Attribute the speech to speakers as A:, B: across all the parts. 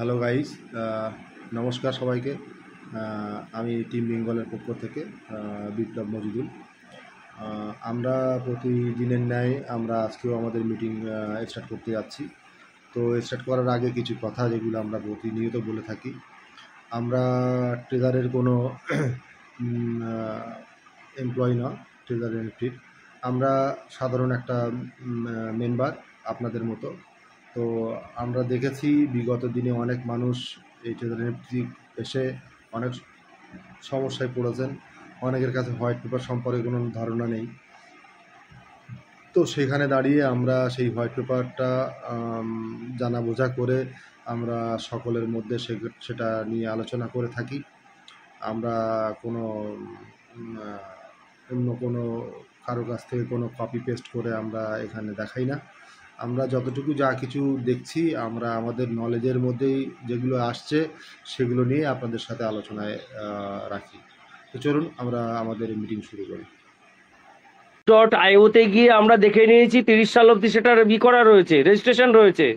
A: Hello guys, নমস্কার সবাইকে। আমি টিম বেঙ্গলের পক্ষ থেকে বিপ্লব মজিদুল। আমরা প্রতিদিনের ন্যায় আমরা আজকেও আমাদের মিটিং স্টার্ট করতে যাচ্ছি। তো স্টার্ট করার আগে কিছু কথা যেগুলো আমরা প্রতিনিয়ত বলে থাকি। আমরা ট্রেজারের কোনো এমপ্লয়ি না, ট্রেজার এনএফটির আমরা সাধারণ একটা মেম্বার আপনাদের মতো। তো আমরা দেখেছি বিগত দিনে অনেক মানুষ এই ট্রেজার এনএফটি এসে অনেক সমস্যায় পড়েছেন। অনেকের কাছে হোয়াইট পেপার সম্পর্কে কোনো ধারণা নেই। তো সেখানে দাঁড়িয়ে আমরা সেই হোয়াইট পেপারটা জানা বোঝা করে আমরা সকলের মধ্যে সেটা নিয়ে আলোচনা করে থাকি। আমরা কোনো অন্য কোনো কারো কাছ থেকে কোনো কপি পেস্ট করে আমরা এখানে দেখাই না। আমরা যতটুকু যা কিছু দেখছি আমরা আমাদের নলেজের মধ্যেই যেগুলো আসছে সেগুলো নিয়ে আপনাদের সাথে আলোচনায় রাখি। তো চলুন আমরা আমাদের মিটিং শুরু করি।
B: .ioতে গিয়ে আমরা দেখে নিয়েছি 30 সাল অবধি সেটার করা রয়েছে, রেজিস্ট্রেশন রয়েছে।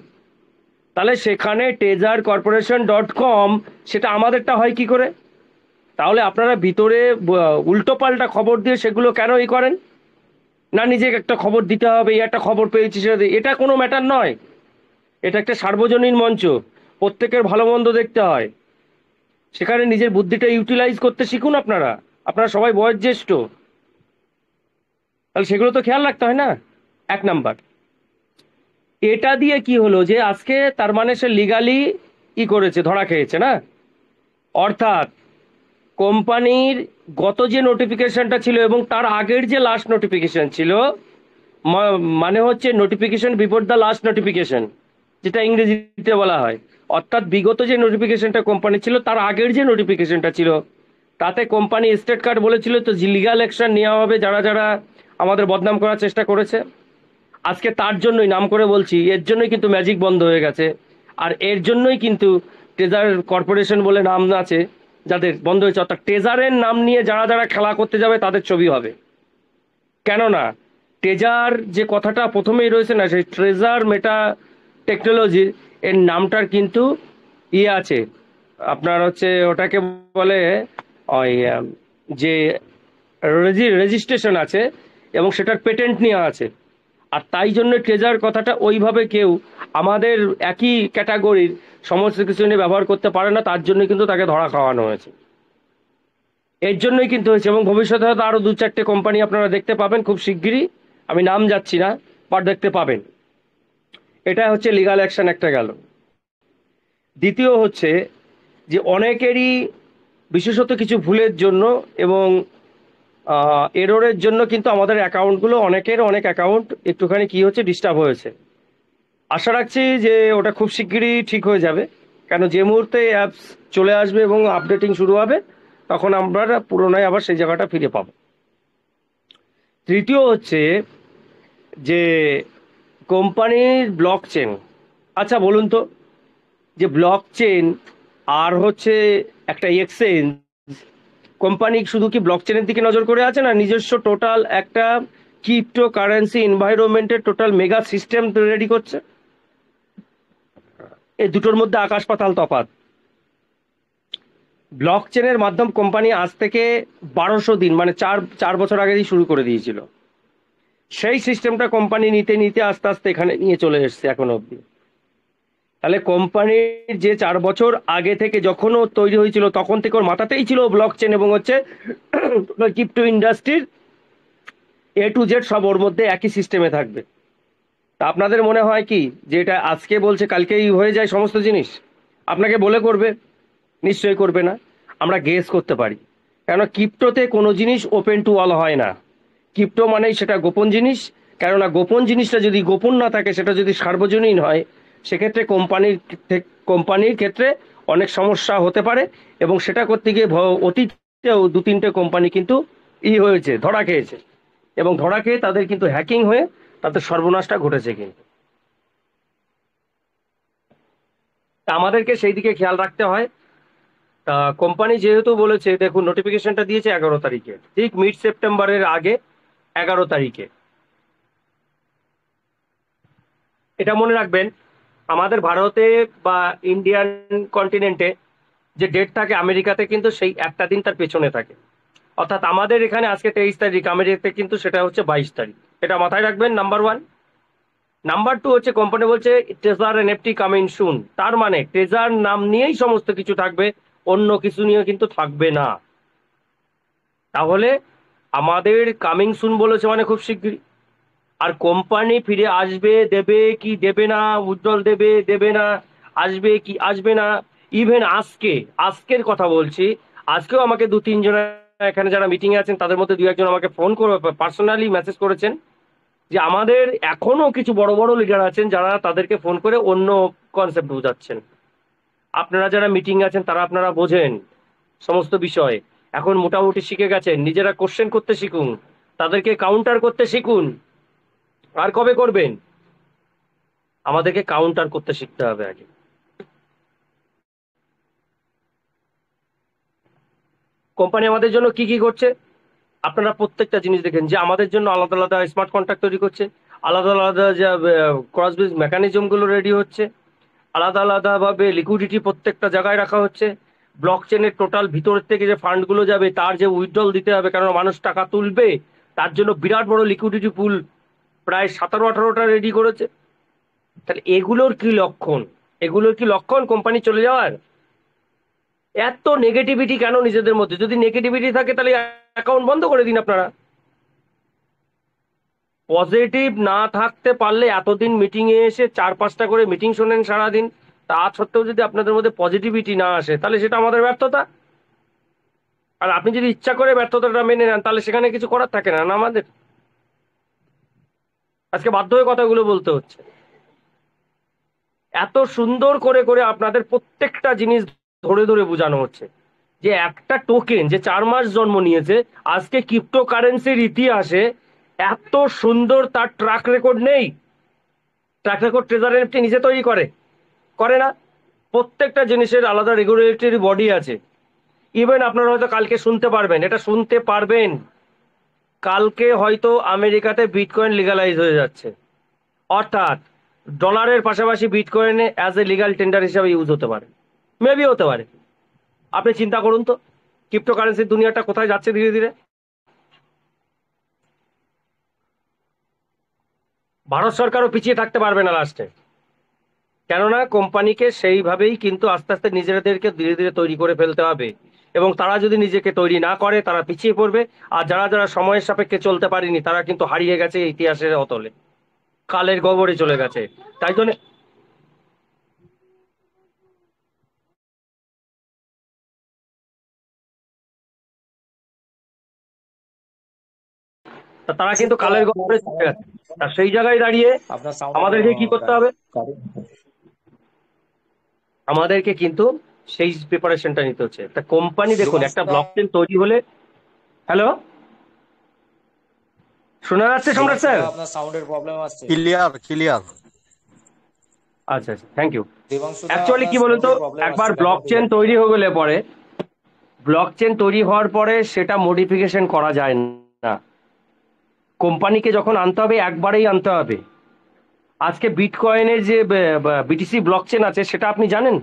B: তাহলে সেখানে tezar-corporation.com সেটা আমাদেরটা হয় কি করে? তাহলে আপনারা ভিতরে উল্টো পাল্টা খবর দিয়ে সেগুলো কেন করেন না? নিজেকে একটা খবর দিতে হবে, এই একটা খবর পেয়েছি সেটা এটা কোনো ম্যাটার নয়। এটা একটা সার্বজনীন মঞ্চ, প্রত্যেকের ভালো মন্দ দেখতে হয়। সেখানে নিজের বুদ্ধিটা ইউটিলাইজ করতে শিখুন। আপনারা সবাই বয়োজ্যেষ্ঠ, তাহলে সেগুলো তো খেয়াল রাখতে হয় না। এক নাম্বার, এটা দিয়ে কি হলো যে আজকে তার মানে সে লিগালি করেছে, ধরা খেয়েছে না। অর্থাৎ কোম্পানির গত যে নোটিফিকেশনটা ছিল এবং তার আগের যে লাস্ট নোটিফিকেশন ছিল, মানে হচ্ছে notification before the last notification, যেটা ইংরেজিতে বলা হয়। অর্থাৎ বিগত যে নোটিফিকেশনটা কোম্পানি ছিল তার আগের যে নোটিফিকেশনটা ছিল, তাতে কোম্পানি স্টেট কার্ড বলেছিল তো লিগাল অ্যাকশন নেওয়া হবে যারা যারা আমাদের বদনাম করার চেষ্টা করেছে। আজকে তার জন্যই নাম করে বলছি, এর জন্যই কিন্তু ম্যাজিক বন্ধ হয়ে গেছে। আর এর জন্যই কিন্তু ট্রেজার কর্পোরেশন বলে নাম আছে যাদের বন্ধ হয়েছে। অর্থাৎ ট্রেজারের নাম নিয়ে যারা যারা খেলা করতে যাবে তাদের ছবি হবে। কেননা ট্রেজার যে কথাটা প্রথমেই রয়েছে না, সেই ট্রেজার মেটা টেকনোলজি এর নামটার কিন্তু আছে আপনার হচ্ছে ওটাকে বলে ওই যে রেজিস্ট্রেশন আছে এবং সেটার পেটেন্ট নেওয়া আছে। আর তাই জন্য ট্রেজার কথাটা ওইভাবে কেউ আমাদের একই ক্যাটাগরির সমস্ত কিছু নিয়ে ব্যবহার করতে পারে না। তার জন্য কিন্তু তাকে ধরা খাওয়ানো হয়েছে, এর জন্যই কিন্তু হয়েছে। এবং ভবিষ্যতে হয়তো আরও 2-4টে কোম্পানি আপনারা দেখতে পাবেন খুব শিগগিরই, আমি নাম যাচ্ছি না, বাট দেখতে পাবেন। এটা হচ্ছে লিগাল অ্যাকশন একটা গেল। দ্বিতীয় হচ্ছে যে অনেকেরই বিশেষত কিছু ভুলের জন্য এবং এররের জন্য কিন্তু আমাদের অ্যাকাউন্টগুলো অনেক অ্যাকাউন্ট একটুখানি কি হচ্ছে ডিস্টার্ব হয়েছে। আশা রাখছি যে ওটা খুব শিগগিরই ঠিক হয়ে যাবে, কেন যে মুহূর্তে অ্যাপস চলে আসবে এবং আপডেটিং শুরু হবে তখন আমরা পুরোনায় আবার সেই জায়গাটা ফিরে পাব। তৃতীয় হচ্ছে যে কোম্পানির ব্লক চেন। আচ্ছা বলুন তো, যে ব্লক চেন আর হচ্ছে একটা এক্সচেঞ্জ, কোম্পানি শুধু কি ব্লক চেনের দিকে নজর করে আছে না নিজস্ব টোটাল একটা ক্রিপ্টো কারেন্সি এনভায়রনমেন্টের টোটাল মেগা সিস্টেম রেডি করছে? এই দুটোর মধ্যে আকাশ পাতাল তফাৎ। ব্লক চেনের মাধ্যম কোম্পানি আজ থেকে 1200 দিন মানে চার বছর আগেই শুরু করে দিয়েছিল। সেই সিস্টেমটা কোম্পানি নিতে নিতে আস্তে আস্তে এখানে নিয়ে চলে এসছে এখনো অব্দি। তাহলে কোম্পানির যে 4 বছর আগে থেকে যখন ও তৈরি হয়েছিল তখন থেকে ওর মাথাতেই ছিল ব্লক চেন এবং হচ্ছে ক্রিপ্টো ইন্ডাস্ট্রির A to Z সব ওর মধ্যে একই সিস্টেমে থাকবে। তা আপনাদের মনে হয় কি যে এটা আজকে বলছে কালকেই হয়ে যায় সমস্ত জিনিস? আপনাকে বলে করবে? নিশ্চয়ই করবে না। আমরা গেস করতে পারি, কেন ক্রিপ্টোতে কোনো জিনিস ওপেন টু অল হয় না। ক্রিপ্টো মানেই সেটা গোপন জিনিস। কেননা গোপন জিনিসটা যদি গোপন না থাকে, সেটা যদি সার্বজনীন হয়, সেক্ষেত্রে কোম্পানির ক্ষেত্রে অনেক সমস্যা হতে পারে। এবং সেটা করতে গিয়ে অতীতেও 2-3টে কোম্পানি কিন্তু হয়েছে, ধরা খেয়েছে। এবং ধরা খেয়ে তাদের কিন্তু হ্যাকিং হয়ে তাদের সর্বনাশটা ঘটেছে। কিন্তু তা আমাদেরকে সেই দিকে খেয়াল রাখতে হয়। তা কোম্পানি যেহেতু বলেছে, দেখুন নোটিফিকেশনটা দিয়েছে 11 তারিখে, ঠিক মিড সেপ্টেম্বরের আগে 11 তারিখে। এটা মনে রাখবেন, আমাদের ভারতে বা ইন্ডিয়ান কন্টিনেন্টে যে ডেট থাকে, আমেরিকাতে কিন্তু সেই একটা দিন তার পেছনে থাকে। অর্থাৎ আমাদের এখানে আজকে 23 তারিখ, আমেরিকাতে কিন্তু সেটা হচ্ছে 22 তারিখ। এটা মাথায় রাখবেন, নাম্বার ওয়ান। নাম্বার টু হচ্ছে কোম্পানি বলছে ট্রেজার এনএফটি কামিং সুন, তার মানে ট্রেজার নাম নিয়েই সমস্ত কিছু থাকবে, অন্য কিছু নিয়ে কিন্তু থাকবে না। তাহলে আমাদের কামিং সুন বলেছে মানে খুব শিগগিরই। আর কোম্পানি ফিরে আসবে, দেবে কি দেবে না, উজ্জ্বল দেবে দেবে না, আসবে কি আসবে না। ইভেন আজকের কথা বলছি, আজকেও আমাকে দু তিনজন এখানে যারা মিটিং এ আছেন তাদের মধ্যে দু একজন আমাকে ফোন করে পার্সোনালি মেসেজ করেছেন যে আমাদের এখনো কিছু বড় বড় লিডার আছেন যারা তাদেরকে ফোন করে অন্য কনসেপ্ট বোঝাচ্ছেন। আপনারা যারা মিটিং আছেন তারা আপনারা বোঝেন সমস্ত বিষয়, এখন মোটামুটি শিখে গেছেন, নিজেরা কোশ্চেন করতে শিখুন, তাদেরকে কাউন্টার করতে শিখুন। আর কবে করবেন? আমাদেরকে কাউন্টার করতে শিখতে হবে আগে। কোম্পানি আমাদের জন্য কি কি করছে আপনারা প্রত্যেকটা জিনিস দেখেন, যে আমাদের জন্য আলাদা আলাদা স্মার্ট কন্ট্রাক্ট তৈরি করছে, আলাদা আলাদা যে ক্রস বিজ মেকানিজম গুলো রেডি হচ্ছে, আলাদা আলাদা ভাবে লিকুইডিটি প্রত্যেকটা জায়গায় রাখা হচ্ছে। ব্লক চেনের টোটাল ভিতর থেকে যে ফান্ড গুলো যাবে তার যে উইথড্রল দিতে হবে, কারণ মানুষ টাকা তুলবে, তার জন্য বিরাট বড় লিকুইডিটি পুল প্রায় 17-18টা রেডি করেছে। তাহলে এগুলোর কি লক্ষণ? এগুলোর কি লক্ষণ কোম্পানি চলে যাওয়ার? এত নেগেটিভিটি কেন নিজেদের মধ্যে? যদি নেগেটিভিটি থাকে তাহলে অ্যাকাউন্ট বন্ধ করে দিন আপনারা। পজিটিভ না থাকতে পারলে এতদিন মিটিং এ এসে 4-5টা করে মিটিং শোনেন সারাদিন, তা সত্ত্বেও যদি আপনাদের মধ্যে পজিটিভিটি না আসে তাহলে সেটা আমাদের ব্যর্থতা। আর আপনি যদি ইচ্ছা করে ব্যর্থতাটা মেনে নেন তাহলে সেখানে কিছু করার থাকে না, না আমাদের। আজকে বাধ্য হয়ে কথাগুলো বলতে হচ্ছে। এত সুন্দর করে করে আপনাদের প্রত্যেকটা জিনিস ধরে ধরে বোঝানো হচ্ছে যে একটা টোকেন যে 4 মাস জন্ম নিয়েছে, আজকে ক্রিপ্টোকারেন্সির ইতিহাসে এত সুন্দর তার ট্র্যাক রেকর্ড নেই। ট্র্যাক রেকর্ড ট্রেজার এনএফটি নিজে তৈরি করে করে না? প্রত্যেকটা জিনিসের আলাদা রেগুলেটরি বডি আছে। ইভেন আপনারা হয়তো কালকে শুনতে পারবেন, এটা শুনতে পারবেন, কালকে হয়তো আমেরিকাতে বিটকয়েন লিগালাইজ হয়ে যাচ্ছে। অর্থাৎ ডলারের পাশাপাশি বিটকয়েনে অ্যাজ এ লিগাল টেন্ডার হিসাবে ইউজ হতে পারে, মেবি হতে পারে। আপনি চিন্তা করুন তো ক্রিপ্টোকারেন্সির দুনিয়াটা কোথায় যাচ্ছে ধীরে ধীরে। ভারত সরকারও পিছিয়ে থাকতে পারবে না লাস্টে, কেননা কোম্পানিকে সেইভাবেই কিন্তু আস্তে আস্তে নিজেদেরকে ধীরে ধীরে তৈরি করে ফেলতে হবে। এবং তারা যদি নিজেকে তৈরি না করে তারা পিছিয়ে পড়বে। আর যারা যারা সময়ের সাপেক্ষে চলতে পারেনি তারা কিন্তু হারিয়ে গেছে ইতিহাসের অতলে, কালের গবরে চলে গেছে। তাই জন্য তারা কিন্তু কালের গবরে চলে গেছে। আর সেই জায়গায় দাঁড়িয়ে
C: আপনার সাউন্ড
B: আমাদেরকে কি করতে হবে? আমাদেরকে কিন্তু সেই প্রিপারেশনটা নিতে হচ্ছে। তা কোম্পানি দেখুন, একটা ব্লক চেন তৈরি হলে, হ্যালো, শোনা যাচ্ছে সম্রাট স্যার?
C: আপনার সাউন্ডের প্রবলেম আসছে।
A: Clear clear.
B: আচ্ছা আচ্ছা, thank you.
C: Debanshu da,
B: actually কি
C: আপনার
B: বলুন তো,
C: সাউন্ডের প্রবলেম
B: একবার
C: আসছে,
B: ব্লক
C: ব্যাপারটা
B: চেন
C: জানেন?
B: তৈরি হয়ে গেলে পরে, ব্লক চেন তৈরি হওয়ার পরে সেটা মডিফিকেশন করা যায় না। কোম্পানিকে যখন আনতে হবে একবারেই আনতে হবে। আজকে বিটকয়েনের যে বিটিসি ব্লক চেন আছে সেটা আপনি জানেন,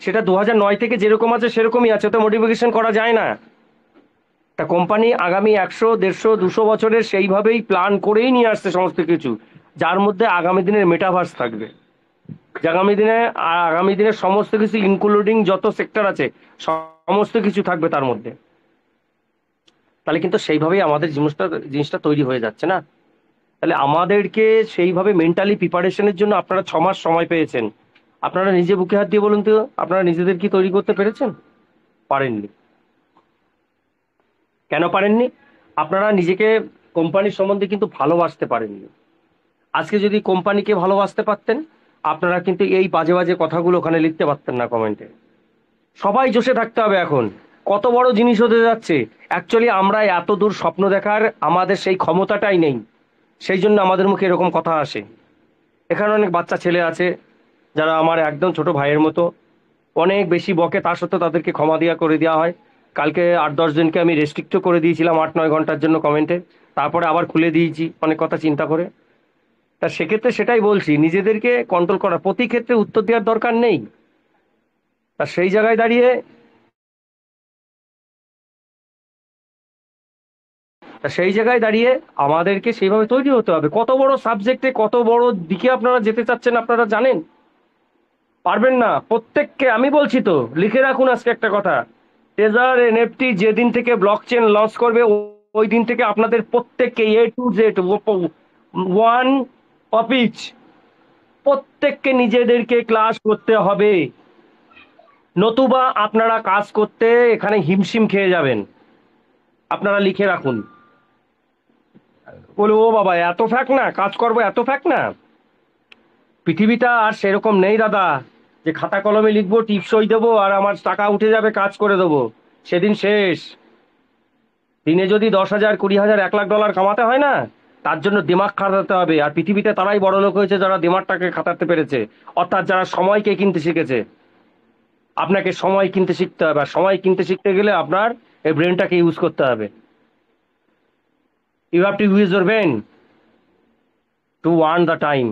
B: সেটা 2009 থেকে যেরকম আছে সেরকমই আছে, তো মডিফিকেশন করা যায় না। তা কোম্পানি আগামী 100, 150, 200 বছরের সেইভাবেই প্ল্যান করেই নিয়ে আসছে সমস্ত কিছু, যার মধ্যে আগামী দিনের মেটাভার্স থাকবে। আগামী দিনে সমস্ত কিছু ইনক্লুডিং যত সেক্টর আছে সমস্ত কিছু থাকবে তার মধ্যে। তাহলে কিন্তু সেইভাবেই আমাদের জিনিসটা তৈরি হয়ে যাচ্ছে না। তাহলে আমাদেরকে সেইভাবে মেন্টালি প্রিপারেশনের জন্য আপনারা 6 মাস সময় পেয়েছেন। আপনারা নিজে বুকে হাত দিয়ে বলুন তো, আপনারা নিজেদের কি তৈরি করতে পেরেছেন? পারেননি। কেন পারেননি? আপনারা নিজেকে কোম্পানির সম্বন্ধে কিন্তু ভালোবাসতে পারেননি। আজকে যদি কোম্পানিকে ভালোবাসতে পারতেন আপনারা কিন্তু এই বাজে বাজে কথাগুলো ওখানে লিখতে পারতেন না কমেন্টে। সবাই জোশে থাকতে হবে। এখন কত বড় জিনিস হতে যাচ্ছে, অ্যাকচুয়ালি আমরা এত দূর স্বপ্ন দেখার আমাদের সেই ক্ষমতাটাই নেই, সেই জন্য আমাদের মুখে এরকম কথা আসে। এখানে অনেক বাচ্চা ছেলে আছে যারা আমার একদম ছোট ভাইয়ের মতো, অনেক বেশি বকে, তার সত্ত্বেও তাদেরকে ক্ষমা করে দেওয়া হয়। কালকে 8-10 জনকে আমি রেস্ট্রিক্টও করে দিয়েছিলাম 8-9 ঘন্টার জন্য কমেন্টে, তারপরে আবার খুলে দিয়েছি অনেক কথা চিন্তা করে। তা সেক্ষেত্রে সেটাই বলছি, নিজেদেরকে কন্ট্রোল করা, প্রতি ক্ষেত্রে উত্তর দেওয়ার দরকার নেই। তা সেই জায়গায় দাঁড়িয়ে আমাদেরকে সেইভাবে তৈরি হতে হবে। কত বড় সাবজেক্টে কত বড় দিকে আপনারা যেতে চাচ্ছেন আপনারা জানেন? পারবেন না। প্রত্যেককে আমি বলছি তো, লিখে রাখুন আজকে একটা কথা, টেজার এনএফটি যেদিন থেকে ব্লক চেন লঞ্চ করবে ওই দিন থেকে আপনাদের প্রত্যেককে A to Z one office প্রত্যেককে নিজেদেরকে ক্লাস করতে হবে, নতুবা আপনারা কাজ করতে এখানে হিমশিম খেয়ে যাবেন। আপনারা লিখে রাখুন। বলে ও বাবা এত ফ্যাক্ট না, কাজ করবো এত ফ্যাক্ট না। পৃথিবীটা আর সেরকম নেই দাদা, যে খাতা কলমে লিখবো টিপসই দেবো আর আমার টাকা উঠে যাবে কাজ করে দেবো, সেদিন শেষ। দিনে যদি 10,000 20,000 $1,00,000 কামাতে হয় না, তার জন্য দিমাগ খাটাতে হবে। আর পৃথিবীতে তারাই বড় লোক হয়েছে যারা দিমাগটাকে খাটাতে পেরেছে, অর্থাৎ যারা সময়কে কিনতে শিখেছে। আপনাকে সময় কিনতে শিখতে হবে, আর সময় কিনতে শিখতে গেলে আপনার এই ব্রেনটাকে ইউজ করতে হবে। You have to use your brain to earn the time.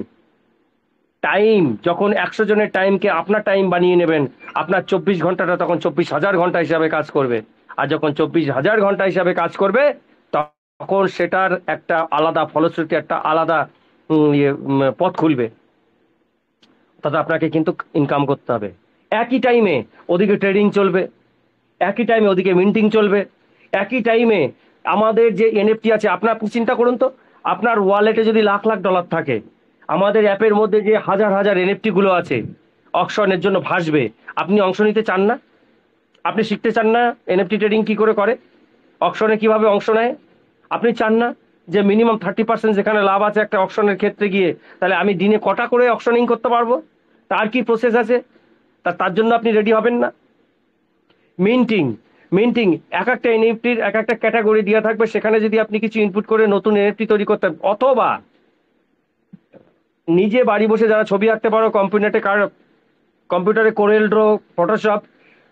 B: Time যখন 100 জনের টাইমকে আপনার টাইম বানিয়ে নেবেন, আপনার 24 ঘন্টাটা তখন 24,000 ঘন্টা হিসাবে কাজ করবে। আর যখন 24,000 ঘন্টা হিসাবে কাজ করবে, তখন সেটার একটা আলাদা ফলশ্রুতি, একটা আলাদা পথ খুলবে। তাতে আপনাকে কিন্তু ইনকাম করতে হবে। একই টাইমে ওদিকে ট্রেডিং চলবে, একই টাইমে ওদিকে মিন্টিং চলবে, একই টাইমে আমাদের যে এনএফটি আছে। আপনি চিন্তা করুন তো, আপনার ওয়ালেটে যদি লাখ লাখ ডলার থাকে, আমাদের অ্যাপের মধ্যে যে হাজার হাজার এনএফটি গুলো আছে অকশনের জন্য ভাসবে, আপনি অংশ নিতে চান না? আপনি শিখতে চান না এনএফটি ট্রেডিং কি করে করে, অকশনে কিভাবে অংশ নেয়? আপনি চান না যে মিনিমাম 30% যেখানে লাভ আছে একটা অকশনের ক্ষেত্রে গিয়ে, তাহলে আমি দিনে কটা করে অকশনিং করতে পারবো? তার কি প্রসেস আছে? তার জন্য আপনি রেডি হবেন না? মিন্টিং, মিন্টিং এক একটা এনএফটির এক একটা ক্যাটাগরি দেওয়া থাকবে, সেখানে যদি আপনি কিছু ইনপুট করে নতুন এনএফটি তৈরি করতে, অথবা নিজে বাড়ি বসে যারা ছবি আঁকতে পারো কম্পিউটারে কোরেল ড্র, ফটোশপ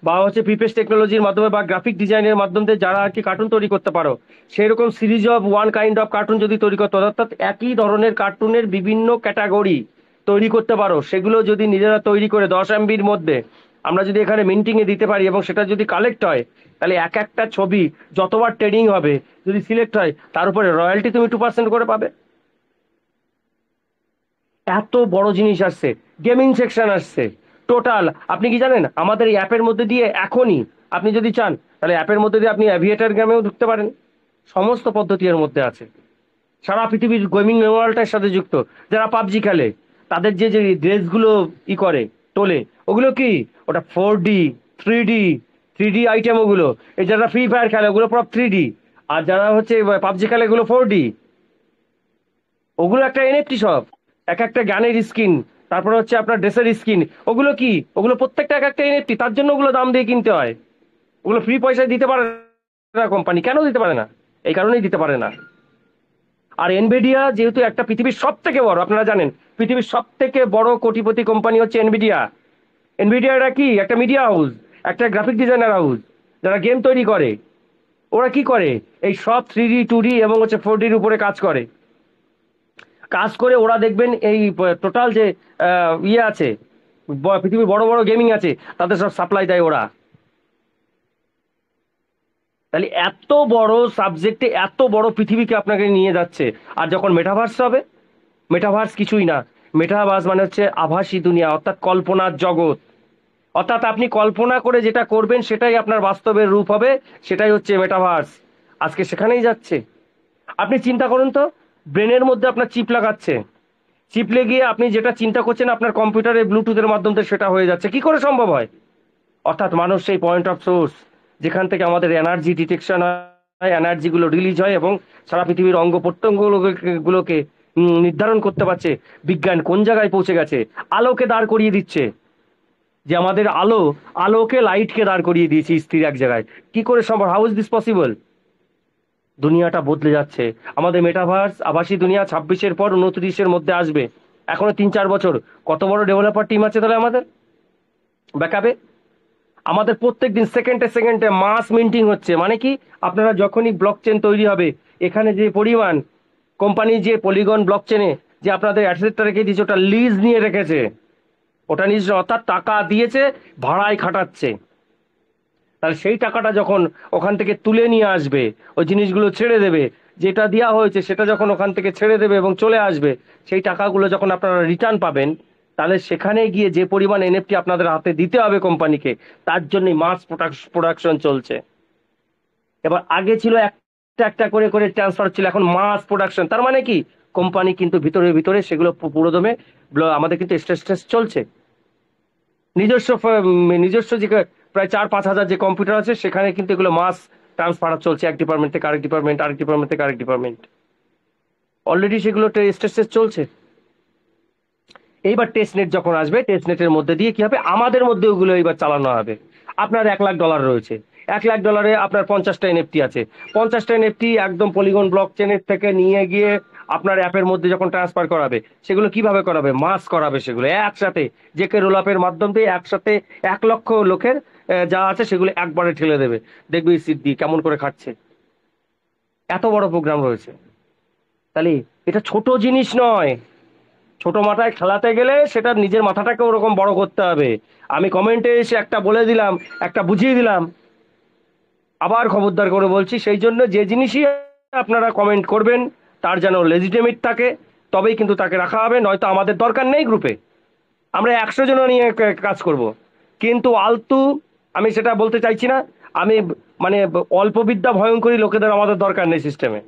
B: বা হচ্ছে পিপেস টেকনোলজির মাধ্যমে বা গ্রাফিক ডিজাইনের মাধ্যমে যারা আর কি কার্টুন তৈরি করতে পারো, সেই রকম series of one kind of cartoon যদি তৈরি করতে, অর্থাৎ একই ধরনের কার্টুনের বিভিন্ন ক্যাটাগরি তৈরি করতে পারো, সেগুলো যদি নিজেরা তৈরি করে 10 MB মধ্যে আমরা যদি এখানে মিন্টিংয়ে দিতে পারি এবং সেটা যদি কালেক্ট হয়, তাহলে এক একটা ছবি যতবার ট্রেডিং হবে যদি সিলেক্ট হয়, তার উপরে রয়্যালটি তুমি 2% করে পাবে। এত বড় জিনিস আসছে, গেমিং সেকশন আসছে টোটাল। আপনি কি জানেন আমাদের এই অ্যাপের মধ্যে দিয়ে এখনই আপনি যদি চান তাহলে অ্যাপের মধ্যে দিয়ে আপনি অ্যাভিয়েটার গেমেও ঢুকতে পারেন। সমস্ত পদ্ধতি এর মধ্যে আছে। সারা পৃথিবীর গেমিং ওয়ার্ল্ডটার সাথে যুক্ত। যারা পাবজি খেলে তাদের যে যে ড্রেসগুলো করে তোলে, ওগুলো কি? ওটা 4D, 3D, 3D আইটেম ওগুলো। এই যারা ফ্রি ফায়ার খেলে ওগুলো পুরো 3D, আর যারা হচ্ছে পাবজি খেলে এগুলো 4D। ওগুলো একটা এনএফটি সব, এক একটা গানের স্কিন, তারপরে হচ্ছে আপনার ড্রেসের স্কিন। ওগুলো কি? ওগুলো প্রত্যেকটা এক একটা এনএফটি, তার জন্য ওগুলো দাম দিয়ে কিনতে হয়। ওগুলো ফ্রি পয়সায় দিতে পারে না কোম্পানি। কেন দিতে পারে না? এই কারণেই দিতে পারে না। আর এনভিডিয়া যেহেতু একটা পৃথিবীর সব থেকে বড়, আপনারা জানেন পৃথিবীর সব থেকে বড় কোটিপতি কোম্পানি হচ্ছে এনভিডিয়া। এনভিডিয়াটা কি? একটা মিডিয়া হাউস, একটা গ্রাফিক ডিজাইনার হাউস। যারা গেম তৈরি করে ওরা কি করে? এই সব 3D 2D এবং হচ্ছে 4Dর উপরে কাজ করে। কাজ করে ওরা দেখবেন এই টোটাল যে ইয়ে আছে, পৃথিবীর বড় বড় গেমিং আছে, তাদের সব সাপ্লাই দেয় ওরা। তাহলে এত বড় সাবজেক্টে এত বড় পৃথিবীকে আপনাকে নিয়ে যাচ্ছে। আর যখন মেটাভার্স হবে, মেটাভার্স কিছুই না। মেটাভার্স মানে হচ্ছে আভাসী দুনিয়া, অর্থাৎ কল্পনার জগৎ। অর্থাৎ আপনি কল্পনা করে যেটা করবেন সেটাই আপনার বাস্তবের রূপ হবে, সেটাই হচ্ছে মেটাভার্স। আজকে সেখানেই যাচ্ছে। আপনি চিন্তা করুন তো, ব্রেনের মধ্যে আপনার চিপ লাগাচ্ছে, চিপ লেগিয়ে আপনি যেটা চিন্তা করছেন আপনার কম্পিউটারে ব্লুটুথের মাধ্যমে সেটা হয়ে যাচ্ছে। কি করে সম্ভব হয়? অর্থাৎ মানুষ সেই পয়েন্ট অফ সোর্স যেখান থেকে আমাদের এনার্জি ডিটেকশন হয়, এনার্জিগুলো রিলিজ হয় এবং সারা পৃথিবীর অঙ্গ প্রত্যঙ্গগুলোকে নির্ধারণ করতে পারছে। বিজ্ঞান কোন জায়গায় পৌঁছে গেছে? আলোকে দাঁড় করিয়ে দিচ্ছে, যে আমাদের আলোকে লাইটকে দাঁড় করিয়ে দিয়েছি স্থির এক জায়গায়। কি করে সম্ভব? How is this possible? দুনিয়াটা বদলে যাচ্ছে। আমাদের মেটাভার্স আভাসী দুনিয়া 26-এর পর 29-এর মধ্যে আসবে। এখনো 3-4 বছর। কত বড় ডেভেলপার টিম আছে তাহলে আমাদের ব্যাকআপে? আমাদের প্রত্যেক দিন সেকেন্ডে সেকেন্ডে মাস মিন্টিং হচ্ছে। মানে কি? আপনারা যখনই ব্লক চেন তৈরি হবে, এখানে যে পরিমাণ কোম্পানি যে পলিগন ব্লক চেনে যে আপনাদের অ্যাসেটটা রেখে দিয়েছে ওটা লিজ নিয়ে রেখেছে, ওটা নিজ অর্থাৎ টাকা দিয়েছে, ভাড়ায় খাটাচ্ছে। তাহলে সেই টাকাটা যখন ওখান থেকে তুলে নিয়ে আসবে, ওই জিনিসগুলো ছেড়ে দেবে, যেটা দেওয়া হয়েছে সেটা যখন ওখান থেকে ছেড়ে দেবে এবং চলে আসবে, সেই টাকাগুলো যখন আপনারা রিটার্ন পাবেন, তাহলে সেখানে গিয়ে যে পরিমাণ এনএফটি আপনাদের হাতে দিতে হবে কোম্পানিকে, তার জন্যই মাস প্রোডাকশন চলছে। এবার আগে ছিল একটা একটা করে করে ট্রান্সফার ছিল, এখন মাস প্রোডাকশন। তার মানে কি, কোম্পানি কিন্তু ভিতরে ভিতরে সেগুলো পুরোদমে আমাদের কিন্তু স্ট্রেস স্ট্রেস চলছে। নিজস্ব নিজস্ব যে প্রায় 4-5 হাজার যে কম্পিউটার আছে, সেখানে কিন্তু এগুলো মাস ট্রান্সফার চলছে, এক ডিপার্টমেন্ট থেকে আরেক ডিপার্টমেন্ট, আরেক ডিপার্টমেন্ট থেকে আরেক ডিপার্টমেন্ট। অলরেডি সেগুলো টেস্ট চলছে। এইবার টেস্ট নেট যখন আসবে, টেস্ট নেটের মধ্যে দিয়ে কি হবে, আমাদের মধ্যে ওগুলো এইবার চালানো হবে। আপনার $1,00,000 রয়েছে, $1,00,000 আপনার 50টা এনএফটি আছে, 50টা এনএফটি একদম পলিগন ব্লক চেনের থেকে নিয়ে গিয়ে আপনার অ্যাপের মধ্যে যখন ট্রান্সফার করাবে, সেগুলো কিভাবে করাবে, মাস করাবে সেগুলো একসাথে, যে কে রোল আপের মাধ্যম দিয়ে একসাথে 1 লক্ষ লোকের যা আছে সেগুলো একবারে ঠেলে দেবে। দেখবি সিদ্ধি কেমন করে খাচ্ছে, এত বড় প্রোগ্রাম রয়েছে। তাহলে এটা ছোট জিনিস নয়। ছোট মাথায় খেলাতে গেলে সেটা নিজের মাথাটাকে ওরকম বড় করতে হবে। আমি কমেন্টে এসে একটা বলে দিলাম, একটা বুঝিয়ে দিলাম, আবার খবরদার করে বলছি, সেই জন্য যে জিনিসই আপনারা কমেন্ট করবেন তার যেন লেজিটিমেট থাকে, তবেই কিন্তু তাকে রাখা হবে, নয়তো আমাদের দরকার নেই গ্রুপে। আমরা 100 জন নিয়ে কাজ করব, কিন্তু আলতু আমি সেটা বলতে চাইছি না। আমি মানে অল্প বিদ্যা ভয়ঙ্করী লোকেদের আমাদের দরকার নেই সিস্টেমে।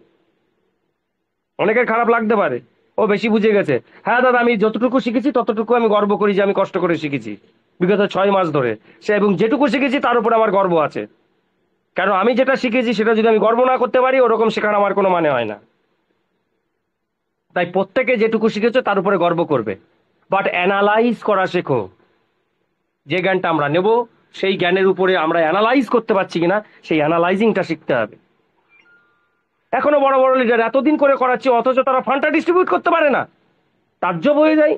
B: অনেকের খারাপ লাগতে পারে, ও বেশি বুঝে গেছে। হ্যাঁ দাদা, আমি যতটুকু শিখেছি ততটুকু আমি গর্ব করি যে আমি কষ্ট করে শিখেছি বিগত 6 মাস ধরে, সে এবং যেটুকু শিখেছি তার উপর আমার গর্ব আছে। কারণ আমি যেটা শিখেছি সেটা যদি আমি গর্ব না করতে পারি, ওরকম শেখার আমার কোনো মানে হয় না। তাই প্রত্যেকে যেটুকু শিখেছো তার উপরে গর্ব করবে, বাট অ্যানালাইজ করা শেখো। যে জ্ঞানটা আমরা নেব, সেই জ্ঞানের উপরে আমরা অ্যানালাইজ করতে পারছি কিনা, সেই অ্যানালাইজিংটা শিখতে হবে। এখনো বড় বড় লিডার এতদিন করে করাচ্ছি, অথচ তারা ফান্ডটা ডিস্ট্রিবিউট করতে পারে না। তাজ্জব হয়ে যায়।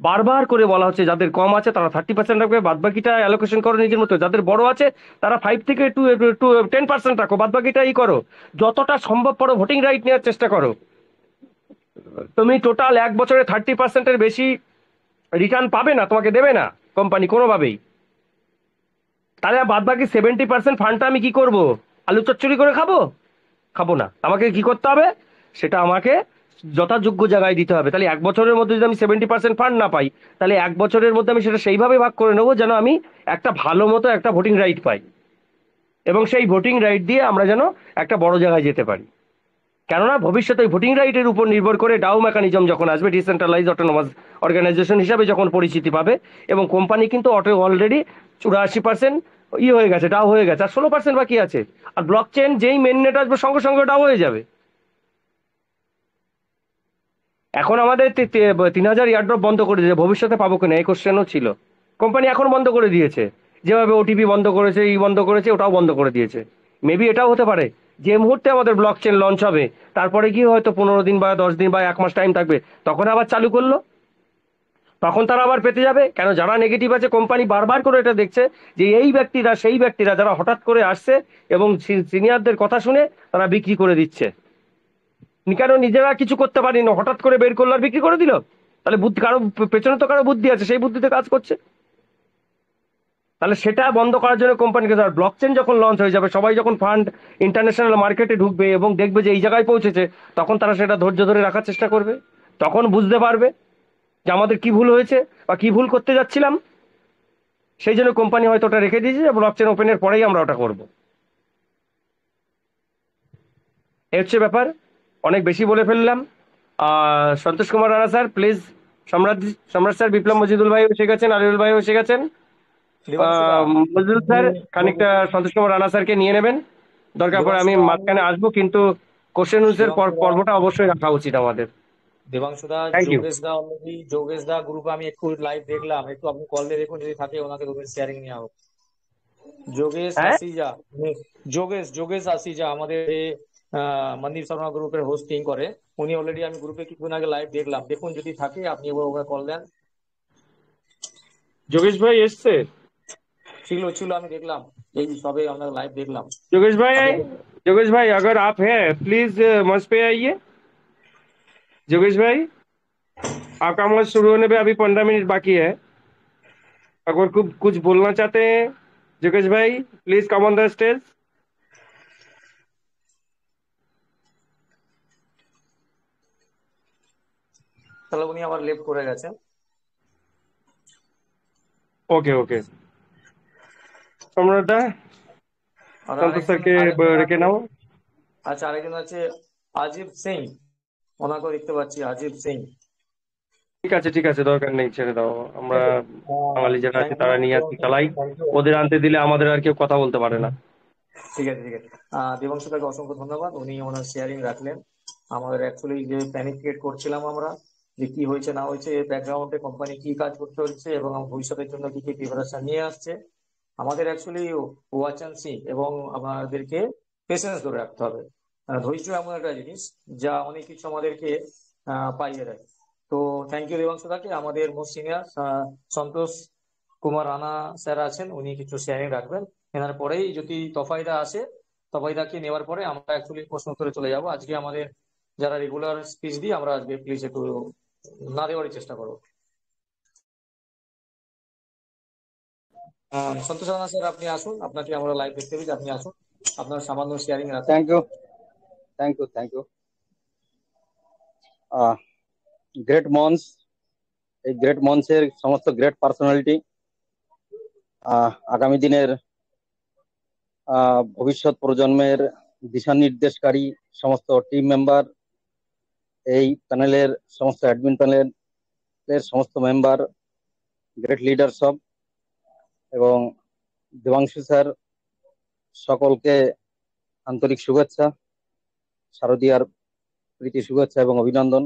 B: বারবার করে বলা হচ্ছে যাদের কম আছে তারা 30% রাখবে, বাদ বাকিটা অ্যালোকেশন করো নিজের মতো। যাদের বড় আছে তারা 5 থেকে 10% রাখো, বাদ বাকিটা ই করো। যতটা সম্ভব পড়ো ভোটিং রাইট নেওয়ার চেষ্টা করো। তুমি টোটাল 1 বছরে 30%-এর বেশি রিটার্ন পাবে না, তোমাকে দেবে না কোম্পানি কোনোভাবেই। তাহলে বাদ বাকি 70% ফান্ডটা আমি কি করব, আলু চচ্চড়ি করে খাবো? খাবো না। আমাকে কি করতে হবে, সেটা আমাকে যথাযোগ্য জায়গায় দিতে হবে। তাহলে 1 বছরের মধ্যে যদি আমি 70% ফান্ড না পাই, তাহলে 1 বছরের মধ্যে আমি সেটা সেইভাবে ভাগ করে নেবো যেন আমি একটা ভালো মতো একটা ভোটিং রাইট পাই, এবং সেই ভোটিং রাইট দিয়ে আমরা যেন একটা বড় জায়গায় যেতে পারি। কেননা ভবিষ্যতে ভোটিং রাইটের উপর নির্ভর করে ডাও মেকানিজম যখন আসবে, ডিসেন্ট্রালাইজ অটোনোমাস অর্গানাইজেশন হিসাবে যখন পরিচিতি পাবে, এবং কোম্পানি কিন্তু অলরেডি 84% হয়ে গেছে, ডাও হয়ে গেছে, আর 16% বাকি আছে। আর ব্লক চেন যেই মেন নেট আসবে সঙ্গে সঙ্গে ডাও হয়ে যাবে। এখন আমাদের 3,000 ইয়ারড্রপ বন্ধ করে দিয়েছে, ভবিষ্যতে পাবো কিনা এই কোশ্চেনও ছিল। কোম্পানি এখন বন্ধ করে দিয়েছে, যেভাবে ওটিপি বন্ধ করেছে, বন্ধ করেছে, ওটাও বন্ধ করে দিয়েছে। মেবি এটাও হতে পারে যে মুহূর্তে আমাদের ব্লক চেন লঞ্চ হবে, তারপরে কি হয়তো 15 দিন বা 10 দিন বা 1 মাস টাইম থাকবে, তখন আবার চালু করলো, তখন তারা আবার পেতে যাবে। কেন, যারা নেগেটিভ আছে, কোম্পানি বারবার করে এটা দেখছে যে এই ব্যক্তিরা, সেই ব্যক্তিরা যারা হঠাৎ করে আসছে এবং সিনিয়রদের কথা শুনে তারা বিক্রি করে দিচ্ছে। কেন, নিজেরা কিছু করতে পারি না, হঠাৎ করে বের করলো আর বিক্রি করে দিল। তাহলে বুদ্ধি কারো পেছনে তো কারো বুদ্ধি আছে, সেই বুদ্ধিতে কাজ করছে। তাহলে সেটা বন্ধ করার জন্য কোম্পানিকে, ব্লক চেন যখন লঞ্চ হয়ে যাবে, সবাই যখন ফান্ড ইন্টারন্যাশনাল মার্কেটে ঢুকবে এবং দেখবে যে এই জায়গায় পৌঁছেছে, তখন তারা সেটা ধৈর্য ধরে রাখার চেষ্টা করবে। তখন বুঝতে পারবে যে আমাদের কি ভুল হয়েছে বা কি ভুল করতে যাচ্ছিলাম। সেই জন্য কোম্পানি হয়তো ওটা রেখে দিয়েছে যে ব্লক চেন ওপেনের পরেই আমরা ওটা করব। এই হচ্ছে ব্যাপার। অনেক বেশি বলে ফেললাম। Santosh Kumar Rana sir please. সম্রাট, সম্রাট স্যার, বিপ্লব মজিদুল ভাই এসে গেছেন, আলিউল ভাই এসে গেছেন।
C: দেবাংশুদা,
B: মজিদুল স্যার খানিকটা সন্তোষ কুমার রানা স্যারকে নিয়ে নেবেন, দরকার পড়ে আমি
C: দেবাংশুদা আমি
B: মাঝখানে আসবো, কিন্তু কোশ্চেন উইন্সের
C: দেবাংশুদা
B: পর্বটা অবশ্যই রাখা উচিত আমাদের।
C: দেবাংশুদা
B: থ্যাংক ইউ।
C: যোগেশ দা গ্রুপে আমি একটু লাইভ দেখলাম, একটু আপনি কল দিয়ে দেখুন, যদি থাকে ওনাকে দুটো শেয়ারিং নেওয়া হোক। যোগেশ
B: হ্যাঁ,
C: আসিজা, যোগেশ আসিজা আমাদের মন্দীপ শর্মা গ্রুপের হোস্টিং করে, উনি অলরেডি, আমি গ্রুপে কিছুক্ষণ আগে লাইভ দেখলাম, দেখুন যদি থাকে আপনি ওকে কল দেন।
B: যোগেশ ভাই এসছে?
C: ছিল ছিল আমি দেখলাম, এই সবে আমরা লাইভ দেখলাম।
B: जोगेश भाई
C: আপনি
B: आए। जोगेश भाई अगर आप हैं प्लीज मंच पे आइए। जोगेश भाई, आपका मैच शुरू होने पे अभी 15 मिनट बाकी है। अगर कुछ कुछ बोलना चाहते हैं जोगेश भाई, please come on the stage.
C: তাহলে উনি আবার লেফট করে গেছেন।
B: ओके ओके, সম্রাটদা,
C: আর
B: সন্তোষ
C: আরেকজন
B: স্যারকে
C: আরেকজন
B: রেখে
C: আছে।
B: নাও।
C: আচ্ছা, আরেকজন আছে আজিব সিং, ওনাকেও দেখতে পাচ্ছি, আজিব সিং।
B: ঠিক আছে, দরকার নেই, ছেড়ে দাও। আমরা
C: ঠিক আছে।
B: বাঙালি যারা আছে
C: থ্যাংক ইউ
B: তারা নিয়ে আর কি
C: দেবাংশু,
B: চালাই।
C: Thank you.
B: ওদের আনতে দিলে আমাদের আর কেউ কথা বলতে পারে না।
C: ঠিক আছে, ঠিক আছে। দেবাংশু দাকে অসংখ্য ধন্যবাদ, উনি ওনার শেয়ারিং রাখলেন। আমাদের অ্যাকচুয়ালি যে প্যানিক ক্রিয়েট করছিলাম আমরা, যে কি হয়েছে না হয়েছে, এর ব্যাকগ্রাউন্ডে কোম্পানি কি কাজ করতে হচ্ছে এবং ভবিষ্যতের জন্য কি কি প্রিপারেশন নিয়ে আসছে, আমাদের অ্যাকচুয়ালি ওয়াচ অ্যান্ড সি এবং আমাদেরকে পেশেন্স ধরে রাখতে হবে। ধৈর্য এমন একটা জিনিস যা অনেক কিছু আমাদেরকে পাইয়ে দেয়। তো থ্যাংক ইউ দেবাংশু দাকে। আমাদের most senior Santosh Kumar Rana sir আছেন, উনি কিছু শেয়ারিং রাখবেন। এনার পরেই যদি তফাইদা আসে, তফাইদাকে নেওয়ার পরে আমরা অ্যাকচুয়ালি প্রশ্ন উত্তরে চলে যাব। আজকে আমাদের যারা রেগুলার স্পিচ দিই, আমরা আজকে প্লিজ একটু না দেওয়ারই চেষ্টা করবো। সন্তোষ রানা স্যার, আপনি আসুন, আপনাকে আমরা লাইভ দেখতে পেয়েছি, আপনি আসুন, আপনার সামান্য শেয়ারিং রাখুন।
D: Thank you, thank you, thank you. Great মঞ্চ, এই গ্রেট মঞ্চের সমস্ত গ্রেট পার্সোনালিটি, আগামী দিনের ভবিষ্যৎ প্রজন্মের দিশা নির্দেশকারী সমস্ত টিম মেম্বার, এই প্যানেলের সমস্ত অ্যাডমিন প্যানেলের সমস্ত মেম্বার, গ্রেট লিডার সব, এবং দেবাংশু স্যার, সকলকে আন্তরিক শুভেচ্ছা, শারদীয়ার প্রীতি শুভেচ্ছা এবং অভিনন্দন।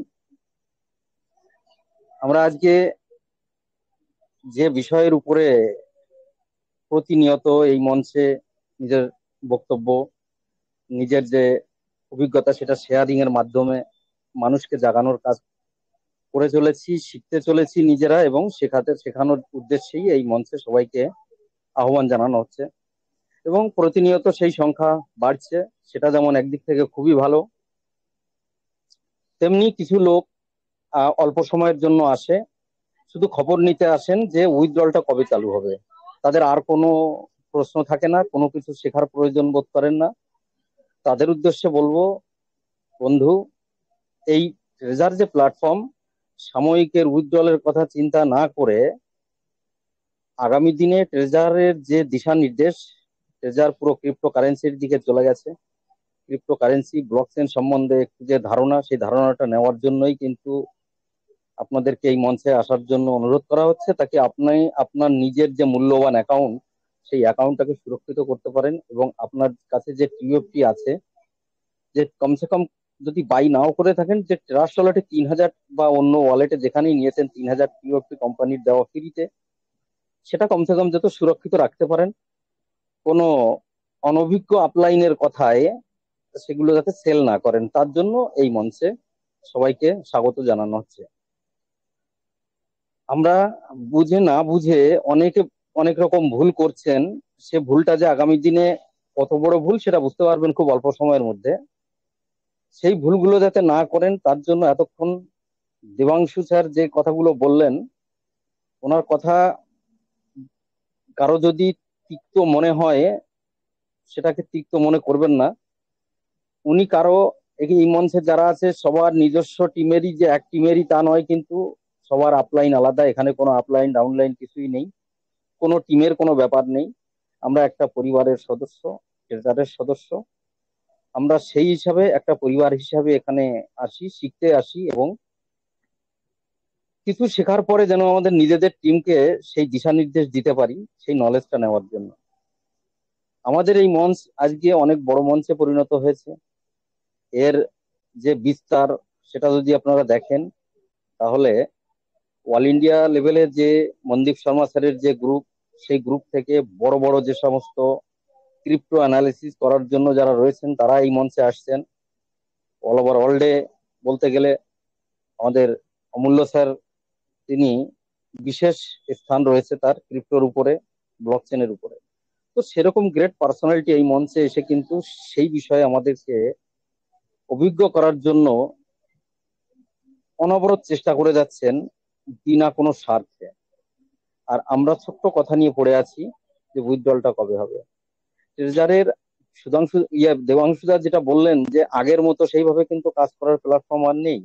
D: আমরা আজকে যে বিষয়ের উপরে প্রতিনিয়ত এই মঞ্চে নিজের বক্তব্য, নিজের যে অভিজ্ঞতা, সেটা শেয়ারিং এর মাধ্যমে মানুষকে জাগানোর কাজ করে চলেছি, শিখতে চলেছি নিজেরা, এবং শেখানোর উদ্দেশ্যেই এই মঞ্চে সবাইকে আহ্বান জানানো হচ্ছে। এবং প্রতিনিয়ত সেই সংখ্যা বাড়ছে, সেটা যেমন একদিক থেকে খুবই ভালো, তেমনি কিছু লোক অল্প সময়ের জন্য আসে, শুধু খবর নিতে আসেন যে উইথড্রলটা কবে চালু হবে। তাদের আর কোনো প্রশ্ন থাকে না, কোনো কিছু শেখার প্রয়োজন বোধ করেন না। তাদের উদ্দেশ্যে বলবো, বন্ধু, এই ট্রেজার যে প্ল্যাটফর্ম, সাময়িকের উইথড্রলের কথা চিন্তা না করে আগামী দিনে ট্রেজারের যে দিশা নির্দেশ, ট্রেজার পুরো ক্রিপ্টো কারেন্সির দিকে চলে গেছে। ক্রিপ্টো কারেন্সি, ব্লকচেন সম্বন্ধে একটু যে ধারণা, সেই ধারণাটা নেওয়ার জন্যই কিন্তু আপনাদেরকে এই মঞ্চে আসার জন্য অনুরোধ করা হচ্ছে, তাকে আপনি আপনার নিজের যে মূল্যবান অ্যাকাউন্ট, সেই অ্যাকাউন্টটাকে সুরক্ষিত করতে পারেন, এবং আপনার কাছে যে টিওএফটি আছে, যে কমসে কম যদি বাই নাও করে থাকেন, যে ট্রাস্ট ওয়ালেটে 3,000 বা অন্য ওয়ালেটে যেখানেই নিয়েছেন 3,000 টিওএফটি কোম্পানির দেওয়া ফ্রিতে, সেটা কমসে কম যত সুরক্ষিত রাখতে পারেন, কোনো অনভিজ্ঞ আপলাইনের কথায় সেগুলো যাতে সেল না করেন, তার জন্য এই মঞ্চে সবাইকে স্বাগত জানানো হচ্ছে। আমরা বুঝে না বুঝে অনেকে অনেক রকম ভুল করছেন, সে ভুলটা যে আগামী দিনে কত বড় ভুল সেটা বুঝতে পারবেন খুব অল্প সময়ের মধ্যে। সেই ভুলগুলো যাতে না করেন, তার জন্য এতক্ষণ দেবাংশু স্যার যে কথাগুলো বললেন, ওনার কথা কারো যদি তিক্ত মনে হয়, সেটাকে তিক্ত মনে করবেন না। উনি কারো, এই মঞ্চে যারা আছে সবার নিজস্ব টিমেরই, যে এক টিমেরই তা নয়, কিন্তু সবার আপলাইন আলাদা, এখানে কোনো আপলাইন ডাউনলাইন কিছুই নেই, কোনো টিমের কোনো ব্যাপার নেই। আমরা একটা পরিবারের সদস্য, ট্রেজারের সদস্য। আমরা সেই হিসাবে একটা পরিবার হিসাবে এখানে আসি, শিখতে আসি, এবং কিছু শেখার পরে যেন আমাদের নিজেদের টিমকে সেই দিশা নির্দেশ দিতে পারি, সেই নলেজটা নেওয়ার জন্য। আমাদের এই মঞ্চ আজকে অনেক বড় মঞ্চে পরিণত হয়েছে। এর যে বিস্তার, সেটা যদি আপনারা দেখেন, তাহলে অল ইন্ডিয়া লেভেলের যে মনদীপ শর্মা স্যারের যে গ্রুপ, সেই গ্রুপ থেকে বড় বড় যে সমস্ত ক্রিপ্টো অ্যানালিসিস করার জন্য যারা রয়েছেন, তারা এই মঞ্চে আসছেন। অল ওভার ওয়ার্ল্ডে বলতে গেলে আমাদের অমূল্য স্যার, তিনি বিশেষ স্থান রয়েছে তার ক্রিপ্টোর উপরে, ব্লকচেনের উপরে। তো সেরকম গ্রেট পার্সোনালিটি এই মঞ্চে এসে কিন্তু সেই বিষয়ে আমাদেরকে অভিজ্ঞ করার জন্য অনবরত চেষ্টা করে যাচ্ছেন বিনা কোনো স্বার্থে। আর আমরা ছোট্ট কথা নিয়ে পড়ে আছি যে উইথড্রলটা কবে হবে। ট্রেজারের দেবাংশুদা যেটা বললেন যে আগের মতো সেইভাবে কিন্তু কাজ করার প্ল্যাটফর্ম আর নেই।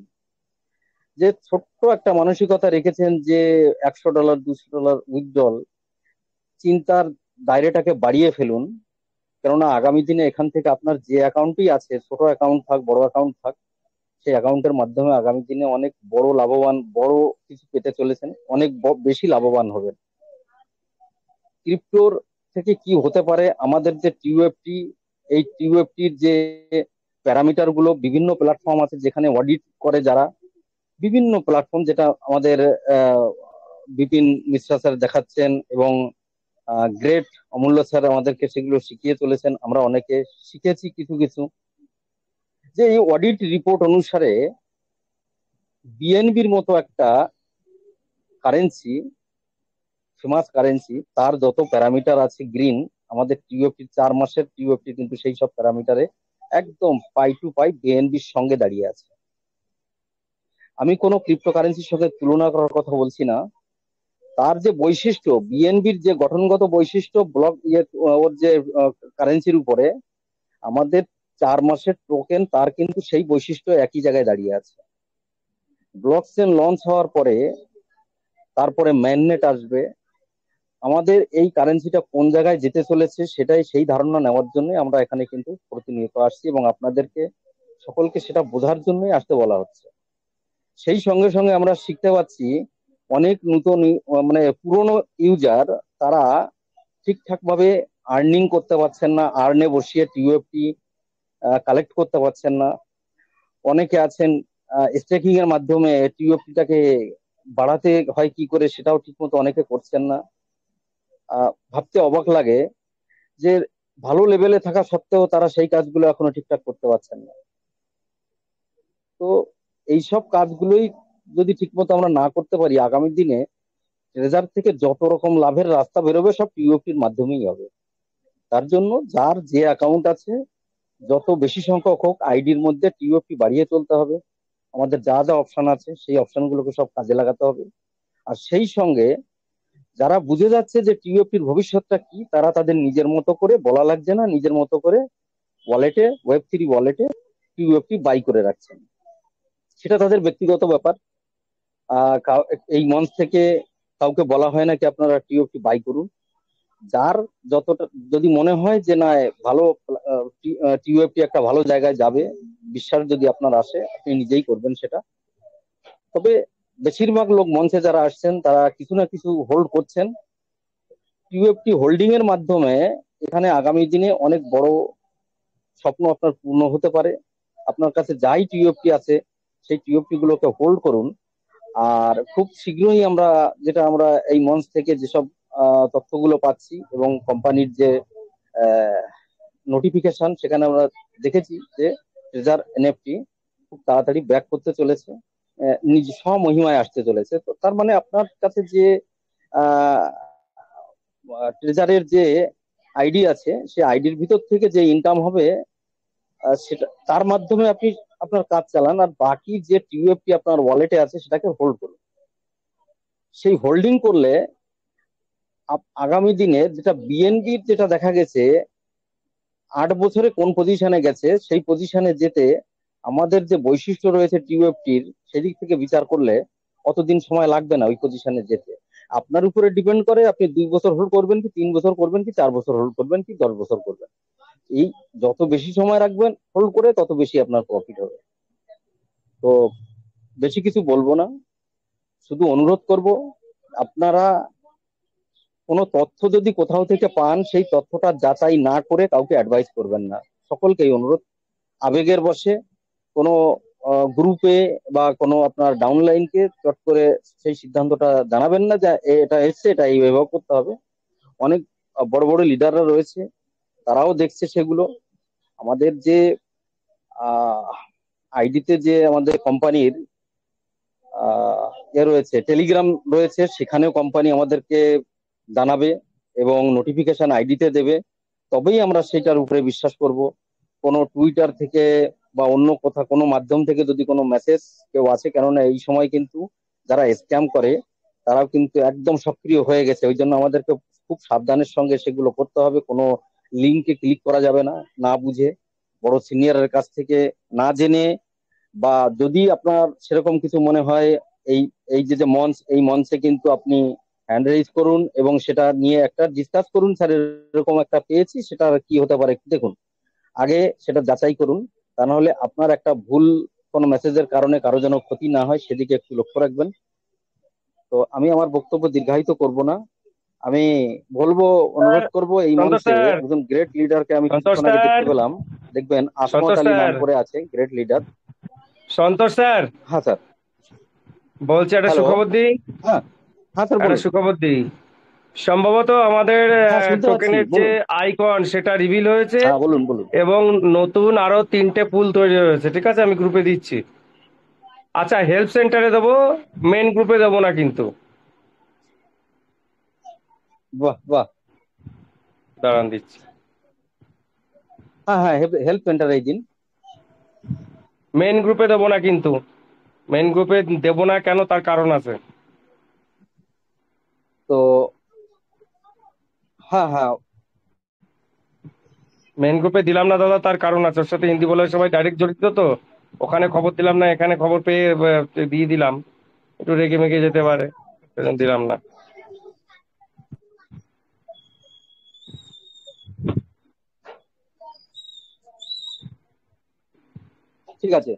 D: যে ছোট্ট একটা মানসিকতা রেখেছেন যে $100 $200 উইথড্রল, চিন্তার দায়রাটাকে বাড়িয়ে ফেলুন। কেননা আগামী দিনে এখান থেকে আপনার যে অ্যাকাউন্টই আছে, ছোট অ্যাকাউন্ট থাক বড় অ্যাকাউন্ট থাক, সেই অ্যাকাউন্টের মাধ্যমে আগামী দিনে অনেক বড় লাভবান, বড় কিছু পেতে চলেছেন, অনেক বেশি লাভবান হবেন। ক্রিপ্টোর থেকে কি হতে পারে, আমাদের যে টিউএফটি, এই টিউএফটির যে প্যারামিটার গুলো, বিভিন্ন প্ল্যাটফর্ম আছে যেখানে অডিট করে যারা, বিভিন্ন প্ল্যাটফর্ম যেটা আমাদের বিপিন মিশ্রা স্যার দেখাচ্ছেন এবং গ্রেট অমূল্য স্যার আমাদেরকে সেগুলো শিখিয়ে চলেছেন, আমরা অনেকে শিখেছি কিছু কিছু। যে এই অডিট রিপোর্ট অনুসারে বিএনবির মতো একটা কারেন্সি, ফেমাস কারেন্সি, তার যত প্যারামিটার আছে গ্রিন, আমাদের টিউএফটি 4 মাসের টিউএফটি কিন্তু সেই সব প্যারামিটারে একদম পাই টু পাই বিএনবির সঙ্গে দাঁড়িয়ে আছে। আমি কোনো ক্রিপ্টোকারেন্সির সঙ্গে তুলনা করার কথা বলছি না, তার যে বৈশিষ্ট্য, বিএনবির যে গঠনগত বৈশিষ্ট্য, ওর যে কারেন্সির উপরে, আমাদের 4 মাসের টোকেন তার কিন্তু সেই বৈশিষ্ট্য একই জায়গায় দাঁড়িয়ে আছে। ব্লকচেন লঞ্চ হওয়ার পরে তারপরে mainnet আসবে। আমাদের এই কারেন্সিটা কোন জায়গায় যেতে চলেছে সেটাই, সেই ধারণা নেওয়ার জন্য আমরা এখানে কিন্তু প্রতিনিয়ত আসছি এবং আপনাদেরকে সকলকে সেটা বোঝার জন্যই আসতে বলা হচ্ছে। সেই সঙ্গে সঙ্গে আমরা শিখতে পাচ্ছি অনেক নতুন মানে পুরনো ইউজার, তারা ঠিকঠাক ভাবে আর্নিং করতে পারছেন না, আর্নে বসিয়ে টিউএফটি কালেক্ট করতে পারছেন না। অনেকে আছেন স্টেকিং এর মাধ্যমে টিউএফটিটাকে বাড়াতে হয় কি করে সেটাও ঠিকমতো অনেকে করছেন না। ভাবতে অবাক লাগে যে ভালো লেভেলে থাকা সত্ত্বেও তারা সেই কাজগুলো এখনো ঠিকঠাক করতে পারছেন না। তো এইসব কাজগুলোই যদি ঠিকমতো আমরা না করতে পারি, আগামী দিনে ট্রেজার থেকে যত রকম লাভের রাস্তা বেরোবে সব টিউএফটির মাধ্যমেই হবে। তার জন্য যার যে অ্যাকাউন্ট আছে, যত বেশি সংখ্যক হোক, আইডির মধ্যে টিউএফটি বাড়িয়ে চলতে হবে। আমাদের যা যা অপশন আছে সেই অপশনগুলোকে সব কাজে লাগাতে হবে। আর সেই সঙ্গে যারা বুঝে যাচ্ছে যে টিউএফটির ভবিষ্যৎটা কি, তারা তাদের নিজের মতো করে, বলা লাগছে না, নিজের মতো করে ওয়ালেটে, ওয়েব3 ওয়ালেটে টিউএফটি বাই করে রাখছেন। সেটা তাদের ব্যক্তিগত ব্যাপার। এই মঞ্চ থেকে কাউকে বলা হয় না কি আপনারা টিওপি বাই করুন। যার যতটা যদি মনে হয় যে না ভালো টিওপি একটা ভালো জায়গায় যাবে, বিশ্বাস যদি আপনার আসে, আপনি নিজেই করবেন সেটা। তবে বেশিরভাগ লোক মঞ্চে যারা আসছেন তারা কিছু না কিছু হোল্ড করছেন। টিওপি হোল্ডিং এর মাধ্যমে এখানে আগামী দিনে অনেক বড় স্বপ্ন আপনার পূর্ণ হতে পারে। আপনার কাছে যাই টিওপি আছে সেই টিওপি গুলোকে হোল্ড করুন। আর খুব শীঘ্রই আমরা এই মঞ্চ থেকে যেসব তথ্যগুলো পাচ্ছি এবং কোম্পানির যে নোটিফিকেশন, সেখানে আমরা দেখেছি যে ট্রেজার এনএফটি খুব তাড়াতাড়ি ব্যাক করতে চলেছে, নিজ স্বমহিমায় আসতে চলেছে। তো তার মানে আপনার কাছে যে ট্রেজারের যে আইডি আছে, সেই আইডির ভিতর থেকে যে ইনকাম হবে, সেটা তার মাধ্যমে আপনি আপনার কাজ চালান, আর বাকি যে টিউএফটি আপনার ওয়ালেটে আছে সেটাকে হোল্ড করুন। সেই হোল্ডিং করলে আগামী দিনে যেটা বিএনবির যেটা দেখা গেছে 8 বছরে কোন পজিশনে গেছে, সেই পজিশনে যেতে আমাদের যে বৈশিষ্ট্য রয়েছে টিউএফটির, সেদিক থেকে বিচার করলে অতদিন সময় লাগবে না ওই পজিশনে যেতে। আপনার উপরে ডিপেন্ড করে আপনি 2 বছর হোল্ড করবেন কি 3 বছর করবেন কি 4 বছর হোল্ড করবেন কি 10 বছর করবেন। এই যত বেশি সময় রাখবেন হোল্ড করে, তত বেশি আপনার প্রফিট হবে। তো বেশি কিছু বলবো না, শুধু অনুরোধ করব, আপনারা কোনো তথ্য যদি কোথাও থেকে পান, সেই তথ্যটা যাচাই না করে কাউকে অ্যাডভাইস করবেন না। সকলকেই অনুরোধ, আবেগের বশে কোনো গ্রুপে বা কোনো আপনার ডাউনলাইনকে চট করে সেই সিদ্ধান্তটা জানাবেন না যে এটা এসছে, এটা এইভাবে করতে হবে। অনেক বড় বড় লিডাররা রয়েছে, তারাও দেখছে সেগুলো। আমাদের যে আইডিতে যে আমাদের কোম্পানির রয়েছে, টেলিগ্রাম রয়েছে, সেখানেও কোম্পানি আমাদেরকে জানাবে এবং নোটিফিকেশন আইডিতে দেবে, তবেই আমরা সেটার উপরে বিশ্বাস করব। কোনো টুইটার থেকে বা অন্য কোনো মাধ্যম থেকে যদি কোনো মেসেজ কেউ আছে, কেননা এই সময় কিন্তু যারা স্ক্যাম করে তারাও কিন্তু একদম সক্রিয় হয়ে গেছে। ওই জন্য আমাদেরকে খুব সাবধানের সঙ্গে সেগুলো করতে হবে। কোনো লিঙ্কে ক্লিক করা যাবে না না বুঝে, বড় সিনিয়রের কাছ থেকে না জেনে, বা যদি আপনার সেরকম কিছু মনে হয়, এই এই যে মঞ্চ, এই মঞ্চে কিন্তু আপনি হ্যান্ড রেজ করুন এবং সেটা নিয়ে একটা ডিসকাস করুন, স্যার এরকম একটা পেয়েছি, সেটা কি হতে পারে একটু দেখুন, আগে সেটা যাচাই করুন। তা নাহলে আপনার একটা ভুল কোনো মেসেজের কারণে কারো যেন ক্ষতি না হয় সেদিকে একটু লক্ষ্য রাখবেন। তো আমি আমার বক্তব্য দীর্ঘায়িত করব না, আমি বলবো,
B: স্যার,
D: অনুরোধ করব, এই
B: সন্তোষ
D: মঞ্চে
B: স্যার,
D: একজন গ্রেট লিডারকে আমি
B: সন্তোষ
D: কিছুক্ষণ আগে
B: স্যার,
D: দেখতে পেলাম। দেখবেন আসমত
B: সন্তোষ
D: আলী নাম
B: স্যার,
D: করে আছে, গ্রেট লিডার।
B: সন্তোষ স্যার,
D: হ্যাঁ স্যার।
B: বলছি একটা
D: হ্যালো।
B: সুখবর দিই,
D: হ্যাঁ, হ্যাঁ স্যার
B: একটা
D: বলুন।
B: সুখবর দিই। সম্ভবত আমাদের
D: হ্যাঁ শুনতে পাচ্ছি,
B: টোকেনের যে
D: বলুন।
B: আইকন সেটা রিভিল হয়েছে,
D: হ্যাঁ বলুন বলুন।
B: এবং নতুন আরো 3টে পুল তৈরি হয়েছে। ঠিক আছে, আমি গ্রুপে দিচ্ছি। আচ্ছা, হেল্প সেন্টারে দেবো, মেন গ্রুপে দেবো না কিন্তু।
D: বাহ বাহ।
B: দাঁড়ান দিচ্ছি।
D: হ্যাঁ হ্যাঁ, হেল্প সেন্টার এই দিন।
B: মেন গ্রুপে দেবো না কিন্তু। মেন গ্রুপে দেবো না কেন, তার কারণ আছে।
D: তো হ্যাঁ হ্যাঁ।
B: মেন গ্রুপে দিলাম না দাদা, তার কারণ আছে। ওর সাথে হিন্দি বলার সবাই ডাইরেক্ট জড়িত তো, ওখানে খবর দিলাম না, এখানে খবর পেয়ে দিয়ে দিলাম। একটু রেগে মেগে যেতে পারে, সেজন্য দিলাম না।
D: ঠিক আছে।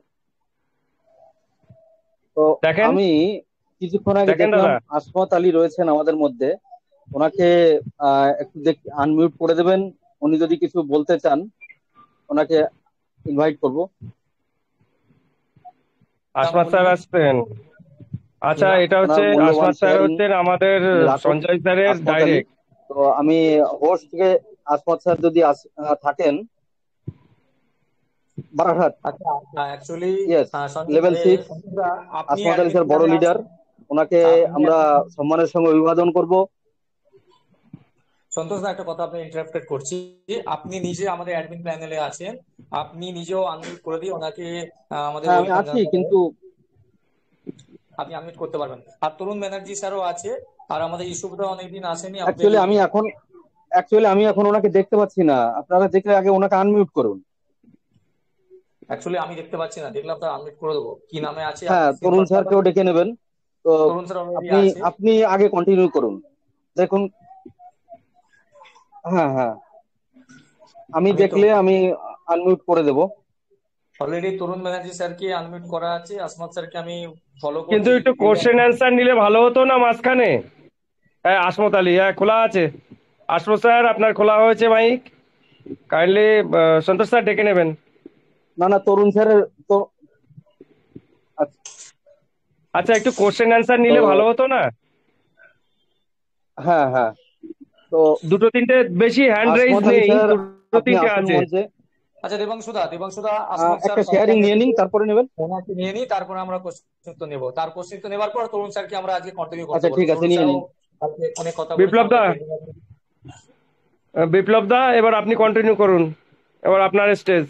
D: তো
B: দেখেন,
D: আমি কিছুক্ষণ আগে
B: দেখেন
D: দেখলাম
B: দাদা।
D: আসমত আলী রয়েছেন আমাদের মধ্যে, ওনাকে একটু আনমিউট করে দেবেন। উনি যদি কিছু বলতে চান, ওনাকে ইনভাইট করব।
B: আসমাদ স্যার আসছেন। আচ্ছা, এটা হচ্ছে
D: ওনার মূল্যবান
B: আসমাদ স্যার
D: শেয়ারিং
B: হচ্ছেন আমাদের
D: উনি রাখুন,
B: সঞ্জয় স্যারের
D: আসমত আলী।
B: ডাইরেক্ট।
D: তো আমি হোস্ট থেকে আসমত স্যার যদি থাকেন, বারাঘাট।
C: আচ্ছা, অ্যাকচুয়ালি
D: ইয়েস, লেভেল 6।
C: আপনি
D: আসমত আলী
C: অ্যাডমিন
D: স্যার বড়
C: প্ল্যানে
D: লিডার,
C: আছেন।
D: ওনাকে
C: আপনি
D: আমরা সম্মানের সঙ্গে অভিবাদন করব।
C: সন্তোষ দা, একটা কথা আপনি ইন্টারাপ্টেড করছি। আপনি নিজে আমাদের অ্যাডমিন প্যানেলে আছেন, আপনি নিজেও আনমিউট করে দিয়ে ওনাকে আমাদের
D: হ্যাঁ আমি
C: ওয়েলকাম
D: আছি,
C: জানাতে পারেন।
D: কিন্তু
C: আপনি আনমিউট করতে পারবেন। আর তরুণ ব্যানার্জি স্যারও আছে, আর আমাদের ইস্যুটা অনেকদিন আসেনি আমাদের
D: অ্যাকচুয়ালি আমি এখন ওনাকে দেখতে পাচ্ছি না। আপনারা দেখলে আগে ওনাকে আনমিউট করুন।
C: অ্যাকচুয়ালি আমি দেখতে পাচ্ছি না, দেখলাম তার আনমিউট করে দেবো। কি নামে আছে আপনি
D: হ্যাঁ, তরুণ
C: সিম্পল
D: স্যারকেও ডেকে নেবেন। তো
C: তরুণ স্যার অলরেডি
D: আপনি
C: আছে।
D: আপনি আগে কন্টিনিউ করুন, দেখুন। হ্যাঁ হ্যাঁ, আমি
C: আমি তো
D: দেখলে আমি আনমিউট করে দেব।
C: অলরেডি তরুণ ব্যানার্জি স্যারকে আনমিউট করা আছে, আসমাত স্যারকে আমি ফলো
B: কিন্তু
C: করছি।
B: একটু কোশ্চেন অ্যান্সার নিলে ভালো হতো না মাঝখানে। হ্যাঁ, আসমত আলী, হ্যাঁ খোলা আছে। আসমত স্যার, আপনার খোলা হয়েছে মাইক, কাইন্ডলি সন্তোষ স্যার ডেকে নেবেন।
D: না না, তরুণ স্যারের তো আচ্ছা।
B: আচ্ছা, একটু কোশ্চেন অ্যান্সার
D: তো
B: নিলে ভালো হতো না।
D: হ্যাঁ হ্যাঁ। তো
B: দুটো তিনটে, বেশি হ্যান্ড রেইজ
D: আসমত আলী
B: নেই,
D: স্যার,
B: দুটো
D: আপনি
B: তিনটে
D: আসুন
B: আছে।
D: মঞ্চে।
C: আচ্ছা, দেবাংশুদা, আসমত স্যার
D: একটা
C: ফার্স্ট
D: শেয়ারিং
C: টাইম
D: নিয়ে নিন,
C: এসেছে,
D: তারপরে নেবেন।
C: ওনাকে নিয়ে নিই, তারপরে আমরা কোশ্চেন তো নেবো। তার কোশ্চেন তো নেবার পর তরুণ স্যারকে আমরা আজকে কন্টিনিউ করতে
D: আচ্ছা
C: বলবো।
D: ঠিক আছে,
C: তরুণ
D: নিয়ে
C: স্যারও
D: নিন।
C: আজকে অনেক কথা বলেছে,
B: বিপ্লব
C: আমরা
B: দা, বিপ্লব দা, এবার আপনি কন্টিনিউ করুন, এবার আপনার স্টেজ।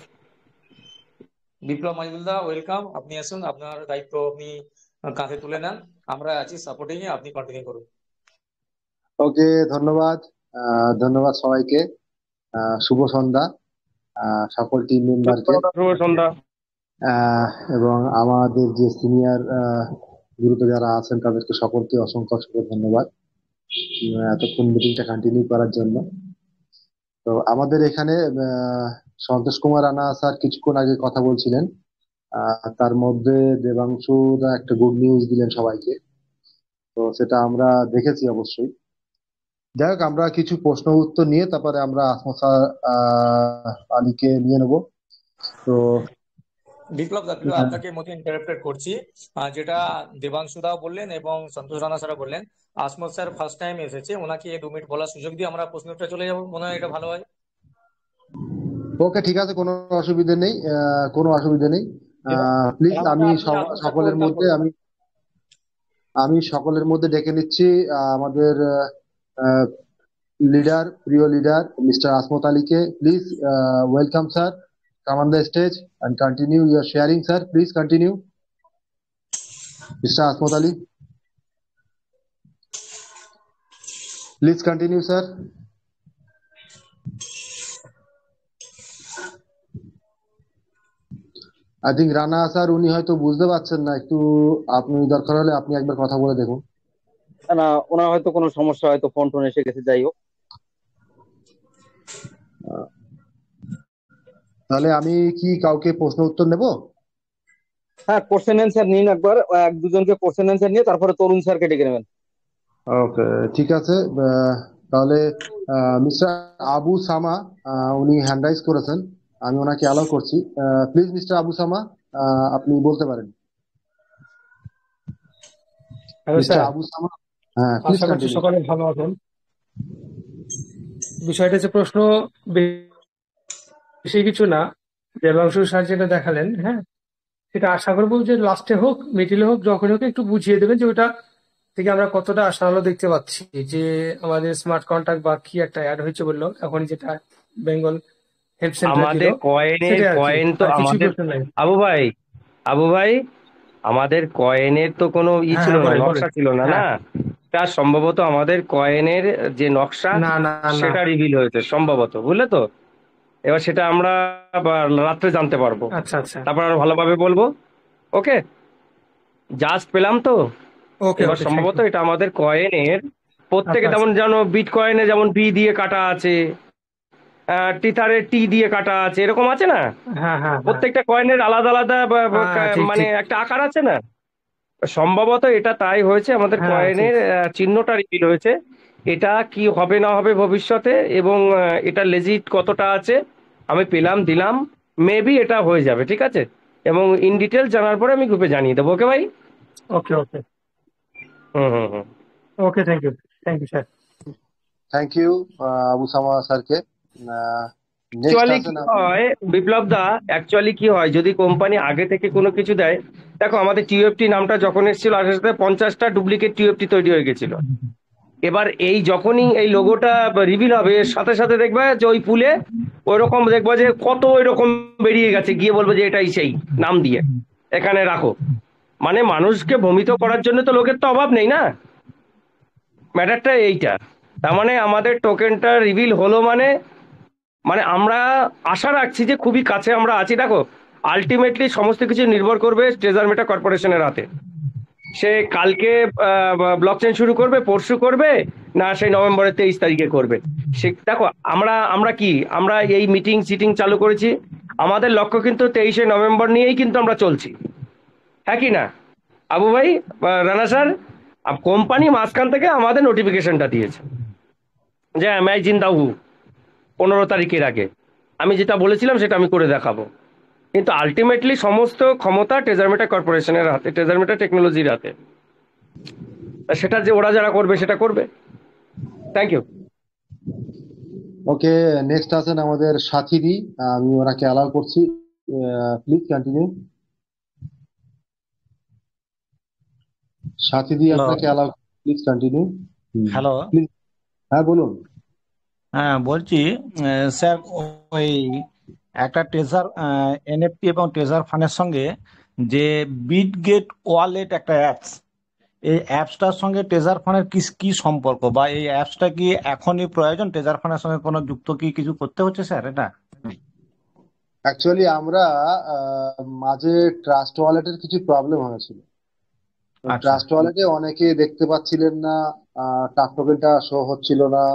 C: বিপ্লব মজুমদার দা, ওয়েলকাম। আপনি আসুন, আপনার দায়িত্ব আপনি কাঁধে তুলে নেন, আমরা আছি সাপোর্টিং এ, আপনি কন্টিনিউ করুন।
A: ওকে, ধন্যবাদ। ধন্যবাদ সবাইকে। শুভ সন্ধ্যা সকল টিম মেম্বারকে,
B: শুভ সন্ধ্যা।
A: এবং আমাদের যে সিনিয়র গ্রুপে যারা আছেন তাদেরকে সকলকে অসংখ্য অসংখ্য ধন্যবাদ এতক্ষণ মিটিংটা কন্টিনিউ করার জন্য। তো আমাদের এখানে সন্তোষ কুমার রানা স্যার কিছুক্ষণ আগে কথা বলছিলেন, তার মধ্যে দেবাংশু দা একটা গুড নিউজ দিলেন সবাইকে। তো সেটা আমরা দেখেছি অবশ্যই। যাই হোক, আমরা কিছু প্রশ্ন উত্তর নিয়ে তারপরে আমরা আসমত স্যার আলীকে নিয়ে নেব। তো
C: বিপ্লব দা, আপনাকে মধ্যে ইন্টারাপ্টেড করছি। যেটা দেবাংশু দাও বললেন এবং সন্তোষ রানা স্যার বললেন, আসমত স্যার ফার্স্ট টাইম এসেছে, ওনাকে 2 মিনিট বলার সুযোগ দিয়ে আমরা প্রশ্নটা চলে যাবো, মনে হয় এটা ভালো হয়।
A: ওকে, ঠিক আছে, কোনো অসুবিধে নেই, কোনো অসুবিধে নেই। প্লিজ,
C: দেবাংশু দা,
A: আমি
C: আপনি আসমত স্যারকে
A: সকলের
C: ওয়েলকাম
A: মধ্যে
C: করুন।
A: আমি সকলের মধ্যে ডেকে নিচ্ছি আমাদের লিডার, প্রিয় লিডার মিস্টার আসমত আলীকে। Please welcome sir, come on the stage and continue your sharing, sir. Please continue. Mr. Asmat Ali, please continue, sir. I think Rana sir উনি হয়তো বুঝতে পারছেন না, একটু আপনি দরকার হলে আপনি একবার কথা বলে দেখুন।
D: না, ওনার হয়তো কোনো সমস্যা, হয়তো ফোন টোন এসে গেছে, যাই হোক।
A: তাহলে আমি কি কাউকে প্রশ্ন উত্তর নেব?
D: হ্যাঁ, কোশ্চেন অ্যান্সার নিন একবার, এক দুজনকে কোশ্চেন অ্যান্সার নিয়ে তারপরে তরুণ স্যারকে ডেকে নেবেন।
A: ওকে, ঠিক আছে। তাহলে মিস্টার আবু সামা উনি হ্যান্ড রাইজ করেছেন, আমি ওনাকে অ্যালাউ করছি। প্লিজ মিস্টার আবু সামা, আপনি বলতে পারেন।
E: হ্যালো
A: মিস্টার
E: স্যার,
A: আবু সামা, হ্যাঁ প্লিজ
E: আশা করছি
A: কন্টিনিউ।
E: সকলে ভালো আছেন। বিষয়টা হচ্ছে প্রশ্ন বেশি কিছু না, দেবাংশু স্যার যেটা দেখালেন, হ্যাঁ, সেটা আশা করবো যে লাস্টে হোক মিডিলে হোক যখন হোক একটু বুঝিয়ে দেবেন যে ওটা থেকে আমরা কতটা আশাআলো দেখতে পাচ্ছি, যে আমাদের স্মার্ট কন্ট্যাক্ট বা কি একটা অ্যাড হয়েছে বললো এখন, যেটা বেঙ্গল হেল্প সেন্টার দিল,
B: আমাদের কয়েনের
E: সেটাই আর কি,
B: কয়েন তো
E: আর কিছু
B: আমাদের,
E: প্রশ্ন নাই।
B: আবু ভাই আমাদের কয়েনের তো কোনো
E: হ্যাঁ
B: ছিল
E: হ্যাঁ,
B: না,
E: বলেন বলেন।
B: নকশা ছিল না,
E: হ্যাঁ,
B: না? তা সম্ভবত আমাদের কয়েনের যে নকশা
E: না না না,
B: সেটা রিভিল হয়েছে সম্ভবত, বুঝলে তো? এবার সেটা আমরা রাত্রে জানতে পারবো,
E: আচ্ছা আচ্ছা,
B: তারপর আরো ভালোভাবে বলবো। ওকে, জাস্ট পেলাম তো।
E: ওকে
B: এবার
E: ওকে, থ্যাংক
B: সম্ভবত
E: ইউ।
B: এটা আমাদের কয়েনের প্রত্যেকে,
E: আচ্ছা আচ্ছা,
B: যেমন জানো বিট কয়েনে যেমন বি দিয়ে কাটা আছে, টিথারে টি দিয়ে কাটা আছে, এরকম আছে না?
E: হ্যাঁ হ্যাঁ হ্যাঁ,
B: প্রত্যেকটা কয়েনের আলাদা আলাদা
E: ঠিক
B: মানে
E: ঠিক,
B: একটা আকার আছে না? সম্ভবত এটা তাই হয়েছে, আমাদের
E: হ্যাঁ ঠিক।
B: কয়েনের চিহ্নটা রিভিল হয়েছে। এটা কি হবে না হবে ভবিষ্যতে, এবং এটা লেজিট কতটা আছে আমি পেলাম দিলাম, মেবি এটা হয়ে যাবে, ঠিক আছে? এবং ইন ডিটেল জানার পরে আমি গ্রুপে জানিয়ে দেবো। ওকে ভাই?
E: ওকে ওকে
B: হুম হুম হুম।
E: Okay, thank you sir.
A: Thank you Abu Sama স্যারকে। নেক্সট
B: অ্যাকচুয়ালি কি
A: আছেন
B: হয় বিপ্লব দা, অ্যাকচুয়ালি কি হয় যদি কোম্পানি আগে থেকে কোনো কিছু দেয়, দেখো আমাদের টিউএফটি নামটা যখন এসেছিল আসার সাথে 50টা ডুপ্লিকেট টিউএফটি তৈরি হয়ে গেছিল। এবার এই যখনই এই লোগোটা রিভিল হবে এর সাথে সাথে দেখবে যে ওই পুলে ওইরকম দেখবে যে কত ওইরকম বেরিয়ে গেছে, গিয়ে বলবে যে এটাই সেই নাম দিয়ে এখানে রাখো। মানে মানুষকে ভ্রমিত করার জন্য তো লোকের তো অভাব নেই না, ম্যাটারটা এইটা। তার মানে আমাদের টোকেনটা রিভিল হলো মানে, মানে আমরা আশা রাখছি যে খুবই কাছে আমরা আছি। দেখো আলটিমেটলি সমস্ত কিছু নির্ভর করবে ট্রেজার মেটা কর্পোরেশনের হাতে। সে কালকে ব্লক চেইন শুরু করবে, পরশু করবে, না সেই নভেম্বরের 23 তারিখে করবে। সে দেখো আমরা আমরা কি আমরা এই মিটিং সিটিং চালু করেছি, আমাদের লক্ষ্য কিন্তু 23শে নভেম্বর নিয়েই কিন্তু আমরা চলছি, হ্যাঁ কি না আবু ভাই, রানা স্যার? কোম্পানি মাঝখান থেকে আমাদের নোটিফিকেশনটা দিয়েছে যে ম্যাই জিন্দা হু 15 তারিখের আগে। আমি যেটা বলেছিলাম সেটা আমি করে দেখাবো, কিন্তু আলটিমেটলি সমস্ত ক্ষমতা ট্রেজারমেটা কর্পোরেশনের হাতে, ট্রেজারমেটা টেকনোলজির হাতে। সেটা যে ওরা যারা করবে সেটা করবে। Thank you.
A: ওকে, নেক্সট আছেন আমাদের সাথীদি, আমি ওনাকে অ্যালাউ করছি। Please continue. সাথীদি
F: হ্যালো।
A: আপনাকে allow, please continue.
F: Hello.
A: Please, হ্যাঁ বলুন।
F: হ্যাঁ বলছি, স্যার ওই একটা ট্রেজার এনএফটি এবং ট্রেজার ফান্ডের সঙ্গে যে বিটগেট ওয়ালেট একটা অ্যাপস, এই অ্যাপসটার সঙ্গে ট্রেজার ফান্ডের কি কি সম্পর্ক, বা এই অ্যাপসটা কি এখনই প্রয়োজন, ট্রেজার ফান্ডের সঙ্গে কোনো যুক্ত কি কিছু করতে হচ্ছে স্যার এটা?
A: অ্যাকচুয়ালি আমরা মাঝে ট্রাস্ট ওয়ালেটের কিছু প্রবলেম হয়েছিল।
F: আচ্ছা
A: ট্রাস্ট ওয়ালেটে অনেকে দেখতে পাচ্ছিলেন না, টাক টোকেনটা শো হচ্ছিল না,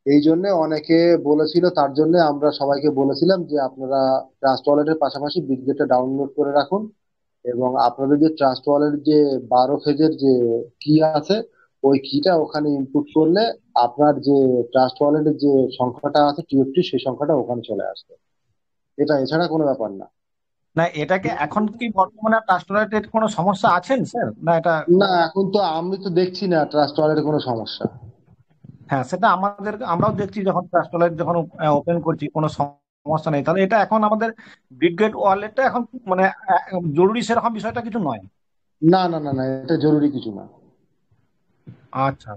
A: এই জন্য অনেকে বলেছিল। তার জন্য আমরা সবাইকে বলেছিলাম যে আপনারা ট্রাস্ট ওয়ালেটের পাশাপাশি বিটগেটটা ডাউনলোড করে রাখুন, এবং আপনাদের যে ট্রাস্ট ওয়ালেট যে 12 ফেজের যে কি আছে, ওই কিটা ওখানে ইনপুট করলে আপনার যে ট্রাস্ট ওয়ালেটের যে সংখ্যাটা আছে টিএফটি, সেই সংখ্যাটা ওখানে চলে আসবে। এটা এছাড়া কোনো ব্যাপার না।
F: না, এটাকে এখন কি বর্তমানে ট্রাস্ট ওয়ালেটের কোনো সমস্যা আছেন স্যার, না এটা?
A: না, এখন তো আমি তো দেখছি না ট্রাস্ট ওয়ালেটে কোনো সমস্যা।
F: হ্যাঁ, সেটা আমরাও দেখছি যখন ট্রাস্ট ওয়ালেট যখন ওপেন করছি কোনো সমস্যা নেই। তাহলে এটা এখন আমাদের বিটগেট ওয়ালেটটা এখন মানে জরুরি সেরকম বিষয়টা কিছু নয়।
A: না না না না, এটা জরুরি কিছু না।
F: আচ্ছা,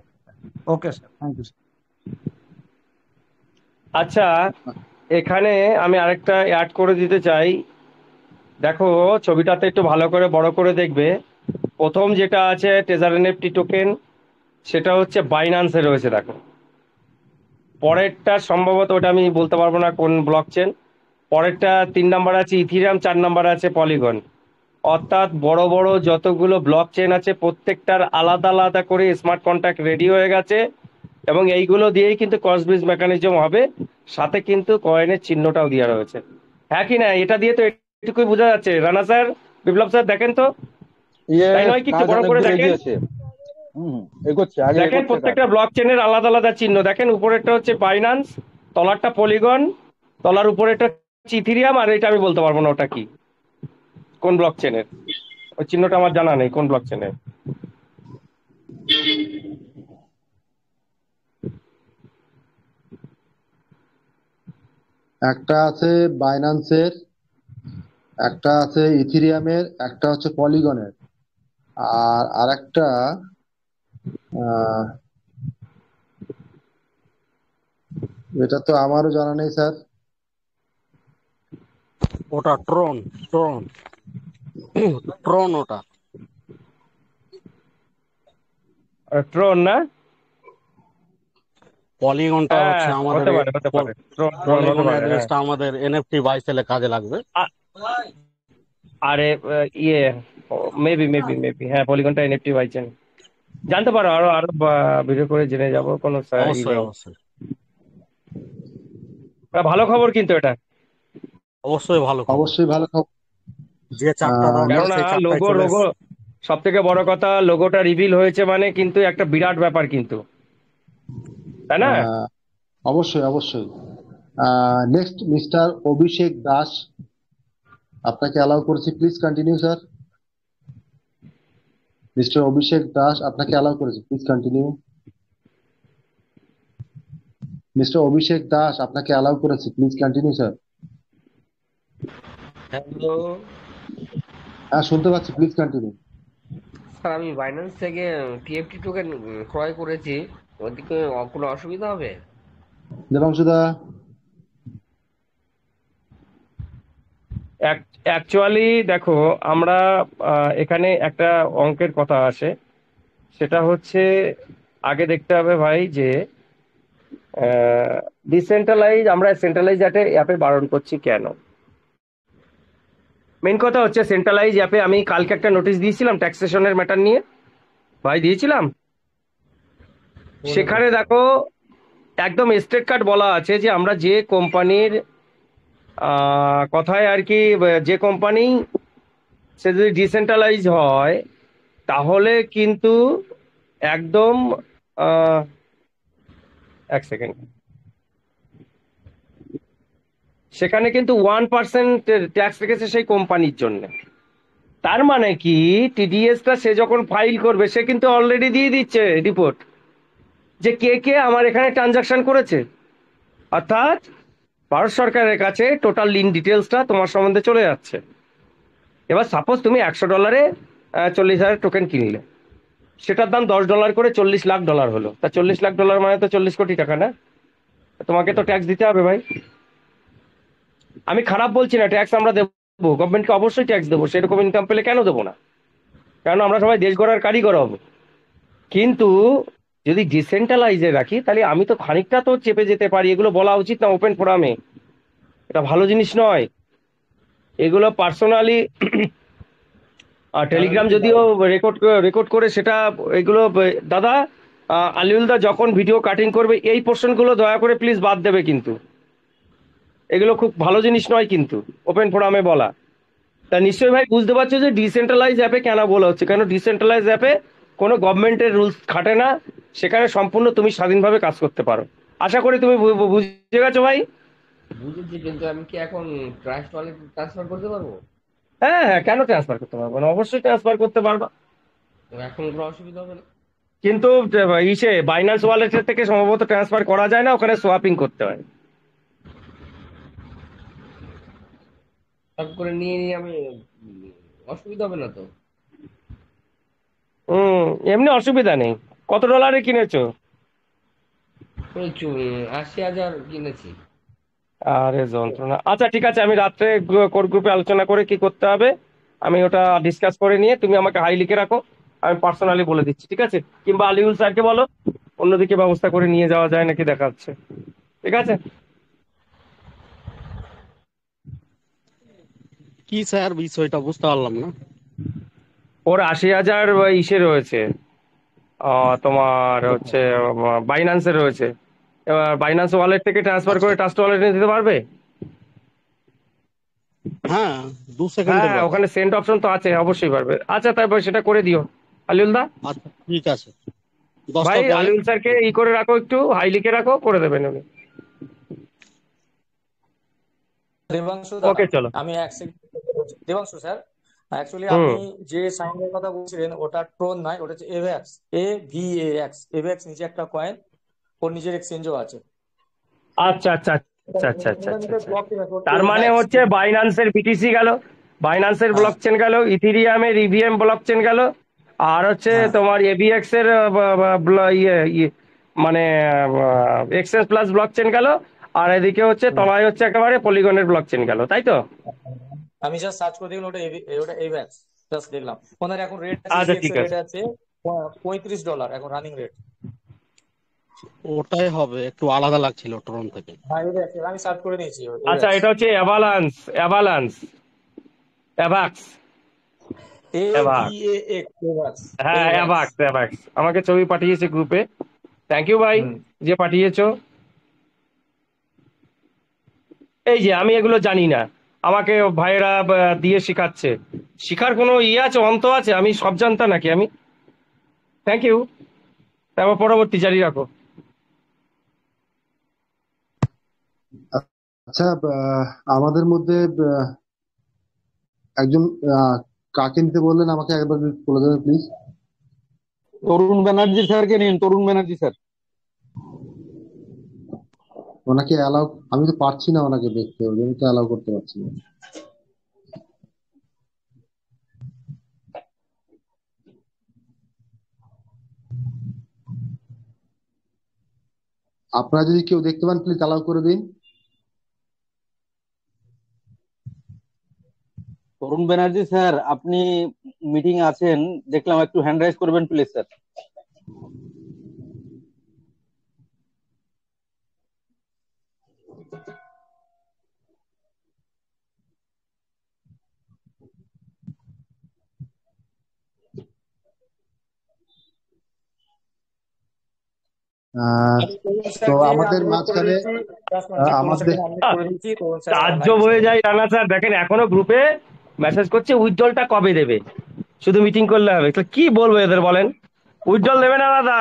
F: okay sir, thank you sir.
B: আচ্ছা এখানে আমি আরেকটা অ্যাড করে দিতে চাই। দেখো, ছবিটাতে একটু ভালো করে বড় করে দেখবে। প্রথম যেটা আছে টেজার এনএফটি টোকেন, সেটা হচ্ছে বাইন্যান্সে রয়েছে, দেখো। পরেরটা সম্ভবত ওটা আমি বলতে পারবো না কোন ব্লক চেন। পরেরটা 3 নাম্বার আছে ইথিরিয়াম, 4 নাম্বার আছে পলিগন। অর্থাৎ বড় বড় যতগুলো ব্লক চেন আছে প্রত্যেকটার আলাদা আলাদা করে স্মার্ট কন্ট্রাক্ট রেডি হয়ে গেছে, এবং এইগুলো দিয়েই কিন্তু ক্রস ব্রিজ মেকানিজম হবে। সাথে কিন্তু কয়েনের চিহ্নটাও দেওয়া রয়েছে। হ্যাঁ কি না, এটা দিয়ে তো এটুকুই বোঝা যাচ্ছে। রানা স্যার, বিপ্লব স্যার, দেখেন তো, তাই
D: ইয়েস,
B: নয় কি? একটু
D: কাজ
B: বড়
D: অনেক
B: করে
D: দূর
B: দেখেন।
D: এগিয়েছে। এগোচ্ছে, আগে
B: দেখেন
D: এগোচ্ছে কাজ।
B: প্রত্যেকটা ব্লক চেনের আলাদা আলাদা চিহ্ন দেখেন। উপরেরটা হচ্ছে বাইন্যান্স, তলারটা পলিগন, তলার উপরেরটা হচ্ছে ইথিরিয়াম, আর এটা আমি বলতে পারবো না ওটা কি, কোন ব্লক চেনের। ওই চিহ্নটা আমার জানা নেই কোন ব্লক চেনের।
A: একটা আছে বাইন্যান্সের, একটা আছে ইথিরিয়ামের, একটা হচ্ছে পলিগনের, আর আরেকটা আহ, এটা তো আমারও জানা নেই স্যার।
G: ওটা ট্রন, ট্রন, ট্রন ওটা।
B: ট্রন না?
G: পলিগনটা
B: হ্যাঁ,
G: হচ্ছে আমাদের
B: হতে পারে, হতে পারে। ট্রন, ট্রন হতে
G: পলিগন
B: পারে, হ্যাঁ।
G: অ্যাড্রেসটা আমাদের এনএফটি বাইসেলে কাজে লাগবে।
B: আ- আরে ইয়ে, মেবি মেবি মেবি, হ্যাঁ, পলিগনটা এনএফটি পাইছেন। জানতে পারো, আরো আরো ভিডিও করে জেনে যাবো, কোনো ই
G: অবশ্যই
B: নেই।
G: অবশ্যই
B: ভালো খবর কিন্তু এটা।
G: অবশ্যই ভালো খবর।
A: অবশ্যই ভালো খবর।
G: যে চারটা দরকার
B: কেননা
G: সেই চারটায়
B: লোগো
G: চলে
B: লোগো
G: এসছে।
B: সব থেকে বড় কথা, লোগোটা রিভিল হয়েছে মানে কিন্তু একটা বিরাট ব্যাপার কিন্তু, তাই না?
A: আহ, অবশ্যই অবশ্যই। নেক্সট মিস্টার অভিষেক দাস, আপনাকে অ্যালাউ করেছি, প্লিজ কন্টিনিউ স্যার। মিস্টার অভিষেক দাস, আপনাকে অ্যালাউ করেছি, প্লিজ কন্টিনিউ। মিস্টার অভিষেক দাস, আপনাকে অ্যালাউ করেছি, প্লিজ কন্টিনিউ স্যার।
H: হ্যালো
A: হ্যাঁ, শুনতে পাচ্ছি, প্লিজ কন্টিনিউ।
H: স্যার, আমি বাইন্যান্স থেকে টিএফটি টোকেন ক্রয় করেছি। ওদিকে কোনো অসুবিধা হবে?
A: দেবাংশুদা।
B: অ্যাকচুয়ালি দেখো, আমরা এখানে একটা অঙ্কের কথা আসে। সেটা হচ্ছে, আগে দেখতে হবে ভাই যে ডিসেন্ট্রালাইজ, আমরা সেন্ট্রালাইজ অ্যাপে বারণ করছি কেন। মেন কথা হচ্ছে সেন্ট্রালাইজ অ্যাপে আমি কালকে একটা নোটিশ দিয়েছিলাম ট্যাক্সেশনের ম্যাটার নিয়ে, ভাই, দিয়েছিলাম। সেখানে দেখো একদম স্টেট কার্ড বলা আছে যে আমরা যে কোম্পানির কথায় আর কি, যে কোম্পানি সে যদি ডিসেন্ট্রালাইজ হয় তাহলে কিন্তু একদম, আহ, এক সেকেন্ড, সেখানে কিন্তু 1% ট্যাক্স রেখেছে সেই কোম্পানির জন্য। তার মানে কি, টিডিএসটা সে যখন ফাইল করবে সে কিন্তু অলরেডি দিয়ে দিচ্ছে রিপোর্ট যে কে কে আমার এখানে ট্রানজাকশন করেছে। অর্থাৎ ভারত সরকারের কাছে টোটাল লিন ডিটেলসটা তোমার সম্বন্ধে চলে যাচ্ছে। এবার সাপোজ তুমি $100 40,000 টোকেন কিনলে, সেটার দাম $10 করে $40 লাখ হলো। তা $40 লাখ মানে তো 40 কোটি টাকা, না? তোমাকে তো ট্যাক্স দিতে হবে ভাই। আমি খারাপ বলছি না, ট্যাক্স আমরা দেবো, গভর্নমেন্টকে অবশ্যই ট্যাক্স দেবো, সেরকম ইনকাম পেলে কেন দেবো না? কারণ আমরা সবাই দেশ গড়ার কারিগর হবো। কিন্তু যদি ডিসেন্ট্রালাইজে রাখি তাহলে আমি তো খানিকটা তো চেপে যেতে পারি। এগুলো বলা উচিত না ওপেন ফোরামে, এটা ভালো জিনিস নয়। এগুলো পার্সোনালি টেলিগ্রাম যদিও রেকর্ড রেকর্ড করে সেটা, এগুলো দাদা, আলিউলদা যখন ভিডিও কাটিং করবে এই পোর্শনগুলো দয়া করে প্লিজ বাদ দেবে কিন্তু। এগুলো খুব ভালো জিনিস নয় কিন্তু ওপেন ফোরামে বলা। তা নিশ্চয়ই ভাই বুঝতে পারছো যে ডিসেন্ট্রালাইজ অ্যাপে কেন বলা হচ্ছে, কেন ডিসেন্ট্রালাইজ অ্যাপে কোনো গভর্নমেন্টের রুলস খাটে না, সেখানে সম্পূর্ণ তুমি স্বাধীনভাবে কাজ করতে পারো। আশা করি তুমি বুঝে গেছো ভাই।
H: বুঝেছি, কিন্তু আমি কি এখন ট্রাস্ট ওয়ালেট ট্রান্সফার করতে পারবো?
B: হ্যাঁ হ্যাঁ, কেন ট্রান্সফার করতে পারবো না? অবশ্যই ট্রান্সফার করতে পারবা।
H: তো এখন কোনো অসুবিধা হবে না?
B: কিন্তু ইসে বাইন্যান্স ওয়ালেটের থেকে সম্ভবত ট্রান্সফার করা যায় না, ওখানে সোয়াপিং করতে হয়।
H: সব করে নিয়ে নিয়ে আমি অসুবিধা হবে না তো?
B: এমনি অসুবিধা নেই। কত ডলারে কিনেছো?
H: ওই 80,000 কিনেছি।
B: আরে যন্ত্রণা। আচ্ছা ঠিক আছে, আমি রাত্রে কোর গ্রুপে আলোচনা করে কি করতে হবে আমি ওটা ডিসকাস করে নিয়ে তুমি আমাকে হাই লিখে রাখো, আমি পার্সোনালি বলে দিচ্ছি, ঠিক আছে? কিংবা আলিউল স্যারকে বলো অন্যদিকে ব্যবস্থা করে নিয়ে যাওয়া যায় নাকি দেখা যাচ্ছে, ঠিক আছে?
G: কি স্যার বিষয়টা বুঝতে পারলাম না।
B: ওর 80,000 ইসে রয়েছে, তোমার হচ্ছে বাইন্যান্সে রয়েছে। এবার বাইন্যান্স ওয়ালেট থেকে ট্রান্সফার
G: আচ্ছা,
B: করে ট্রাস্ট ওয়ালেটে দিতে পারবে?
G: হ্যাঁ, 2 সেকেন্ডের
B: হ্যাঁ,
G: ব্যাপার।
B: ওখানে সেন্ড অপশন তো আছে, অবশ্যই পারবে। আচ্ছা তারপর সেটা করে দিও আলিউল দা।
G: আচ্ছা ঠিক আছে,
B: ভাই
G: 10টার পরে।
B: আলিউল স্যারকে ই করে রাখো, একটু হাই লিখে রাখো, করে দেবেন উনি।
C: দেবাংশু দা,
B: ওকে চলো।
C: আমি এক সেকেন্ড। দেবাংশু স্যার, অ্যাকচুয়ালি
B: হুম।
C: আপনি যে সাইনের কথা বলছিলেন ওটা ট্রোন নয়, ওটা হচ্ছে এভএক্স, AVAX। এভএক্স নিচে একটা কয়েন, ওর নিজের এক্সচেঞ্জও আছে।
B: আচ্ছা আচ্ছা আচ্ছা আচ্ছা আচ্ছা
C: ওটা
B: আচ্ছা
C: নিজের
B: আচ্ছা।
C: ব্লক চেন আছে,
B: তার মানে
C: AVAX।
B: হচ্ছে বাইন্যান্সের বিটিসি গেল, বাইন্যান্সের
C: হ্যাঁ
B: ব্লক চেন গেল, ইথিরিয়ামের ইভিএম ব্লক চেন গেল, আর হচ্ছে
C: হ্যাঁ
B: তোমার এবিএক্স এর মানে এক্সচেঞ্জ প্লাস ব্লক চেন গেল, আর এদিকে হচ্ছে
C: হুম।
B: তলায় হচ্ছে একেবারে পলিগনের ব্লক চেন গেল, তাই তো?
C: আমি জাস্ট সার্চ করে দেখলাম, ওটা এভএক্স। জাস্ট দেখলাম ওনার এখন রেট আছে,
B: আচ্ছা
C: সিএক্স
B: ঠিক
C: এর রেট
B: আছে।
C: আছে $35 এখন রানিং রেট।
G: ওটাই হবে, একটু আলাদা লাগছিল ট্রন থেকে।
C: হ্যাঁ এভএক্স, আমি সার্চ করে নিয়েছি
B: আচ্ছা
C: এভএক্স।
B: এটা হচ্ছে অ্যাভালান্স, অ্যাভালান্স, অ্যাভাক্স, অ্যাভাক্স।
C: AVAX, এভএক্স।
B: হ্যাঁ
C: এভএক্স।
B: অ্যাভাক্স, অ্যাভাক্স আমাকে ছবি পাঠিয়েছে গ্রুপে। থ্যাংক ইউ ভাই
C: হুম।
B: যে পাঠিয়েছো। এই যে আমি এগুলো জানি না, আমাকে ভাইয়েরা দিয়ে শেখাচ্ছে। শিখার কোনো ইয়ে আছে, অন্ত আছে? আমি সব জানতাম নাকি আমি? Thank you. তারপর পরবর্তী জারি রাখো।
A: আচ্ছা, আমাদের মধ্যে একজন কাকে নিতে বললেন, আমাকে একবার বলে দেবেন প্লিজ।
D: তরুণ ব্যানার্জি স্যারকে নিন, তরুণ ব্যানার্জি স্যার।
A: ওনাকে অ্যালাউ, আমি তো পারছি না ওনাকে দেখতে, ওই জন্য তো অ্যালাউ করতে পারছি না। আপনারা যদি কেউ দেখতে পান প্লিজ অ্যালাউ করে দিন।
D: তরুণ ব্যানার্জি স্যার, আপনি মিটিং আছেন দেখলাম, একটু হ্যান্ড রাইজ করবেন প্লিজ স্যার।
A: আহ,
C: আমি তরুণ
A: তো
C: স্যারকে
A: আমাদের
C: আনমিউট করে
A: মাঝখানে
C: দিচ্ছি। জাস্ট ওয়ান সেকেন্ড, তরুণ
A: আমাদের
C: স্যারকে আনমিউট
B: আহ,
C: করে দিচ্ছি। তরুণ স্যার
B: তাজ্জব
C: লাইভ
B: হয়ে
C: শুনবেন।
B: যায় রানা স্যার, দেখেন এখনো গ্রুপে মেসেজ করছে উইথড্রলটা কবে দেবে, শুধু মিটিং করলে হবে? তো কি বলবো এদের বলেন? উইথড্রল দেবে না দাদা,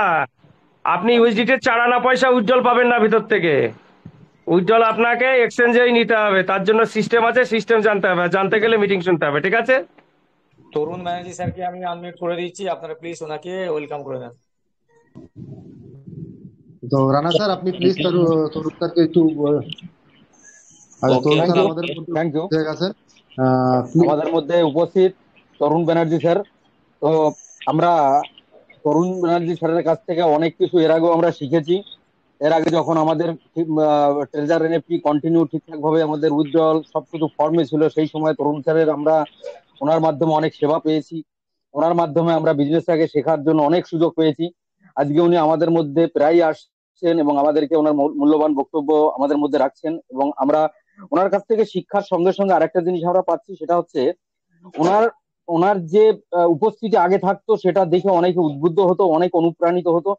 B: আপনি ইউএসডিটি 4 আনা পয়সা উইথড্রল পাবেন না ভিতর থেকে। উইথড্রল আপনাকে এক্সচেঞ্জেই নিতে হবে, তার জন্য সিস্টেম আছে, সিস্টেম জানতে হবে, জানতে গেলে মিটিং শুনতে হবে, ঠিক আছে?
C: তরুণ ব্যানার্জি স্যারকে আমি আনমিউট করে দিচ্ছি, আপনারা প্লিজ ওনাকে ওয়েলকাম করে নেন।
A: তো রানা স্যার, আপনি প্লিজ তরুণ স্যারকে একটু আচ্ছা,
H: ওকে
A: তরুণ
D: থ্যাংক
A: স্যার
D: ইউ,
A: আমাদের মধ্যে
D: থ্যাংক ইউ।
A: হয়ে গেছেন। প্লিজ।
D: আমাদের মধ্যে উপস্থিত তরুণ ব্যানার্জি স্যার। তো আমরা তরুণ ব্যানার্জি স্যারের কাছ থেকে অনেক কিছু এর আগেও আমরা শিখেছি। এর আগে যখন আমাদের ট্রেজার এনএফটি কন্টিনিউ ঠিকঠাক ভাবে আমাদের উইথড্রল সবকিছু ফর্মে ছিল, সেই সময় তরুণ স্যারের আমরা ওনার মাধ্যমে অনেক সেবা পেয়েছি। ওনার মাধ্যমে আমরা বিজনেসটাকে শেখার জন্য অনেক সুযোগ পেয়েছি। আজকে উনি আমাদের মধ্যে প্রায় আসছেন এবং আমাদেরকে ওনার মূল্যবান বক্তব্য আমাদের মধ্যে রাখছেন, এবং আমরা ওনার কাছ থেকে শিক্ষার সঙ্গে সঙ্গে আরেকটা জিনিস আমরা পাচ্ছি, সেটা হচ্ছে ওনার ওনার যে উপস্থিতি আগে থাকতো সেটা দেখে অনেকে উদ্বুদ্ধ হতো, অনেক অনুপ্রাণিত হতো।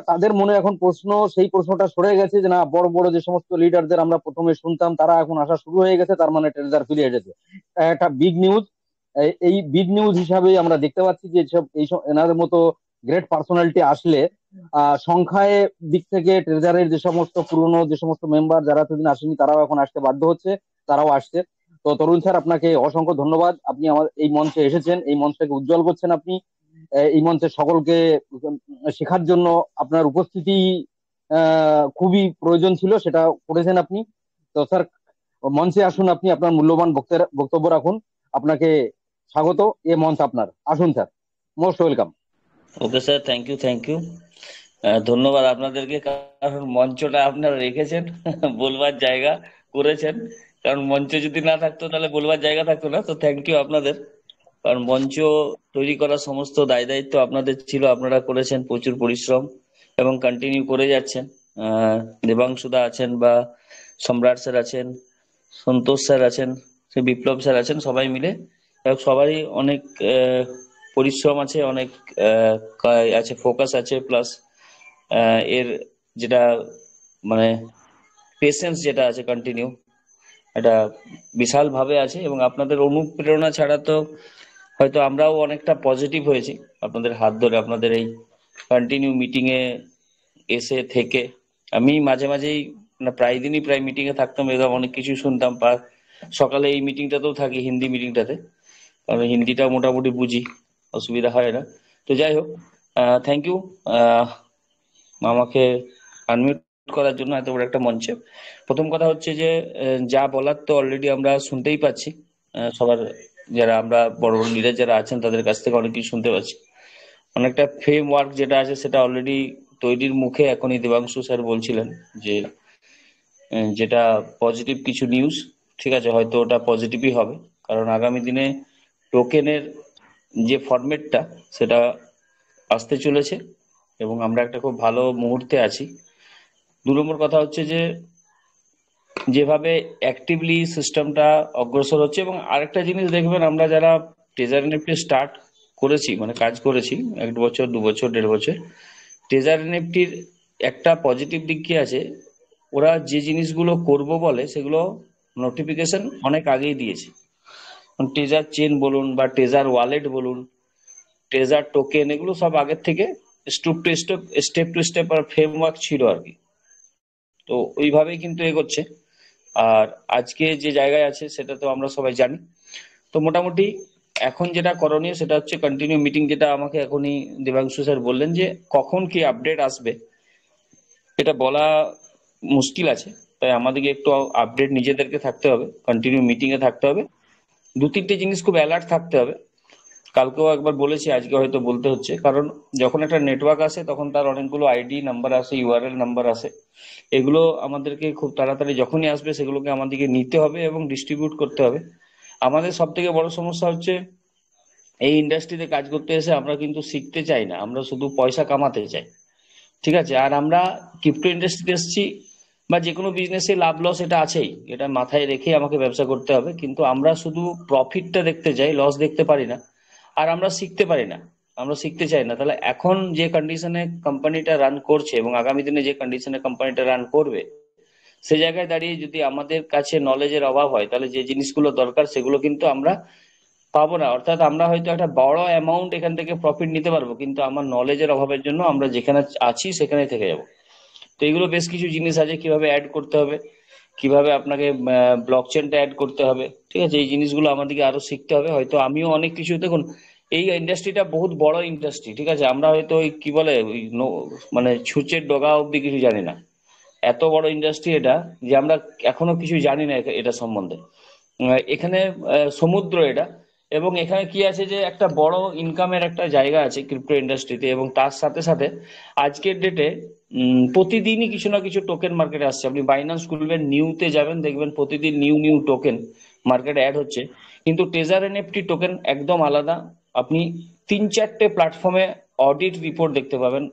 D: তাদের মনে এখন প্রশ্ন, সেই প্রশ্নটা সরে গেছে যে না, বড় বড় যে সমস্ত লিডারদের আমরা প্রথমে শুনতাম তারা এখন আসা শুরু হয়ে গেছে, তার মানে ট্রেজার ফিরে এসেছে। একটা বিগ নিউজ। এই বিগ নিউজ হিসাবে আমরা দেখতে পাচ্ছি যে এইসব এনাদের মতো গ্রেট পার্সোনালিটি আসলে সংখ্যায় দিক থেকে ট্রেজারের যে সমস্ত পুরনো যে সমস্ত মেম্বার যারা এতদিন আসেনি তারাও এখন আসতে বাধ্য হচ্ছে, তারাও আসছে। তো তরুণ স্যার, আপনাকে অসংখ্য ধন্যবাদ। আপনি আমার এই মঞ্চে এসেছেন, এই মঞ্চটাকে উজ্জ্বল করছেন আপনি। এই মঞ্চে সকলকে শেখার জন্য আপনার উপস্থিতি খুবই প্রয়োজন ছিল, সেটা করেছেন আপনি। তো স্যার, মঞ্চে আসুন, আপনি আপনার মূল্যবান বক্তব্য রাখুন। আপনাকে স্বাগত, এ মঞ্চ আপনার। আসুন sir, most welcome.
I: Okay sir, thank you thank you. ধন্যবাদ আপনাদেরকে, কারণ মঞ্চটা আপনারা রেখেছেন, বলবার জায়গা করেছেন। কারণ মঞ্চ যদি না থাকতো তাহলে বলবার জায়গা থাকতো না। তো থ্যাংক ইউ আপনাদের, কারণ মঞ্চ তৈরি করার সমস্ত দায় দায়িত্ব আপনাদের ছিল, আপনারা করেছেন প্রচুর পরিশ্রম এবং কন্টিনিউ করে যাচ্ছেন। দেবাংশুদা আছেন বা সম্রাট স্যার আছেন, সন্তোষ স্যার আছেন, সে বিপ্লব স্যার আছেন, সবাই মিলে এবং সবারই অনেক পরিশ্রম আছে, অনেক আছে, ফোকাস আছে, প্লাস এর যেটা মানে পেশেন্স যেটা আছে কন্টিনিউ, এটা বিশাল ভাবে আছে। এবং আপনাদের অনুপ্রেরণা ছাড়া তো হয়তো আমরাও অনেকটা পজিটিভ হয়েছি আপনাদের হাত ধরে, আপনাদের এই কন্টিনিউ মিটিং এ এসে থেকে। আমি মাঝে মাঝেই প্রায় দিনই প্রায় মিটিং এ থাকতাম, এরকম অনেক কিছু শুনতাম। সকালে এই মিটিংটাতেও থাকি, হিন্দি মিটিংটাতে, কারণ হিন্দিটা মোটামুটি বুঝি, অসুবিধা হয় না। তো যাই হোক, থ্যাংক ইউ আমাকে আনমিউট করার জন্য এত বড় একটা মঞ্চে। প্রথম কথা হচ্ছে যে যা বলার তো অলরেডি আমরা শুনতেই পাচ্ছি, সবার যারা আমরা বড় বড় লিডার যারা আছেন তাদের কাছ থেকে অনেক কিছু শুনতে পাচ্ছি। অনেকটা ফ্রেমওয়ার্ক যেটা আছে সেটা অলরেডি তৈরির মুখে। এখনই দেবাংশু স্যার বলছিলেন যে যেটা পজিটিভ কিছু নিউজ, ঠিক আছে, হয়তো ওটা পজিটিভই হবে, কারণ আগামী দিনে টোকেনের যে ফরম্যাটটা সেটা আসতে চলেছে এবং আমরা একটা খুব ভালো মুহূর্তে আছি। 2 নম্বর কথা হচ্ছে যে যেভাবে অ্যাক্টিভলি সিস্টেমটা অগ্রসর হচ্ছে। এবং আরেকটা জিনিস দেখবেন, আমরা যারা ট্রেজার এনএফটি স্টার্ট করেছি, মানে কাজ করেছি 1 বছর 2 বছর 1.5 বছর, ট্রেজার এনএফটির একটা পজিটিভ দিক কি আছে, ওরা যে জিনিসগুলো করব বলে সেগুলো নোটিফিকেশন অনেক আগেই দিয়েছে। ট্রেজার চেন বলুন বা ট্রেজার ওয়ালেট বলুন, ট্রেজার টোকেন, এগুলো সব আগের থেকে স্টেপ টু স্টেপ আর ফ্রেমওয়ার্ক ছিল আর কি। তো ওইভাবেই কিন্তু এগোচ্ছে। আর আজকে যে জায়গায় আছে সেটা তো আমরা সবাই জানি। তো মোটামুটি এখন যেটা করণীয় সেটা হচ্ছে কন্টিনিউ মিটিং, যেটা আমাকে এখনই দেবাংশু স্যার বললেন যে কখন কি আপডেট আসবে এটা বলা মুশকিল আছে। তাই আমাদেরকে একটু আপডেট নিজেদেরকে থাকতে হবে, কন্টিনিউ মিটিং এ থাকতে হবে। 2-3টে জিনিস খুব অ্যালার্ট থাকতে হবে। কালকেও একবার বলেছি, আজকে হয়তো বলতে হচ্ছে, কারণ যখন একটা নেটওয়ার্ক আসে তখন তার অনেকগুলো আইডি নাম্বার আসে, ইউআরএল নাম্বার আসে। এগুলো আমাদেরকে খুব তাড়াতাড়ি যখনই আসবে সেগুলোকে আমাদেরকে নিতে হবে এবং ডিস্ট্রিবিউট করতে হবে। আমাদের সব থেকে বড় সমস্যা হচ্ছে এই ইন্ডাস্ট্রিতে কাজ করতে এসে আমরা কিন্তু শিখতে চাই না, আমরা শুধু পয়সা কামাতে চাই, ঠিক আছে। আর আমরা ক্রিপ্টো ইন্ডাস্ট্রিতে এসেছি বা যে কোনো বিজনেসে লাভ লস এটা আছেই, এটা মাথায় রেখে আমাকে ব্যবসা করতে হবে, কিন্তু আমরা শুধু প্রফিটটা দেখতে চাই, লস দেখতে পারি না। আর আমরা শিখতে পারি না, আমরা শিখতে চাই না। তাহলে এখন যে কন্ডিশনে কোম্পানিটা রান করছে এবং আগামী দিনে যে কন্ডিশনে কোম্পানিটা রান করবে, সে জায়গায় দাঁড়িয়ে যদি আমাদের কাছে নলেজের অভাব হয়, তাহলে যে জিনিসগুলো দরকার সেগুলো কিন্তু আমরা পাবো না। অর্থাৎ আমরা হয়তো একটা বড় অ্যামাউন্ট এখান থেকে প্রফিট নিতে পারবো, কিন্তু আমার নলেজের অভাবের জন্য আমরা যেখানে আছি সেখানেই থেকে যাবো। তো এগুলো বেশ কিছু জিনিস আছে, কিভাবে অ্যাড করতে হবে, কিভাবে আপনাকে ব্লক চেনটা অ্যাড করতে হবে, ঠিক আছে। এই জিনিসগুলো আমাদেরকে আরো শিখতে হবে। হয়তো আমিও অনেক কিছু, দেখুন এই ইন্ডাস্ট্রিটা বহুত বড় ইন্ডাস্ট্রি, ঠিক আছে। আমরা হয়তো ওই কি বলে ওই মানে ছুঁচের ডগা অব্দি কিছু জানি না। এত বড় ইন্ডাস্ট্রি এটা যে আমরা এখনো কিছু জানি না এটা সম্বন্ধে। এখানে সমুদ্র এটা, এবং এখানে কি আছে যে একটা বড় ইনকামের একটা জায়গা আছে ক্রিপ্টো ইন্ডাস্ট্রিতে। এবং তার সাথে সাথে আজকের ডেটে প্রতিদিনই কিছু না কিছু টোকেন মার্কেটে আসছে। আপনি বাইন্যান্স খুলবেন, নিউতে যাবেন, দেখবেন প্রতিদিন নিউ নিউ টোকেন মার্কেটে অ্যাড হচ্ছে। কিন্তু ট্রেজার এনএফটি টোকেন একদম আলাদা। আপনি 3-4টে প্ল্যাটফর্মে অডিট রিপোর্ট দেখতে পাবেন,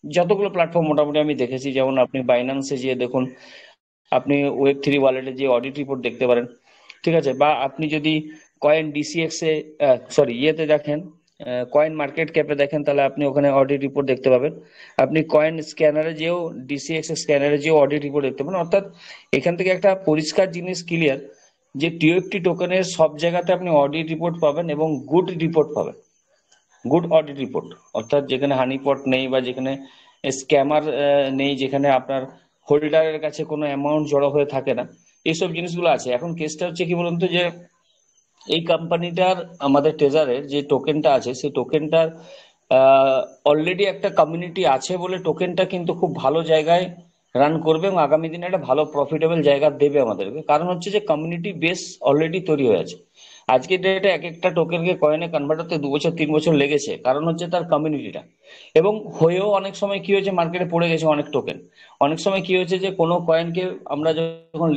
I: যতগুলো প্ল্যাটফর্ম মোটামুটি আমি দেখেছি। যেমন আপনি বাইন্যান্সে গিয়ে দেখুন, আপনি Web3 ওয়ালেটে যে অডিট রিপোর্ট দেখতে পারেন, ঠিক আছে। বা আপনি যদি কয়েন ডিসিএক্স এ ইয়েতে দেখেন, কয়েন মার্কেট ক্যাপে দেখেন, তাহলে আপনি ওখানে অডিট রিপোর্ট দেখতে পাবেন। আপনি কয়েন স্ক্যানারে যেও, ডিসিএক্স স্ক্যানারে যেও অডিট রিপোর্ট দেখতে পাবেন। অর্থাৎ এখান থেকে একটা পরিষ্কার জিনিস ক্লিয়ার যে টিওএফটি টোকেনের সব জায়গাতে আপনি অডিট রিপোর্ট পাবেন এবং গুড রিপোর্ট পাবেন, গুড অডিট রিপোর্ট। অর্থাৎ যেখানে হানিপট নেই বা যেখানে স্ক্যামার নেই, যেখানে আপনার হোল্ডারের কাছে কোনো অ্যামাউন্ট জড়ো হয়ে থাকে না, এইসব জিনিসগুলো আছে। এখন কেসটা হচ্ছে কি বলুন তো, যে এই কোম্পানিটার, আমাদের ট্রেজারের যে টোকেনটা আছে সেই টোকেনটার অলরেডি একটা কমিউনিটি আছে বলে টোকেনটা কিন্তু খুব ভালো জায়গায় রান করবে এবং আগামী দিনে একটা ভালো প্রফিটেবল জায়গা দেবে আমাদেরকে। কারণ হচ্ছে যে কমিউনিটি বেস অলরেডি তৈরি হয়ে আছে। আজকের ডেটে এক একটা টোকেনকে কয়েনে কনভার্ট হতে 2 বছর 3 বছর লেগেছে, কারণ হচ্ছে তার কমিউনিটিটা। এবং হয়েও অনেক সময় কি হয়েছে, মার্কেটে পড়ে গেছে অনেক টোকেন। অনেক সময় কি হয়েছে যে কোনো কয়েনকে আমরা যখন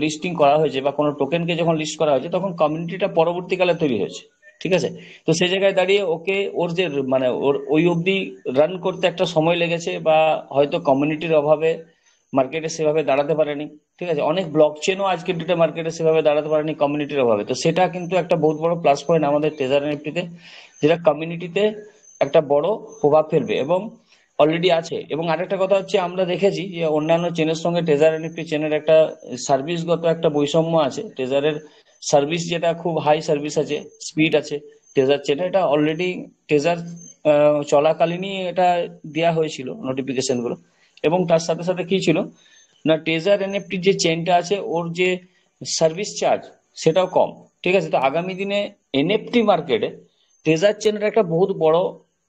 I: লিস্টিং করা হয়েছে বা কোনো টোকেনকে যখন লিস্ট করা হয়েছে, তখন কমিউনিটিটা পরবর্তীকালে তৈরি হয়েছে। ঠিক আছে, তো সেই জায়গায় দাঁড়িয়ে ওকে ওর যে মানে ওর ওই অবধি রান করতে একটা সময় লেগেছে, বা হয়তো কমিউনিটির অভাবে মার্কেটে সেভাবে দাঁড়াতে পারেনি। ঠিক আছে, অনেক ব্লক চেনও আজকের ডেটে মার্কেটে সেভাবে দাঁড়াতে পারেনি কমিউনিটির অভাবে। তো সেটা কিন্তু একটা বহুত বড় প্লাস পয়েন্ট আমাদের ট্রেজার এনএফটিতে, যেটা কমিউনিটিতে একটা বড় প্রভাব ফেলবে এবং অলরেডি আছে। এবং আরেকটা কথা হচ্ছে, আমরা দেখেছি যে অন্যান্য চেনের সঙ্গে ট্রেজার এনএফটি চেনের একটা সার্ভিসগত একটা বৈষম্য আছে। ট্রেজারের সার্ভিস যেটা খুব হাই সার্ভিস আছে, স্পিড আছে ট্রেজার চেনে, এটা অলরেডি ট্রেজার চলাকালীনই এটা দেওয়া হয়েছিল নোটিফিকেশন গুলো। এবং তার সাথে সাথে কি ছিল না, ট্রেজার এনএফটি যে চেনটা আছে ওর যে সার্ভিস চার্জ সেটাও কম। ঠিক আছে, তো আগামী দিনে এনএফটি মার্কেটে ট্রেজার চেনের একটা বহুত বড়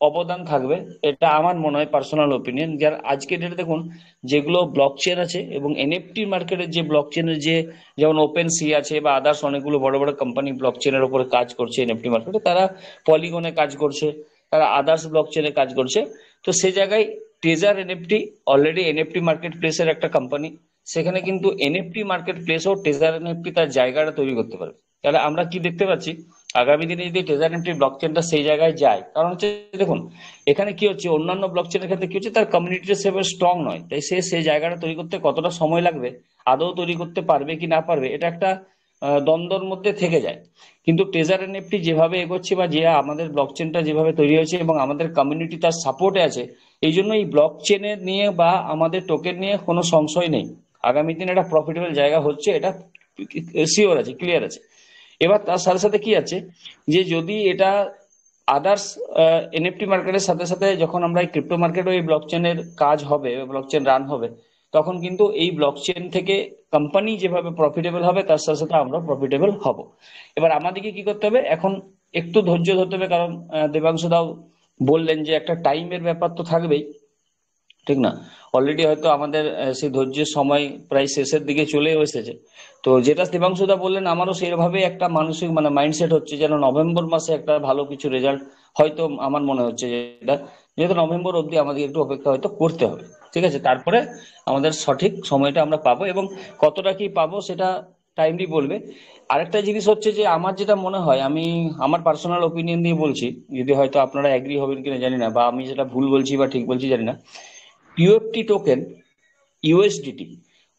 I: অবদান থাকবে, এটা আমার মনে হয় পার্সোনাল ওপিনিয়ন। যার আজকে ডেটে দেখুন যেগুলো ব্লক চেন আছে এবং এনএফটি মার্কেটের যে ব্লক চেনের যে, যেমন ওপেন সি আছে বা আদার্স অনেকগুলো বড় বড় কোম্পানি ব্লক চেনের উপরে কাজ করছে এনএফটি মার্কেটে, তারা পলিগনে কাজ করছে, তারা আদার্স ব্লক চেনে কাজ করছে। তো সে জায়গায় treasure NFT already NFT market প্লেসের একটা কোম্পানি, সেখানে কিন্তু এনএফটি মার্কেট প্লেসও ট্রেজার এনএফটি তার জায়গাটা তৈরি করতে পারবে। তাহলে আমরা কি দেখতে পাচ্ছি, আগামী দিনে যদি ট্রেজার এনএফটি ব্লক চেনটা সেই জায়গায় যায়, কারণ হচ্ছে দেখুন এখানে কি হচ্ছে, অন্যান্য ব্লক চেনের ক্ষেত্রে কি হচ্ছে, তার কমিউনিটিটা সেভাবে স্ট্রং নয়, তাই সে সেই জায়গাটা তৈরি করতে কতটা সময় লাগবে, আদৌ তৈরি করতে পারবে কি না পারবে, এটা একটা দ্বন্দ্বর মধ্যে থেকে যায়। কিন্তু ট্রেজার এনএফটি যেভাবে এগোচ্ছে বা যে আমাদের ব্লক চেনটা যেভাবে তৈরি হয়েছে এবং আমাদের কমিউনিটি তার সাপোর্টে আছে, এই জন্য এই ব্লক চেনের নিয়ে বা আমাদের টোকেন নিয়ে কোনো সংশয় নেই। আগামী দিনে একটা প্রফিটেবল জায়গা হচ্ছে, এটা শিওর আছে, ক্লিয়ার আছে। এবার তার সাথে সাথে কি আছে, যে যদি এটা আদার্স এনএফটি মার্কেটের সাথে সাথে যখন আমরা এই ক্রিপ্টো মার্কেটও এই ব্লক চেনের কাজ হবে, ব্লক চেন রান হবে, তখন কিন্তু এই ব্লক চেন থেকে কোম্পানি যেভাবে প্রফিটেবল হবে তার সাথে সাথে আমরা প্রফিটেবল হব। এবার আমাদেরকে কি করতে হবে, এখন একটু ধৈর্য ধরতে হবে, কারণ দেবাংশু দাও বললেন যে একটা টাইমের ব্যাপার তো থাকবেই, ঠিক না? অলরেডি হয়তো আমাদের সেই ধৈর্যের সময় প্রায় শেষের দিকে চলে এসেছে। তো যেটা দেবাংশুদা বললেন, আমারও সেইভাবে একটা মানসিক মানে মাইন্ডসেট হচ্ছে যেন নভেম্বর মাসে একটা ভালো কিছু রেজাল্ট হয়তো আমার মনে হচ্ছে, যেটা যেহেতু নভেম্বর অবধি আমাদের একটু অপেক্ষা হয়তো করতে হবে। ঠিক আছে, তারপরে আমাদের সঠিক সময়টা আমরা পাবো, এবং কতটা কি পাবো সেটা টাইমলি বলবে। আরেকটা জিনিস হচ্ছে যে আমার যেটা মনে হয়, আমি আমার পার্সোনাল ওপিনিয়ন দিয়ে বলছি, যদি হয়তো আপনারা এগ্রি হবেন কিনা জানি না, বা আমি যেটা ভুল বলছি বা ঠিক বলছি জানি না। ইউএফটি টোকেন, ইউএসডিটি,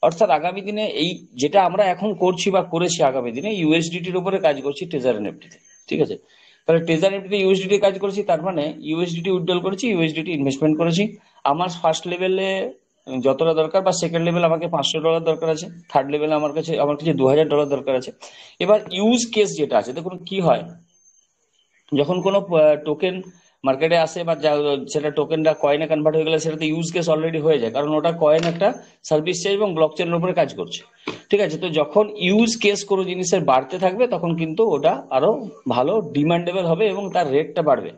I: অর্থাৎ আগামী দিনে এই যেটা আমরা এখন করছি বা করেছি, আগামী দিনে ইউএসডিটির উপরে কাজ করছি ট্রেজার এনএফটিতে। ঠিক আছে, তাহলে ট্রেজার এনএফটিতে ইউএসডিটি কাজ করেছি, তার মানে ইউএসডিটি উইথড্রল করেছি, ইউএসডিটি ইনভেস্টমেন্ট করেছি। আমার ফার্স্ট লেভেলে যতটা দরকার, বা সেকেন্ড লেভেল আমাকে $500 দরকার আছে, থার্ড লেভেলে আমার কাছে $2000 দরকার আছে। এবার ইউজ কেস যেটা আছে, দেখুন কি হয়, যখন কোনো টোকেন মার্কেটে আসে বা সেটা টোকেনটা কয়েনে কনভার্ট হয়ে গেলে সেটাতে ইউজ কেস অলরেডি হয়ে যায়, কারণ ওটা কয়েন একটা সার্ভিস চাই এবং ব্লক চেনের উপরে কাজ করছে। ঠিক আছে, তো যখন ইউজ কেস কোনো জিনিসের বাড়তে থাকবে, তখন কিন্তু ওটা আরো ভালো ডিমান্ডেবল হবে এবং তার রেটটা বাড়বে।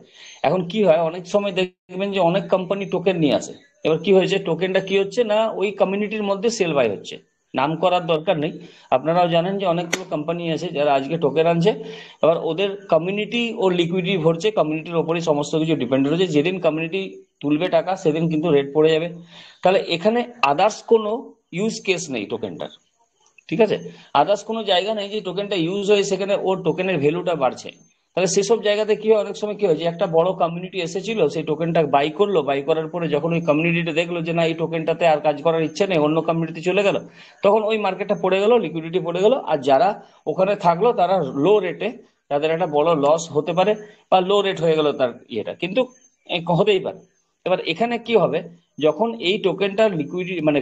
I: এখন কি হয়, অনেক সময় দেখবেন যে অনেক কোম্পানি টোকেন নিয়ে আসে। এবার কি হয়েছে, টোকেনটা কি হচ্ছে না, ওই কমিউনিটির মধ্যে সেল বাই হচ্ছে। নাম করার দরকার নেই, আপনারাও জানেন যে অনেকগুলো কোম্পানি আছে যারা আজকে টোকেন আনছে, এবার ওদের কমিউনিটি ও লিকুইডিটি ভরছে, কমিউনিটির ওপরেই সমস্ত কিছু ডিপেন্ড রয়েছে। যেদিন কমিউনিটি তুলবে টাকা, সেদিন কিন্তু রেট পড়ে যাবে। তাহলে এখানে আদার্স কোনো ইউজ কেস নেই টোকেনটার। ঠিক আছে, আদার্স কোনো জায়গা নেই যে টোকেনটা ইউজ হয়ে সেখানে ওর টোকেনের ভ্যালুটা বাড়ছে। তাহলে সেসব জায়গাতে কি হয়, অনেক সময় কি হয় যে একটা বড় কমিউনিটি এসেছিল, সেই টোকেনটা বাই করলো, বাই করার পরে যখন ওই কমিউনিটিটা দেখলো যে না, এই টোকেনটাতে আর কাজ করার ইচ্ছা নেই, অন্য কমিউনিটি চলে গেল, তখন ওই মার্কেটটা পড়ে গেল, লিকুইডিটি পড়ে গেল, আর যারা ওখানে থাকলো তারা লো রেটে, তাদের একটা বড় লস হতে পারে, বা লো রেট হয়ে গেল তার ইয়েটা, কিন্তু হতেই পারে। এবার এখানে কি হবে, যখন এই টোকেনটার লিকুইডিটি মানে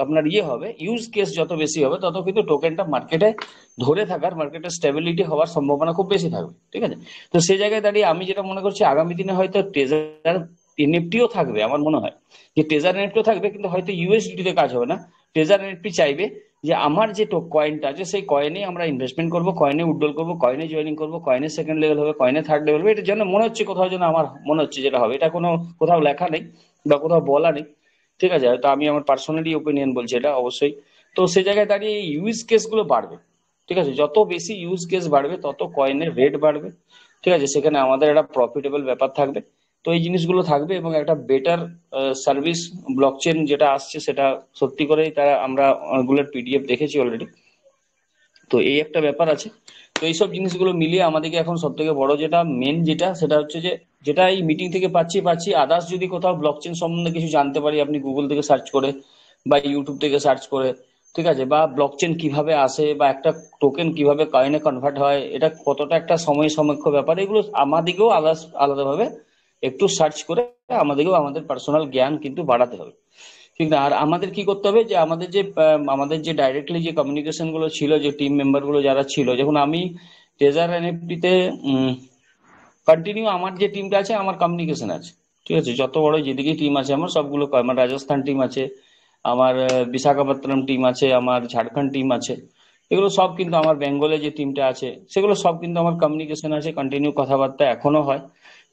I: আপনার হবে, ইউজ কেস যত বেশি হবে, তত কিন্তু টোকেনটা মার্কেটে ধরে থাকার, মার্কেটের স্টেবিলিটি হওয়ার সম্ভাবনা খুব বেশি থাকবে। ঠিক আছে, তো সেই জায়গায় দাঁড়িয়ে আমি যেটা মনে করছি, আগামী দিনে হয়তো ট্রেজার এনএফটিও থাকবে। আমার মনে হয় যে ট্রেজার এনএফটিও থাকবে, কিন্তু হয়তো ইউএসডিটি তে কাজ হবে না। ট্রেজার এনএফটি চাইবে যে আমার যে কয়েনটা আছে, সেই কয়েনে আমরা ইনভেস্টমেন্ট করবো, কয়েনে উইথড্রল করবো, কয়েনে জয়েনিং করবো, কয়েনে সেকেন্ড লেভেল হবে, কয়েনে থার্ড লেভেল হবে। এটা যেন মনে হচ্ছে কোথাও, যেন আমার মনে হচ্ছে যেটা হবে, এটা কোনো কোথাও লেখা নেই বা কোথাও বলা নেই। ঠিক আছে, হয়তো আমি আমার পার্সোনালি ওপিনিয়ন বলছি এটা অবশ্যই। তো সে জায়গায় দাঁড়িয়ে ইউজ কেস গুলো বাড়বে। ঠিক আছে, যত বেশি ইউজ কেস বাড়বে তত কয়েনের রেট বাড়বে, ঠিক আছে, সেখানে আমাদের একটা প্রফিটেবল ব্যাপার থাকবে। তো এই জিনিসগুলো থাকবে এবং একটা বেটার সার্ভিস ব্লকচেন যেটা আসছে সেটা সত্যি করেই তারা আমরা অনেকগুলো পিডিএফ দেখেছি অলরেডি। তো এই একটা ব্যাপার আছে। তো এইসব জিনিসগুলো মিলিয়ে আমাদেরকে এখন সব থেকে বড় যেটা মেন যেটা সেটা হচ্ছে যে যেটা এই মিটিং থেকে পাচ্ছি আদার্স যদি কোথাও ব্লকচেন সম্বন্ধে কিছু জানতে পারি আপনি গুগল থেকে সার্চ করে বা ইউটিউব থেকে সার্চ করে, ঠিক আছে, বা ব্লকচেন কিভাবে আসে বা একটা টোকেন কিভাবে কয়েনে কনভার্ট হয়, এটা কতটা একটা সময় সাপেক্ষ ব্যাপার, এগুলো আমাদেরকেও আলাদাভাবে একটু সার্চ করে আমাদেরকেও আমাদের পার্সোনাল জ্ঞান কিন্তু বাড়াতে হবে। ঠিক না? আর আমাদের কি করতে হবে যে আমাদের যে ডাইরেক্টলি যে কমিউনিকেশন গুলো ছিল, যে টিম মেম্বার গুলো যারা ছিল, যখন আমি ট্রেজার এনএফটিতে কন্টিনিউ আমার যে টিমটা আছে আমার কমিউনিকেশন আছে, ঠিক আছে, যত বড় যেদিকে টিম আছে আমার সবগুলো, আমার রাজস্থান টিম আছে, আমার বিশাখাপত্তনম টিম আছে, আমার ঝাড়খণ্ড টিম আছে, এগুলো সব কিন্তু আমার বেঙ্গলে যে টিমটা আছে সেগুলো সব কিন্তু আমার কমিউনিকেশন আছে, কন্টিনিউ কথাবার্তা এখনো হয়,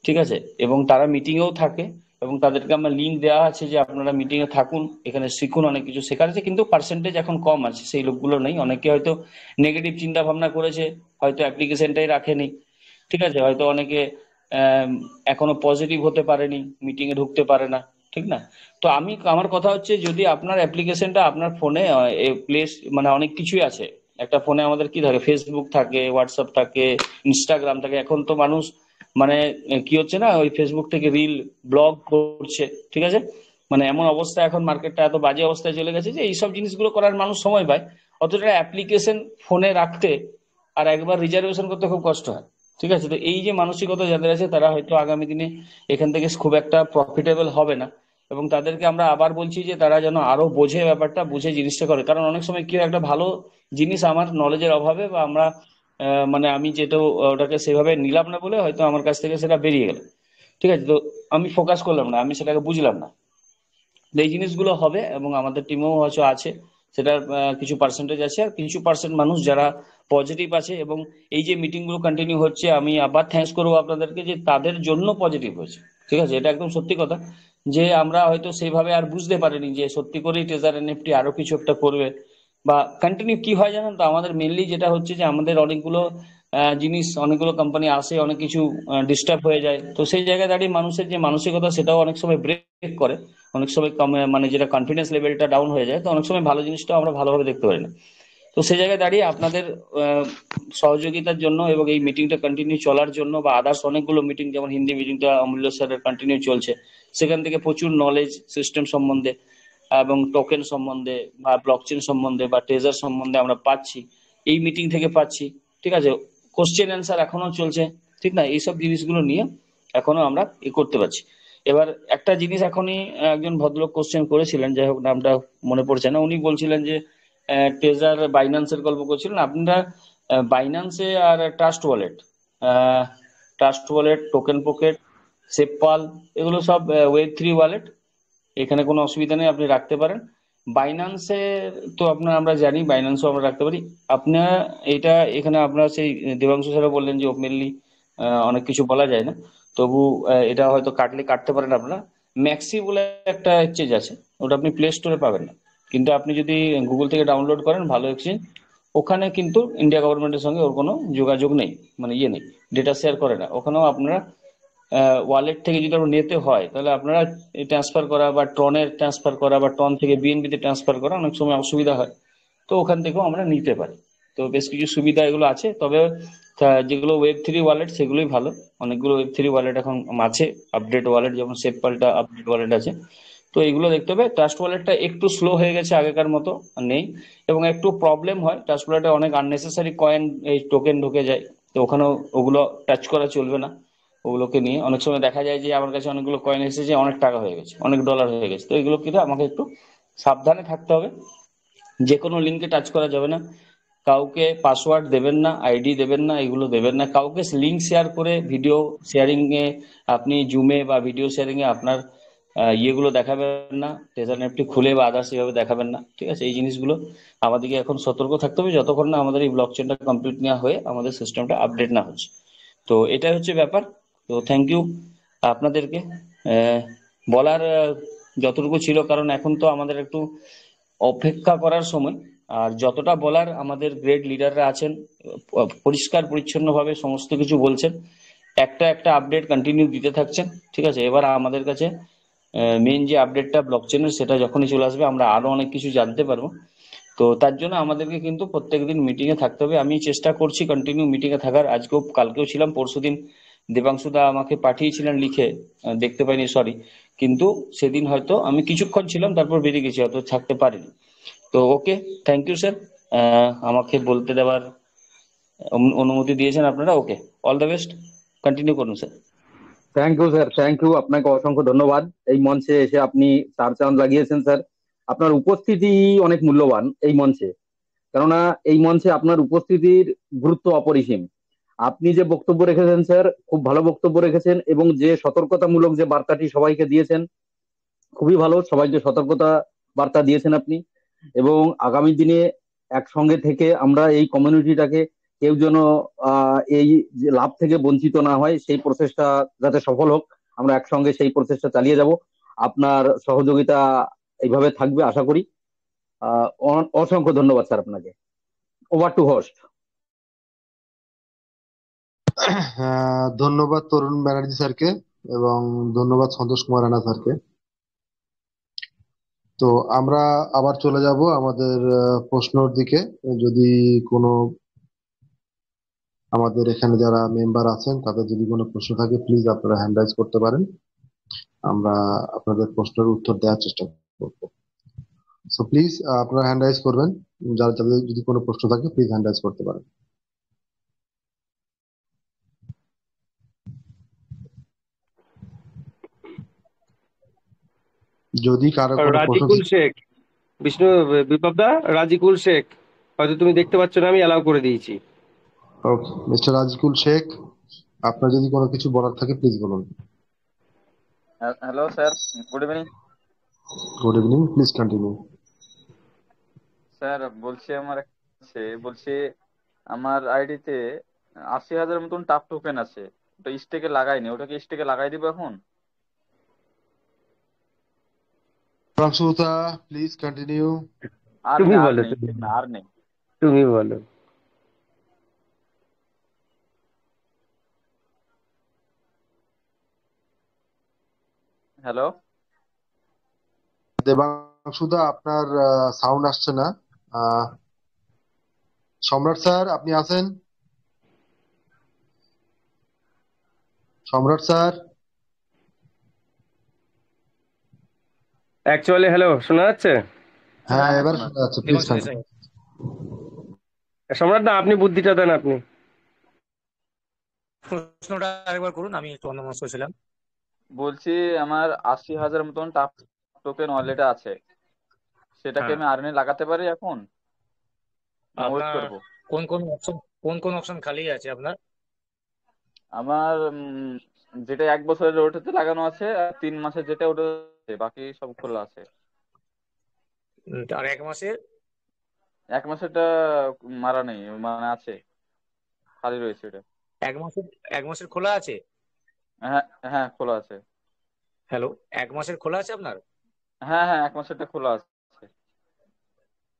I: ঠিক আছে, এবং তারা মিটিংয়েও থাকে এবং তাদেরকে আমার লিঙ্ক দেওয়া আছে যে আপনারা মিটিং এ থাকুন, এখানে শিখুন, অনেক কিছু শেখার আছে, কিন্তু পার্সেন্টেজ এখন কম আছে, সেই লোকগুলো নেই, অনেকে হয়তো নেগেটিভ চিন্তা ভাবনা করেছে, হয়তো অ্যাপ্লিকেশনটাই রাখেনি, ঠিক আছে, হয়তো অনেকে এখনো পজিটিভ হতে পারেনি, মিটিং এ ঢুকতে পারে না, ঠিক না? তো আমার কথা হচ্ছে যদি আপনার অ্যাপ্লিকেশনটা আপনার ফোনে প্লেস মানে অনেক কিছুই আছে, একটা ফোনে আমাদের কি থাকে, ফেসবুক থাকে, হোয়াটসঅ্যাপ থাকে, ইনস্টাগ্রাম থাকে, এখন তো মানুষ মানে কি হচ্ছে না, ওই ফেসবুক থেকে রিল ব্লগ করছে, ঠিক আছে, মানে এমন অবস্থা এখন মার্কেটটা এত বাজে অবস্থায় চলে গেছে যে এইসব জিনিসগুলো করার মানুষ সময় পায়, অথচ অ্যাপ্লিকেশন ফোনে রাখতে আর একবার রিজার্ভেশন করতে খুব কষ্ট হয়, ঠিক আছে। তো এই যে মানসিকতা যাদের আছে তারা হয়তো আগামী দিনে এখান থেকে খুব একটা প্রফিটেবল হবে না, এবং তাদেরকে আমরা আবার বলছি যে তারা যেন আরো বোঝে ব্যাপারটা, বুঝে জিনিসটা করে, কারণ অনেক সময় কি হয়, একটা ভালো জিনিস আমার নলেজের অভাবে বা আমরা মানে আমি যেটা ওটাকে সেভাবে নিলাম না বলে হয়তো আমার কাছ থেকে সেটা বেরিয়ে গেল, ঠিক আছে, তো আমি ফোকাস করলাম না, আমি সেটাকে বুঝলাম না। তো এই জিনিসগুলো হবে এবং আমাদের টিমেও হয়তো আছে সেটার কিছু পার্সেন্টেজ আছে, আর কিছু পার্সেন্ট মানুষ যারা পজিটিভ আছে, এবং এই যে মিটিং গুলো কন্টিনিউ হচ্ছে আমি আবার থ্যাঙ্কস করবো আপনাদেরকে যে তাদের জন্য পজিটিভ হয়েছে, ঠিক আছে, এটা একদম সত্যি কথা, যে আমরা হয়তো সেইভাবে আর বুঝতে পারিনি যে সত্যি করেই ট্রেজার এনএফটি আরো কিছু একটা করবে বা কন্টিনিউ কি হয় জানেন তো, আমাদের মেনলি যেটা হচ্ছে যে আমাদের অনেকগুলো জিনিস, অনেকগুলো কোম্পানি আসে, অনেক কিছু ডিস্টার্ব হয়ে যায়, তো সেই জায়গায় দাঁড়িয়ে মানুষের যে মানসিকতা সেটাও অনেক সময় ব্রেক করে, অনেক সময় মানে যেটা কনফিডেন্স লেভেলটা ডাউন হয়ে যায়, তো অনেক সময় ভালো জিনিসটা আমরা ভালোভাবে দেখতে পারি না। তো সেই জায়গায় দাঁড়িয়ে আপনাদের সহযোগিতার জন্য এবং এই মিটিংটা কন্টিনিউ চলার জন্য বা আদার্স অনেকগুলো মিটিং, যেমন হিন্দি মিটিংটা অমূল্য স্যারের কন্টিনিউ চলছে, সেখান থেকে প্রচুর নলেজ সিস্টেম সম্বন্ধে এবং টোকেন সম্বন্ধে বা ব্লকচেন সম্বন্ধে বা ট্রেজার সম্বন্ধে আমরা পাচ্ছি, এই মিটিং থেকে পাচ্ছি, ঠিক আছে, কোশ্চেন অ্যান্সার এখনো চলছে, ঠিক না, এইসব জিনিসগুলো নিয়ে এখনো আমরা করতে পারছি। এবার একটা জিনিস এখনই একজন ভদ্রলোক কোশ্চেন করেছিলেন, যাই হোক নামটা মনে পড়ছে না, উনি বলছিলেন যে ট্রেজার বাইন্যান্সের গল্প করছিলেন আপনারা, বাইন্যান্সে আর ট্রাস্ট ওয়ালেট টোকেন পকেট সেপপাল এগুলো সব ওয়েব 3 ওয়ালেট, এখানে কোনো অসুবিধা নেই, আপনি রাখতে পারেন। বাইন্যান্সে তো আমরা জানি, বাইন্যান্সও আমরা রাখতে পারি। আপনার এটা এখানে আপনার সেই দেবাংশু স্যারও বললেন যে ওপেনলি অনেক কিছু বলা যায় না, তবু এটা হয়তো কাটতে পারেন আপনারা। ম্যাক্সি বলে একটা এক্সচেঞ্জ আছে, ওটা আপনি প্লে স্টোরে পাবেন না, কিন্তু আপনি যদি গুগল থেকে ডাউনলোড করেন, ভালো এক্সচেঞ্জ, ওখানে কিন্তু ইন্ডিয়া গভর্নমেন্টের সঙ্গে ওর কোনো যোগাযোগ নেই, মানে নেই, ডেটা শেয়ার করে না, ওখানেও আপনারা ওয়ালেট থেকে যদি আপনার নিতে হয় তাহলে আপনারা ট্রান্সফার করা বা ট্রনের ট্রান্সফার করা বা ট্রন থেকে বিএনবি তে ট্রান্সফার করা অনেক সময় অসুবিধা হয়, তো ওখান থেকেও আমরা নিতে পারি। তো বেশ কিছু সুবিধা এগুলো আছে, তবে যেগুলো ওয়েব 3 ওয়ালেট সেগুলোই ভালো, অনেকগুলো ওয়েব 3 ওয়ালেট এখন আছে, আপডেট ওয়ালেট, যেমন সেপপালটা আপডেট ওয়ালেট আছে, তো এগুলো দেখতে হবে। ট্রাস্ট ওয়ালেটটা একটু স্লো হয়ে গেছে, আগেকার মতো নেই, এবং একটু প্রবলেম হয়, ট্রাস্ট ওয়ালেটে অনেক আননেসেসারি কয়েন এই টোকেন ঢুকে যায়, তো ওখানেও ওগুলো টাচ করা চলবে না। ওগুলোকে নিয়ে অনেক সময় দেখা যায় যে আমার কাছে অনেকগুলো কয়েন এসেছে, অনেক টাকা হয়ে গেছে, অনেক ডলার হয়ে গেছে, তো এগুলো কিন্তু আমাকে একটু সাবধানে থাকতে হবে। যে কোনো লিঙ্কে টাচ করা যাবে না, কাউকে পাসওয়ার্ড দেবেন না, আইডি দেবেন না, এগুলো দেবেন না, কাউকে লিঙ্ক শেয়ার করে ভিডিও শেয়ারিং এ আপনি জুমে বা ভিডিও শেয়ারিং এ আপনার ইয়েগুলো দেখাবেন না, ট্রেজার নেটটি খুলে বা আদার্স এভাবে দেখাবেন না, ঠিক আছে, এই জিনিসগুলো আমাদেরকে এখন সতর্ক থাকতে হবে যতক্ষণ না আমাদের এই ব্লক চেনটা কমপ্লিট নেওয়া হয়ে আমাদের সিস্টেমটা আপডেট না হচ্ছে। তো এটাই হচ্ছে ব্যাপার। তো থ্যাংক ইউ আপনাদেরকে, বলার যতটুকু ছিল, কারণ এখন তো আমাদের একটু অপেক্ষা করার সময়, আর যতটা বলার আমাদের গ্রেট লিডাররা আছেন, পরিষ্কার পরিচ্ছন্নভাবে সমস্ত কিছু বলছেন, একটা একটা আপডেট কন্টিনিউ দিতে থাকছেন। ঠিক আছে, এবার আমাদের কাছে মেন যে আপডেটটা ব্লকচেনের, সেটা যখনই চলে আসবে আমরা আরো অনেক কিছু জানতে পারবো। তো তার জন্য আমাদেরকে কিন্তু প্রত্যেকদিন মিটিং এ থাকতে হবে। আমি চেষ্টা করছি কন্টিনিউ মিটিং এ থাকার। আজকেও কালকেও ছিলাম, পরশুদিন দেবাংশুদা আমাকে পাঠিয়েছিলেন লিখে, দেখতে পাইনি সরি, কিন্তু সেদিন হয়তো আমি কিছুক্ষণ ছিলাম, তারপর বেরিয়ে গেছি, হয়তো থাকতে পারিনি। তো ওকে, থ্যাংক ইউ স্যার, আমাকে বলতে দেওয়ার অনুমতি দিয়েছেন আপনারা। Okay, all the best, continue করুন sir.
D: Thank you sir, thank you, আপনাকে অসংখ্য ধন্যবাদ। এই মঞ্চে এসে আপনি চার চাঁদ লাগিয়েছেন স্যার। আপনার উপস্থিতি অনেক মূল্যবান এই মঞ্চে, কেননা এই মঞ্চে আপনার উপস্থিতির গুরুত্ব অপরিসীম। আপনি যে বক্তব্য রেখেছেন স্যার, খুব ভালো বক্তব্য রেখেছেন, এবং যে সতর্কতামূলক যে বার্তাটি সবাইকে দিয়েছেন, খুবই ভালো। সবাইকে সতর্কতা বার্তা দিয়েছেন আপনি, এবং আগামী দিনে একসঙ্গে থেকে আমরা এই কমিউনিটিটাকে কেউ যেন এই যে লাভ থেকে বঞ্চিত না হয়, সেই প্রচেষ্টা যাতে সফল হোক, আমরা একসঙ্গে সেই প্রচেষ্টা চালিয়ে যাব। আপনার সহযোগিতা এইভাবে থাকবে আশা করি। অসংখ্য ধন্যবাদ স্যার আপনাকে। Over two host.
A: ধন্যবাদ তরুণ ব্যানার্জি স্যারকে এবং ধন্যবাদ সন্তোষ কুমার রানা স্যারকে। তো আমরা আবার চলে যাব আমাদের প্রশ্নর দিকে। যদি কোনো আমাদের এখানে যারা মেম্বার আছেন তাদের যদি কোনো প্রশ্ন থাকে, প্লিজ আপনারা হ্যান্ড রাইজ করতে পারেন, আমরা আপনাদের প্রশ্নের উত্তর দেওয়ার চেষ্টা করব। সো প্লিজ আপনারা হ্যান্ড রাইজ করবেন, যাদের যদি কোনো প্রশ্ন থাকে প্লিজ হ্যান্ড রাইজ করতে পারেন। যদি কারো কোনো প্রশ্ন
B: রাজিকুল শেখ, বিষ্ণু, বিপ্লবদা, রাজিকুল শেখ, হয়তো তুমি দেখতে পাচ্ছ না, আমি অ্যালাউ করে দিয়েছি।
A: ওকে, মিস্টার রাজিকুল শেখ, আপনার যদি কোনো কিছু বলার থাকে প্লিজ বলুন।
J: Hello sir, good evening.
A: Good evening, please continue.
J: Sir বলছি আমার আইডিতে 80,000 মতন টাপ টোকেন আছে, ওটা স্টেকে লাগাইনি, ওটা কি স্টেকে লাগাই দিব এখন?
A: প্রাংশুতা, প্লিজ কন্টিনিউ।
J: আর
B: তুমি
J: নেই, আর
B: বলো,
J: নেই, না আর নেই।
B: তুমি বলো।
J: হ্যালো
A: দেবাংশুদা, আপনার সাউন্ড আসছে না। সম্রাট স্যার, আপনি আছেন? সম্রাট স্যার?
B: অ্যাকচুয়ালি হ্যালো, শোনা যাচ্ছে?
A: হ্যাঁ,
J: হ্যাঁ,
A: এবার
J: শোনা
A: শোনা যাচ্ছে, প্লিজ কন্টিনিউ।
B: সম্রাট দা, আপনি বুদ্ধিটা দেন আপনি।
K: প্রশ্নটা আরেকবার করুন, আমি একটু অন্যমনস্ক ছিলাম।
J: বলছি আমার 80,000 মতন টাপ টোকেন ওয়ালেটে আছে, সেটাকে
K: হ্যাঁ,
J: আমি আর্নে লাগাতে পারি এখন, না ওয়েট
K: আপনার
J: করবো?
K: কোন অপশন খালি আছে আপনার?
J: আমার যেটা 1 বছরের ওটাতে লাগানো আছে, আর 3 মাসের যেটা ওটা আছে, বাকি সব খোলা আছে।
K: আর 1 মাসের?
J: 1 মাসেরটা মারা নেই, মানে আছে, খালি রয়েছে এটা।
K: 1 মাসের খোলা আছে?
J: হ্যাঁ, হ্যাঁ খোলা আছে।
K: হ্যালো, 1 মাসের খোলা আছে আপনার?
J: হ্যাঁ, হ্যাঁ 1 মাসেরটা খোলা আছে।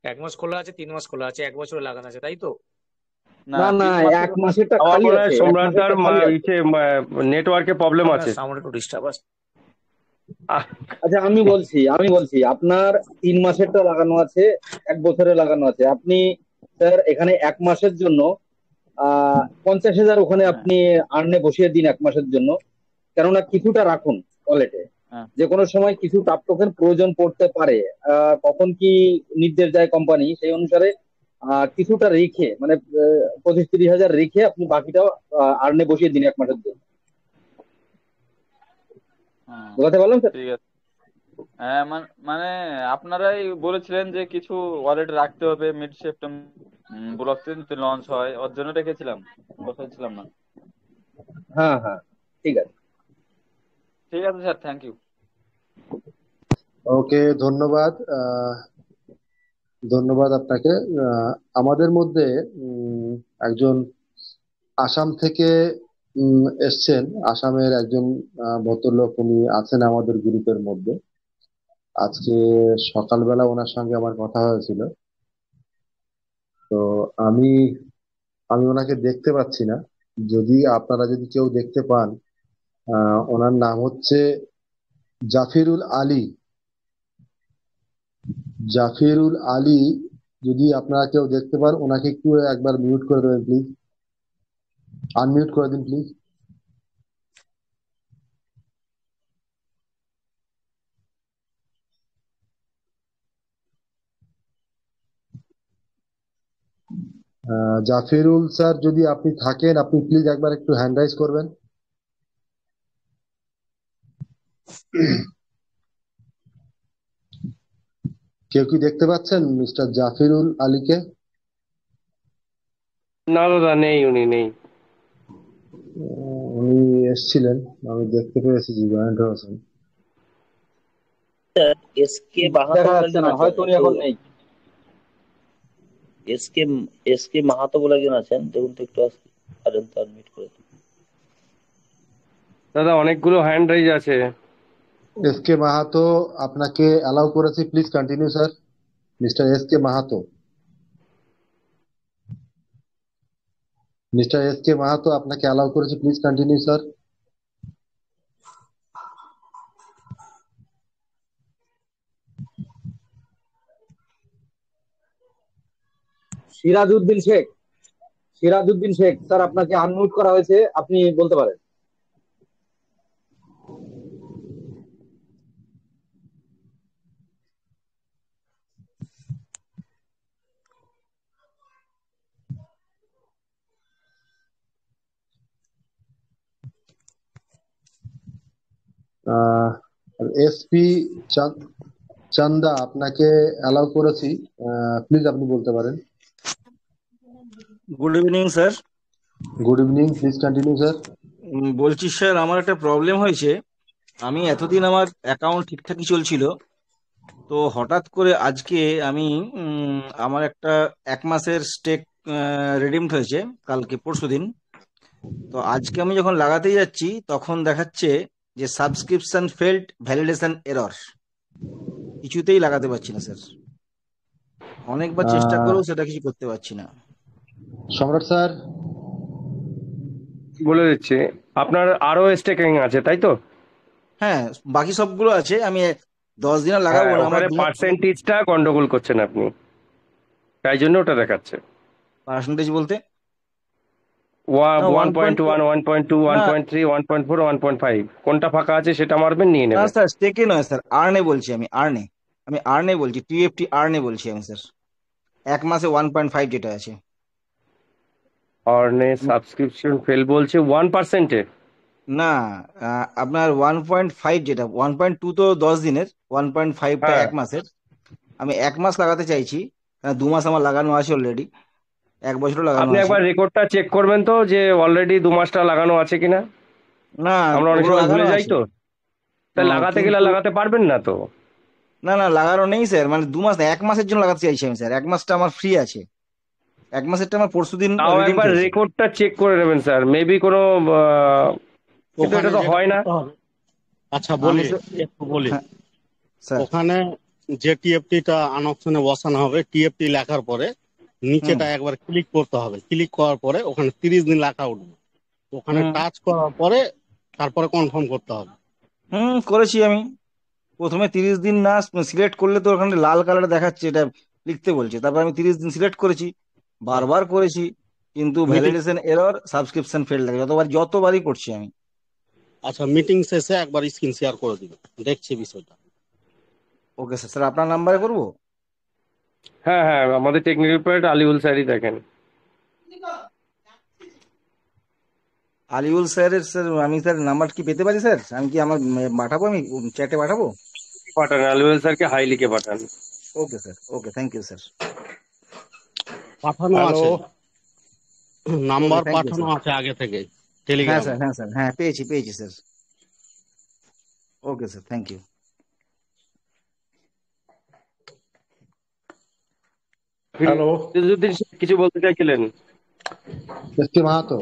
K: 1 মাস খোলা আছে, 3 মাস খোলা আছে, 1 বছরে লাগানো আছে, তাই তো?
J: না,
D: না না,
J: 3 মাসের।
D: এক মাসেরটা
B: আমার
D: খালি
B: মনে হয়
D: আছে, এক
B: সম্রাটদার
D: মাসেরটা খালি আছে।
B: নেটওয়ার্কে প্রবলেম
K: আপনার
B: আছে।
K: সাউন্ড একটু ডিস্টার্ব আছে।
B: আহ,
D: আচ্ছা, আমি বলছি আপনার 3 মাসেরটা লাগানো আছে, 1 বছরে লাগানো আছে। আপনি স্যার এখানে 1 মাসের জন্য 50,000 ওখানে
J: হ্যাঁ,
D: আপনি আর্নে বসিয়ে দিন 1 মাসের জন্য। কেননা কিছুটা রাখুন ওয়ালেটে,
J: হ্যাঁ,
D: যে কোনো সময় কিছু টাপ টোকেন প্রয়োজন পড়তে পারে। কখন কি নির্দেশ দেয় কোম্পানি, সেই অনুসারে কিছুটা রেখে, মানে 25-30 হাজার রেখে আপনি বাকিটা আর্নে বসিয়ে দিন 1 মাসের জন্য।
J: হ্যাঁ,
D: বোঝাতে পারলাম স্যার?
J: ঠিক আছে। হ্যাঁ, মানে আপনারাই বলেছিলেন যে কিছু ওয়ালেট রাখতে হবে, mid September block chain launch হয়, ওর জন্য রেখেছিলাম, বসাইছিলাম না।
D: হ্যাঁ হ্যাঁ, ঠিক আছে।
J: ঠিক আছে স্যার, থ্যাংক ইউ।
A: ওকে, ধন্যবাদ। ধন্যবাদ আপনাকে। আমাদের মধ্যে একজন আসাম থেকে এসছেন, আসামের একজন ভদ্রলোক, উনি আছেন আমাদের গ্রুপের মধ্যে। আজকে সকালবেলা ওনার সঙ্গে আমার কথা হয়েছিল। তো আমি আমি ওনাকে দেখতে পাচ্ছি না। যদি আপনারা যদি কেউ দেখতে পান, ওনার নাম হচ্ছে জাফিরুল আলী। জাফিরুল আলী, যদি আপনারা কেউ দেখতে পান ওনাকে একটু একবার মিউট করে দেবেন প্লিজ, আনমিউট করে দিন প্লিজ। জাফিরুল স্যার, যদি আপনি থাকেন আপনি প্লিজ একবার একটু হ্যান্ড রাইজ করবেন। কেউ কি দেখতে পাচ্ছেন মিস্টার জাফিরুল আলীকে?
B: না দাদা, নেই, উনি নেই।
A: উনি এসছিলেন, আমি দেখতে পেয়েছি জয়েন্ট হয়েছেন।
I: এসকে মাহাতো
D: দেখা
I: বলে
D: যাচ্ছে
I: একজন
D: না,
I: আছেন
D: হয়তো উনি
I: একটু।
D: এখন নেই।
I: এসকে এসকে মাহাতো বলে একজন আছেন, দেখুন তো একটু পারেন তো মিট করে দিন।
B: দাদা অনেকগুলো হ্যান্ড রাইজ আছে।
A: এস কে মাহাতো আপনাকে অ্যালাউ করেছি, please continue sir. Mister S K Mahato, mister S K Mahato আপনাকে অ্যালাউ করেছি, please continue sir.
D: Sirajuddin Sheikh, Sirajuddin Sheikh sir, আপনাকে আনমিউট করা হয়েছে, আপনি বলতে পারেন।
A: এসপি চান্দা আপনাকে অ্যালাউ করেছি, প্লিজ আপনি বলতে পারেন।
F: Good evening sir.
A: Good evening, please continue sir.
F: বলছি স্যার, আমার একটা প্রবলেম হয়েছে। আমি এতদিন আমার অ্যাকাউন্ট ঠিকঠাকই চলছিল, তো হঠাৎ করে আজকে আমি আমার একটা 1 মাসের স্টেক রিডিমড হয়েছে কালকে পরশুদিন। তো আজকে আমি যখন লাগাতেই যাচ্ছি তখন দেখাচ্ছে যে সাবস্ক্রিপশন ফেল্ড, ভ্যালিডেশন এরর। কিছুতেই লাগাতে পারছি না স্যার, অনেকবার চেষ্টা করেও সেটা কিছু করতে পারছি না।
A: সম্রাট স্যার,
B: বলে দিচ্ছি, আপনার আরো স্টেকিং আছে তাই তো?
F: হ্যাঁ, বাকি সবগুলো আছে, আমি 10 দিনে লাগাবো
B: হ্যাঁ,
F: না, আমার
B: ওখানে পার্সেন্টেজটা গন্ডগোল করছেন আপনি, তাই জন্য ওটা দেখাচ্ছে।
F: পার্সেন্টেজ বলতে
B: ওয়ান
F: 1
B: পয়েন্ট ওয়ান, 1.2,
F: না
B: 1.3, 1.4, 1.5, কোনটা ফাঁকা আছে সেটা মারবেন, নিয়ে
F: না
B: নেবেন।
F: স্যার, স্টেকে নয় স্যার, আর্নে বলছি আমি, আর্নে বলছি, টিএফটি আর্নে বলছি আমি স্যার। 1 মাসে 1.5 যেটা আছে।
B: অর্নে সাবস্ক্রিপশন ফেল বলছে 1%-এ।
F: না, আপনার 1.5 যেটা, 1.2 তো 10 দিনের, 1.5টা
B: হ্যাঁ,
F: 1 মাসের। আমি 1 মাস লাগাতে চাইছি, 2 মাস আমার লাগানো আছে অলরেডি, 1 বছরও লাগানো
B: আপনি
F: আছে।
B: একবার রেকর্ডটা চেক করবেন তো যে অলরেডি 2 মাসটা লাগানো আছে কিনা।
F: না,
B: আমরা অনেক
F: ওগুলো
B: সময়
F: লাগানো
B: ভুলে যাই
F: আছে।
B: তো, তাই লাগাতে গেলে
F: কিন্তু
B: লাগাতে পারবেন না তো।
F: না না, লাগানো নেই স্যার, মানে 2 মাস না, 1 মাসের জন্য লাগাতে চাইছি আমি স্যার। 1 মাসটা আমার ফ্রি আছে, 1 মাসেরটা আমার পরশুদিন
B: তাও
F: রিডিম
B: একবার
F: হয়েছে।
B: রেকর্ডটা চেক করে নেবেন স্যার, মেবি কোনো কিন্তু
G: ওখানে
B: এটা তো
G: যেটা
B: হয় না।
G: করতে হবে, আচ্ছা
F: আমি
G: বলি,
F: স্যার,
G: একটু বলি।
F: হ্যাঁ স্যার।
G: ওখানে যে টিএফটিটা আনঅপশনে বসানো হবে, টিএফটি লেখার পরে
F: হুম
G: নিচেটা একবার ক্লিক করতে হবে। ক্লিক করার পরে ওখানে 30 দিন লেখা উঠবে, ওখানে
F: হুম
G: টাচ করার পরে তারপরে কনফার্ম করতে হবে।
F: করেছি আমি। প্রথমে 30 দিন না সিলেক্ট করলে তো ওখানে লাল কালার দেখাচ্ছে, এটা লিখতে বলছে। তারপর আমি 30 দিন সিলেক্ট করেছি, বারবার করেছি, কিন্তু
G: meeting,
F: validation error, subscription fail লাগে, যতবারই করছি আমি।
G: আচ্ছা মিটিং শেষে একবার স্ক্রিন শেয়ার করে দিবেন, দেখছি বিষয়টা।
F: ওকে স্যার, স্যার আপনার নাম্বারে করবো?
B: হ্যাঁ হ্যাঁ, আমাদের টেকনিক্যাল পার্ট আলিউল স্যারই দেখেন।
F: আলিউল স্যারের স্যার, আমি স্যার নাম্বার কি পেতে পারি স্যার? আমি কি আমার পাঠাবো, আমি চ্যাটে পাঠাবো?
B: পাঠান, আলিউল স্যারকে হাই লিখে পাঠান।
F: Okay sir, okay, thank you sir.
G: পাঠানো
E: হ্যালো।
G: আছে,
F: ওকে,
G: নাম্বার
F: থ্যাংক ইউ
G: পাঠানো
F: স্যার।
G: আছে আগে থেকে
F: হ্যাঁ
G: টেলিগ্রামে।
F: স্যার, হ্যাঁ স্যার, হ্যাঁ পেয়েছি পেয়েছি sir. Okay sir, thank you.
E: Hello.
B: Firozuddin Sheikh কিছু বলতে চাইছিলেন?
A: এস কে মাহাতো,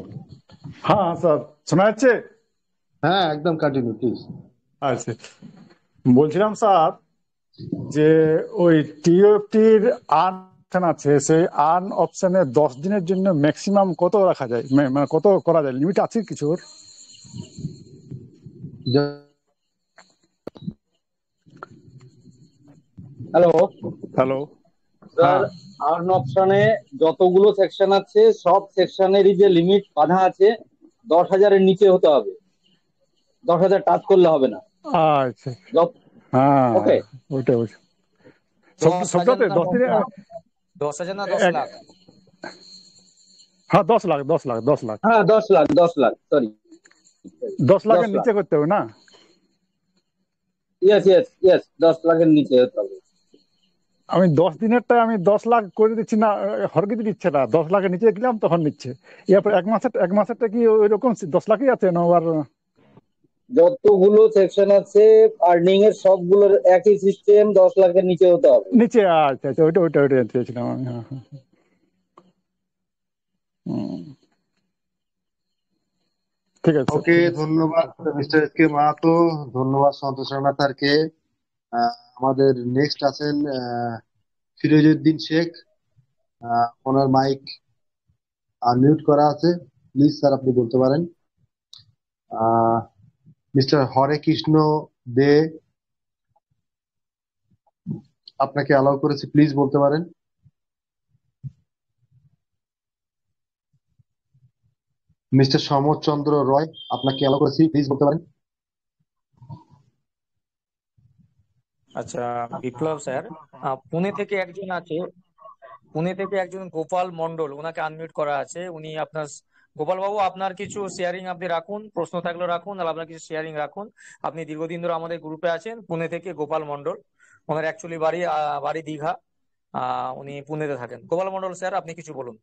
L: হ্যাঁ স্যার, শোনা যাচ্ছে?
A: হ্যাঁ একদম কন্টিনিউ প্লিজ।
L: আচ্ছা, বলছিলাম স্যার যে ওই টিওএফটির অপশন আছে, সেই আর্ন অপশনে 10 দিনের জন্য ম্যাক্সিমাম কত রাখা যায়, মানে কত করা যায়, লিমিট আছে কিছু ওর?
D: Hello
L: hello.
D: স্যার,
L: হ্যাঁ।
D: আর্ন অপশনে যতগুলো সেকশন আছে সব সেকশনেরই যে লিমিট বাঁধা আছে 10,000-এর নিচে হতে হবে, 10,000 টাচ করলে হবে না।
L: আচ্ছা। হ্যাঁ,
D: ওকে,
L: ওইটা ওইটা
K: দশ হাজার
L: সবটাতে
K: না
L: 10
K: দশ
L: দিনে।
K: লাখ 10,000 না 10 লাখ?
L: হ্যাঁ, 10 লাখ 10 লাখ 10 লাখ।
D: হ্যাঁ 10 লাখ, 10 লাখ, সরি
L: 10 লাখের
D: 10 লাখ।
L: নিচে করতে হবে না?
D: ইয়েস ইয়েস ইয়েস, 10 লাখের নিচে হতে হবে।
L: আমি 10 দিনেরটা আমি 10 লাখ করে দিচ্ছি না, হরগিতে দিচ্ছে না, 10 লাখের নিচে গেলাম তখন নিচ্ছে। এরপর এক মাসেরটা কি ওই রকম 10 লাখই আছে না? আবার
D: যতগুলো সেকশন আছে আর্নিং এর সবগুলোর একই সিস্টেম, 10 লাখের নিচে হতে হবে।
L: নিচে? আচ্ছা আচ্ছা, ওইটা জানতে চাইছিলাম আমি। হ্যাঁ হ্যাঁ। হুম, ঠিক আছে স্যার,
A: ওকে,
L: ঠিক আছে।
A: ধন্যবাদ মিস্টার এস কে মাহাতো, ধন্যবাদ সন্তোষ রানা স্যারকে। আমাদের নেক্সট আছেন ফিরোজউদ্দিন শেখ। ওনার মাইক আনমিউট করা আছে, প্লিজ স্যার আপনি বলতে পারেন। মিস্টার হরে কৃষ্ণ দে, আপনাকে অ্যালাউ করেছি, প্লিজ বলতে পারেন। মিস্টার সমর চন্দ্র রয়, আপনাকে অ্যালাউ করেছি, প্লিজ বলতে পারেন।
K: আচ্ছা, বিপ্লব স্যার, পুনে থেকে একজন আছে, পুনে থেকে একজন গোপাল মন্ডল, ওনাকে আনমিউট করা আছে। উনি আপনার, গোপাল বাবু, আপনার কিছু শেয়ারিং আপনি রাখুন, প্রশ্ন থাকলে রাখুন, আর আপনার কিছু শেয়ারিং রাখুন। আপনি দীর্ঘদিন ধরে আমাদের গ্রুপে আছেন। পুনে থেকে গোপাল মন্ডল, ওনার অ্যাকচুয়ালি বাড়ি দীঘা, উনি পুনেতে থাকেন। গোপাল মন্ডল স্যার, আপনি কিছু বলুন।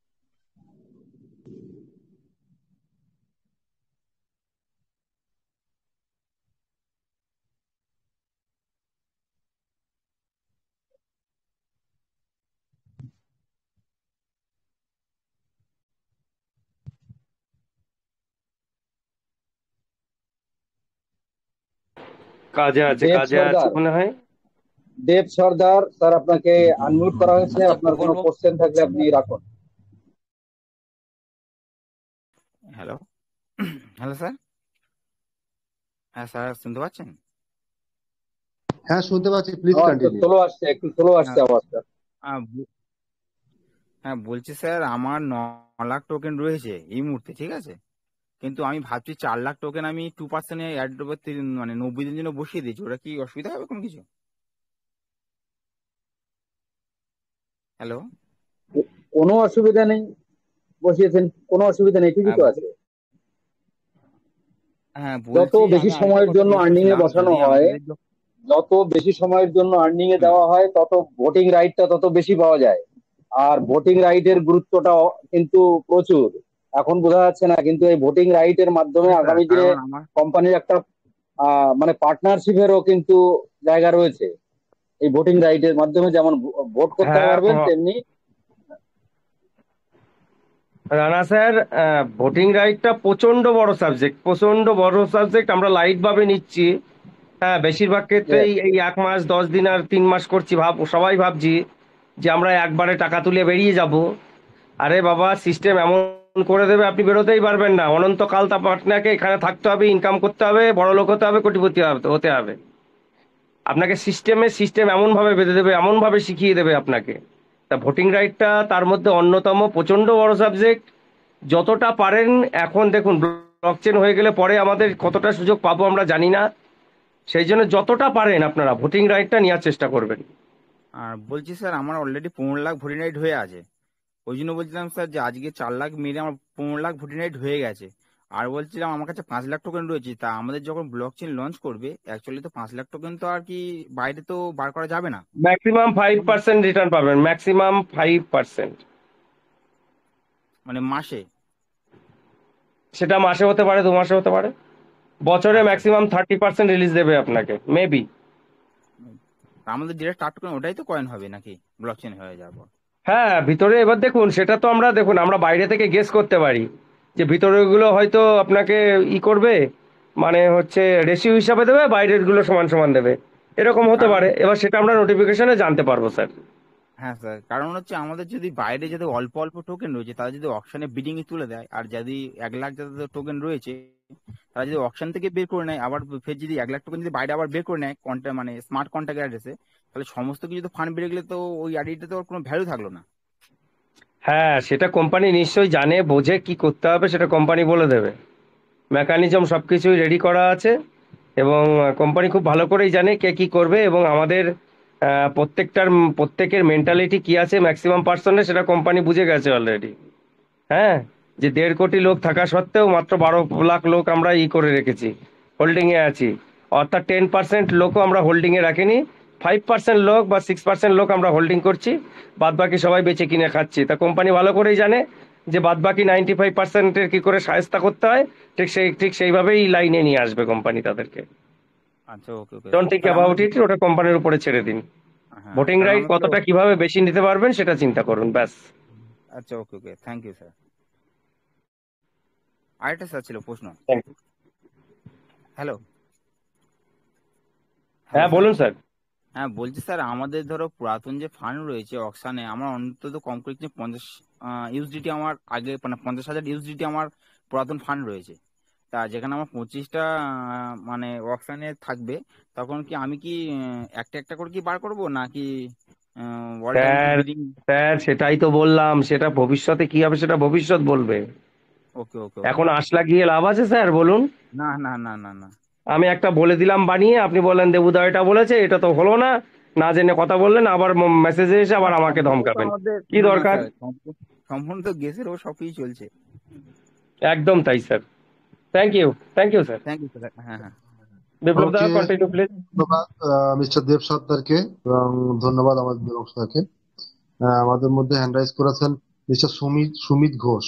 B: কাজে আছে,
D: দেব
B: কাজে আছে
D: সর্দার,
B: মনে হয়।
D: দেব সর্দার স্যার, আপনাকে আনমিউট করা হয়েছে।
K: আচ্ছা,
D: আপনার
K: গোপাল
D: কোনো
K: বাবু
D: কোশ্চেন থাকলে
K: বলছেন।
D: আপনি রাখুন।
M: হ্যালো। Hello sir. হ্যাঁ স্যার, শুনতে পাচ্ছেন?
A: হ্যাঁ, শুনতে পাচ্ছি, প্লিজ কন্টিনিউ।
D: স্লো আসছে, একটু স্লো আসছে
M: হ্যাঁ,
D: আওয়াজটা।
M: হ্যাঁ বলছি স্যার, আমার 9 লাখ টোকেন রয়েছে এই মুহূর্তে, ঠিক আছে? কিন্তু আমি ভাবছি 4 লাখ টোকেন আমি 2% অ্যাড মানে 90 দিনের জন্য বসিয়ে দিয়েছি। ওটা কি অসুবিধা হবে কোনো কিছু? হ্যালো।
D: কোনো অসুবিধা নেই, বসিয়েছেন, কোনো অসুবিধা নেই, ঠিকই তো আছে।
M: হ্যাঁ
D: যত
M: বলছি,
D: বেশি
M: আমি আরেকটা
D: সময়ের
M: কথা
D: জন্য
M: জিজ্ঞেস
D: আর্নিং এ
M: করছিলাম,
D: বসানো
M: যদি
D: হয়,
M: আমাদের
D: যত বেশি সময়ের জন্য আর্নিং এ দেওয়া হয়, তত ভোটিং রাইটটা তত বেশি পাওয়া যায়। আর ভোটিং রাইটের গুরুত্বটা কিন্তু প্রচুর। এখন বোঝা যাচ্ছে না, কিন্তু এই ভোটিং রাইটের মাধ্যমে
M: হ্যাঁ স্যার,
D: আগামী দিনে
M: কারণ আমার
D: কোম্পানির একটা মানে পার্টনারশিপেরও কিন্তু জায়গা রয়েছে। এই ভোটিং রাইটের মাধ্যমে যেমন ভোট করতে
B: হ্যাঁ,
D: পারবেন, তেমনি
B: রানা স্যার, ভোটিং রাইটটা প্রচন্ড বড় সাবজেক্ট, প্রচন্ড বড় সাবজেক্ট। আমরা লাইট ভাবে নিচ্ছি। হ্যাঁ, বেশিরভাগ ক্ষেত্রেই এই 1 মাস 10 দিন আর 3 মাস করছি, সবাই ভাবছি যে আমরা একবারে টাকা তুলে বেরিয়ে যাব। আরে বাবা, সিস্টেম এমন করে দেবে আপনি বেরোতেই পারবেন না। অনন্তকাল তা আপনাকে এখানে থাকতে হবে, ইনকাম করতে হবে, বড় লোক হতে হবে, কোটিপতি হতে হবে। আপনাকে সিস্টেম এমন ভাবে বেঁধে দেবে, এমন ভাবে শিখিয়ে দেবে আপনাকে। তা ভোটিং রাইটটা তার মধ্যে অন্যতম প্রচন্ড বড় সাবজেক্ট। যতটা পারেন, এখন দেখুন ব্লকচেন হয়ে গেলে পরে আমাদের কতটা সুযোগ পাবো আমরা জানি না। সেই জন্য যতটা পারেন আপনারা ভোটিং রাইটটা নেওয়ার চেষ্টা করবেন।
M: আর বলছি স্যার, আমার অলরেডি 15 লাখ ভোটিং রাইট হয়ে আছে। ওই জন্য বলছিলাম স্যার যে আজকে 4 লাখ মেরে আমার 15 লাখ ভোটিং রাইট হয়ে গেছে। আর বলছিলাম আমার কাছে 5 লাখ টোকেন রয়েছে। তা আমাদের যখন ব্লক চেইন লঞ্চ করবে, অ্যাকচুয়ালি তো 5 লাখ টোকেন তো আর কি বাইরে তো বার করা যাবে না।
B: ম্যাক্সিমাম 5% রিটার্ন পাবেন, ম্যাক্সিমাম 5%।
M: মানে মাসে?
B: সেটা মাসে হতে পারে, 2 মাসে হতে পারে। বছরে
M: আচ্ছা,
B: ম্যাক্সিমাম 30% রিলিজ দেবে আপনাকে, মেবি।
M: আমাদের যেটা স্টার্ট করেন ওটাই তো কয়েন হবে নাকি ব্লক চেইন হয়ে যাওয়ার পর?
B: হ্যাঁ, ভিতরে এবার দেখুন, সেটা তো আমরা দেখুন আমরা বাইরে থেকে গেস করতে পারি যে ভিতরেগুলো হয়তো আপনাকে করবে, মানে হচ্ছে রেশিও হিসাবে দেবে, বাইরের গুলো সমান সমান দেবে, এরকম হতে
M: কারণ
B: পারে। এবার সেটা আমরা নোটিফিকেশনে জানতে পারবো স্যার।
M: হ্যাঁ স্যার, কারণ হচ্ছে আমাদের যদি বাইরে যদি অল্প অল্প টোকেন রয়েছে, তারা যদি অকশনে বিডিং এ তুলে দেয়, আর যদি 1 লাখ যাদের টোকেন রয়েছে তারা যদি অকশন থেকে বের করে নেয়, আবার ফের যদি 1 লাখ টোকেন যদি বাইরে আবার বের করে নেয় কন্ট্যাক্ট মানে স্মার্ট কন্ট্যাক্ট অ্যাড্রেসে, তাহলে সমস্ত কিছু তো ফান্ড বেড়ে গেলে তো ওই আইডিটা তো কোনো ভ্যালু থাকলো না।
B: হ্যাঁ, সেটা কোম্পানি নিশ্চয়ই জানে, বোঝে কি করতে হবে, সেটা কোম্পানি বলে দেবে। মেকানিজম সবকিছুই রেডি করা আছে, এবং কোম্পানি খুব ভালো করেই জানে কে কি করবে, এবং আমাদের প্রত্যেকের মেন্টালিটি কি আছে ম্যাক্সিমাম পার্সেন্টে, সেটা কোম্পানি বুঝে গেছে অলরেডি। হ্যাঁ, যে 1.5 কোটি লোক থাকা সত্ত্বেও মাত্র 12 লাখ লোক আমরা করে রেখেছি, হোল্ডিং এ আছি। অর্থাৎ 10% লোকও আমরা হোল্ডিং এ রাখিনি, 5% লোক বা 6% লোক আমরা হোল্ডিং করছি, বাদ বাকি সবাই বেচে কিনে খাচ্ছি। তা কোম্পানি ভালো করেই জানে যে বাদ বাকি 95%-এর কি করে শায়েস্তা করতে হয়, ঠিক সেইভাবেই লাইনে নিয়ে আসবে কোম্পানি তাদেরকে।
M: আচ্ছা, ওকে ওকে।
B: ডোন্ট থিঙ্ক
M: তাহলে
B: অ্যাবাউট
M: আমাদের,
B: ইট, ওটা কোম্পানির উপরে ছেড়ে দিন।
M: হ্যাঁ
B: ভোটিং
M: তাহলে
B: রাইট
M: আমাদের
B: কতটা কিভাবে বেশি নিতে পারবেন সেটা চিন্তা করুন, ব্যাস।
M: আচ্ছা, ওকে ওকে, থ্যাংক ইউ স্যার। আরেকটা স্যার ছিল প্রশ্ন।
B: Thank you.
M: হ্যালো
B: হ্যাঁ,
M: হ্যালো স্যার।
B: বলুন স্যার।
M: হ্যাঁ বলছি স্যার, আমাদের ধরো পুরাতন যে ফান্ড রয়েছে অকশানে, আমার অন্তত কম করে 50 ইউএসডিটি আমার আগে, মানে 50,000 ইউএসডিটি আমার পুরাতন ফান্ড রয়েছে। তা যেখানে আমার 25টা মানে অকশানে থাকবে, তখন কি আমি কি একটা একটা করে কি বার করবো, নাকি অল টাইম কি
B: স্যার
M: বিডিং?
B: স্যার সেটাই তো বললাম, সেটা ভবিষ্যতে কি হবে সেটা ভবিষ্যৎ বলবে।
M: ওকে ওকে ওকে।
B: এখন আশলা গিয়ে লাভ আছে স্যার, বলুন?
M: না না না না না।
B: আমি একটা বলে দিলাম বানিয়ে, আপনি বললেন দেবুদা এটা বলেছে, এটা তো হলো না, না জেনে কথা বললেন, আবার মেসেজে এসে আবার
M: না,
B: আমাকে
M: সম্পূর্ণ তো
B: ধমকাবেন,
M: আমাদের,
B: কি
M: না না
B: দরকার?
M: স্যার, সম্পূর্ণ তো গেসের ও সবকিছু চলছে।
B: একদম তাই sir. Thank you, thank you sir.
M: Thank you sir. হ্যাঁ হ্যাঁ।
B: Biplab da,
A: okay,
B: continue please.
A: ধন্যবাদ মিস্টার দেব সর্দারকে, এবং ধন্যবাদ আমাদের দেবংশকে। আমাদের মধ্যে হ্যান্ড রাইজ করেছেন মিস্টার সুমিত ঘোষ।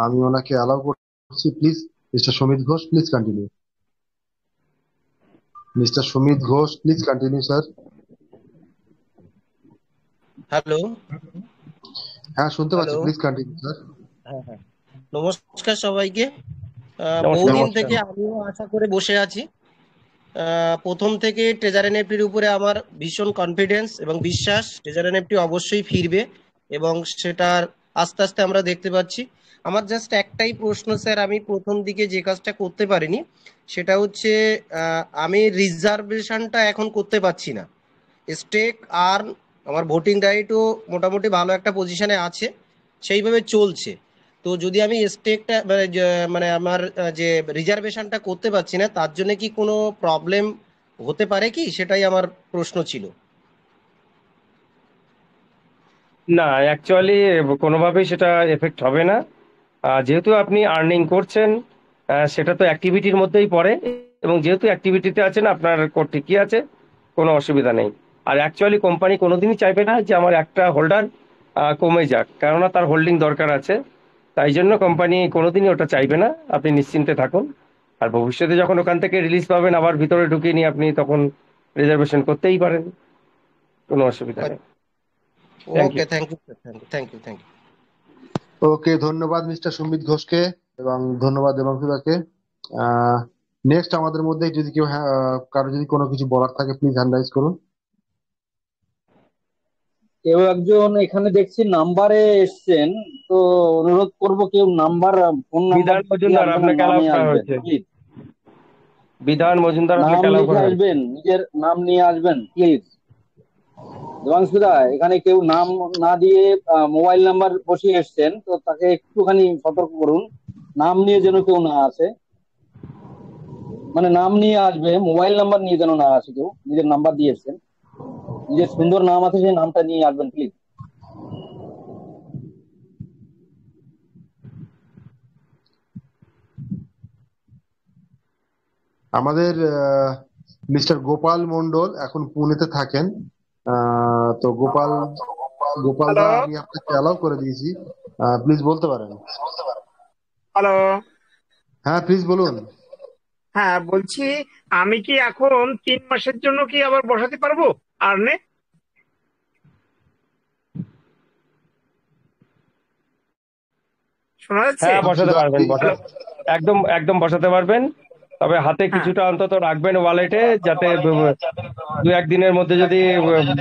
A: আমি ওনাকে অ্যালাউ করছি, please. Mister Sumit Ghosh, please continue. Mister Sumit Ghosh, please continue sir.
N: Hello
A: হ্যাঁ, শুনতে পাচ্ছি,
N: হ্যালো
A: প্লিজ কন্টিনিউ স্যার।
N: হ্যাঁ হ্যাঁ, নমস্কার সবাইকে।
B: নমস্কার।
N: বহুদিন
A: নমস্কার।
N: থেকে আমিও আশা করে বসে আছি। প্রথম থেকে ট্রেজার এনএফটির উপরে আমার ভীষণ কনফিডেন্স এবং বিশ্বাস, ট্রেজার এনএফটি অবশ্যই ফিরবে, এবং সেটার আস্তে আস্তে আমরা দেখতে পাচ্ছি। আমার জাস্ট একটাই প্রশ্ন স্যার, আমি প্রথম দিকে যে কাজটা করতে পারিনি সেটা হচ্ছে আমি রিজার্ভেশনটা এখন করতে পারছি না। স্টেক আর আমার ভোটিং রাইটও মোটামুটি ভালো একটা পজিশনে আছে, সেইভাবে চলছে। তো যদি আমি স্টেকটা মানে আমার যে রিজার্ভেশনটা করতে পারছি না, তার জন্য কি কোনো প্রবলেম হতে পারে কি, সেটাই আমার প্রশ্ন ছিল।
B: না, অ্যাকচুয়ালি কোনোভাবেই সেটা এফেক্ট হবে না। যেহেতু আপনি আর্নিং করছেন, সেটা তো অ্যাক্টিভিটির মধ্যেই পড়ে, এবং যেহেতু অ্যাক্টিভিটিতে আছেন আপনার ঠিকই আছে, কোনো অসুবিধা নেই। আর অ্যাকচুয়ালি কোম্পানি কোনোদিনই চাইবে না যে আমার একটা হোল্ডার কমে যাক, কেননা তার হোল্ডিং দরকার আছে। তাই জন্য কোম্পানি কোনোদিনই ওটা চাইবে না, আপনি নিশ্চিন্তে থাকুন। আর ভবিষ্যতে যখন ওখান থেকে রিলিজ পাবেন, আবার ভিতরে ঢুকিয়ে নিয়ে আপনি তখন রিজার্ভেশন করতেই পারেন, কোনো অসুবিধা নেই। Thank
N: okay,
B: you.
N: Thank you sir, thank you thank you.
A: Okay, ধন্যবাদ মিস্টার সুমিত ঘোষকে, এবং ধন্যবাদ দেবাংশুদাকে। নেক্সট আমাদের মধ্যে যদি কেউ কারো যদি কোনো কিছু বলার থাকে, প্লিজ হ্যান্ড রাইজ করুন।
D: কেউ একজন এখানে দেখছি নাম্বারে এসছেন, তো অনুরোধ করব কেউ নাম্বার, ফোন নাম্বার
B: বিধান
D: দিয়ে
B: মজুমদার
D: আসবেন আর
B: আপনাকে অ্যালাউ
D: নামে
B: করা
D: আসবেন
B: হয়েছে।
D: প্লিজ।
B: বিধান মজুমদার
D: নাম
B: আপনাকে অ্যালাউ
D: লিখে
B: করা হয়েছে।
D: আসবেন, নিজের নাম নিয়ে আসবেন প্লিজ। দেবাংশুদা, এখানে কেউ নাম না দিয়ে মোবাইল নাম্বার বসিয়ে এসছেন, তো তাকে একটুখানি সতর্ক করুন, নাম নিয়ে যেন কেউ না আসে। মানে নাম নিয়ে আসবে, মোবাইল নাম্বার নিয়ে যেন না আসে কেউ। নিজের নাম্বার দিয়ে এসছেন, নিজের সুন্দর নাম আছে, সেই নামটা নিয়ে আসবেন প্লিজ।
A: আমাদের মিস্টার গোপাল মন্ডল এখন পুনেতে থাকেন। তো গোপাল
O: হ্যালো
A: দা, আমি আপনাকে অ্যালাউ করে দিয়েছি, প্লিজ বলতে পারেন।
O: হ্যালো
A: হ্যাঁ, প্লিজ বলুন।
O: হ্যাঁ, বলছি আমি কি এখন 3 মাসের জন্য কি আবার বসাতে পারবো আর্নে? শোনা যাচ্ছে?
B: হ্যাঁ, বসাতে পারবেন,
O: হ্যালো
B: একদম একদম বসাতে পারবেন। তবে হাতে
O: হ্যাঁ
B: কিছুটা অন্তত রাখবেন ওয়ালেটে, যাতে দু একদিনের মধ্যে যদি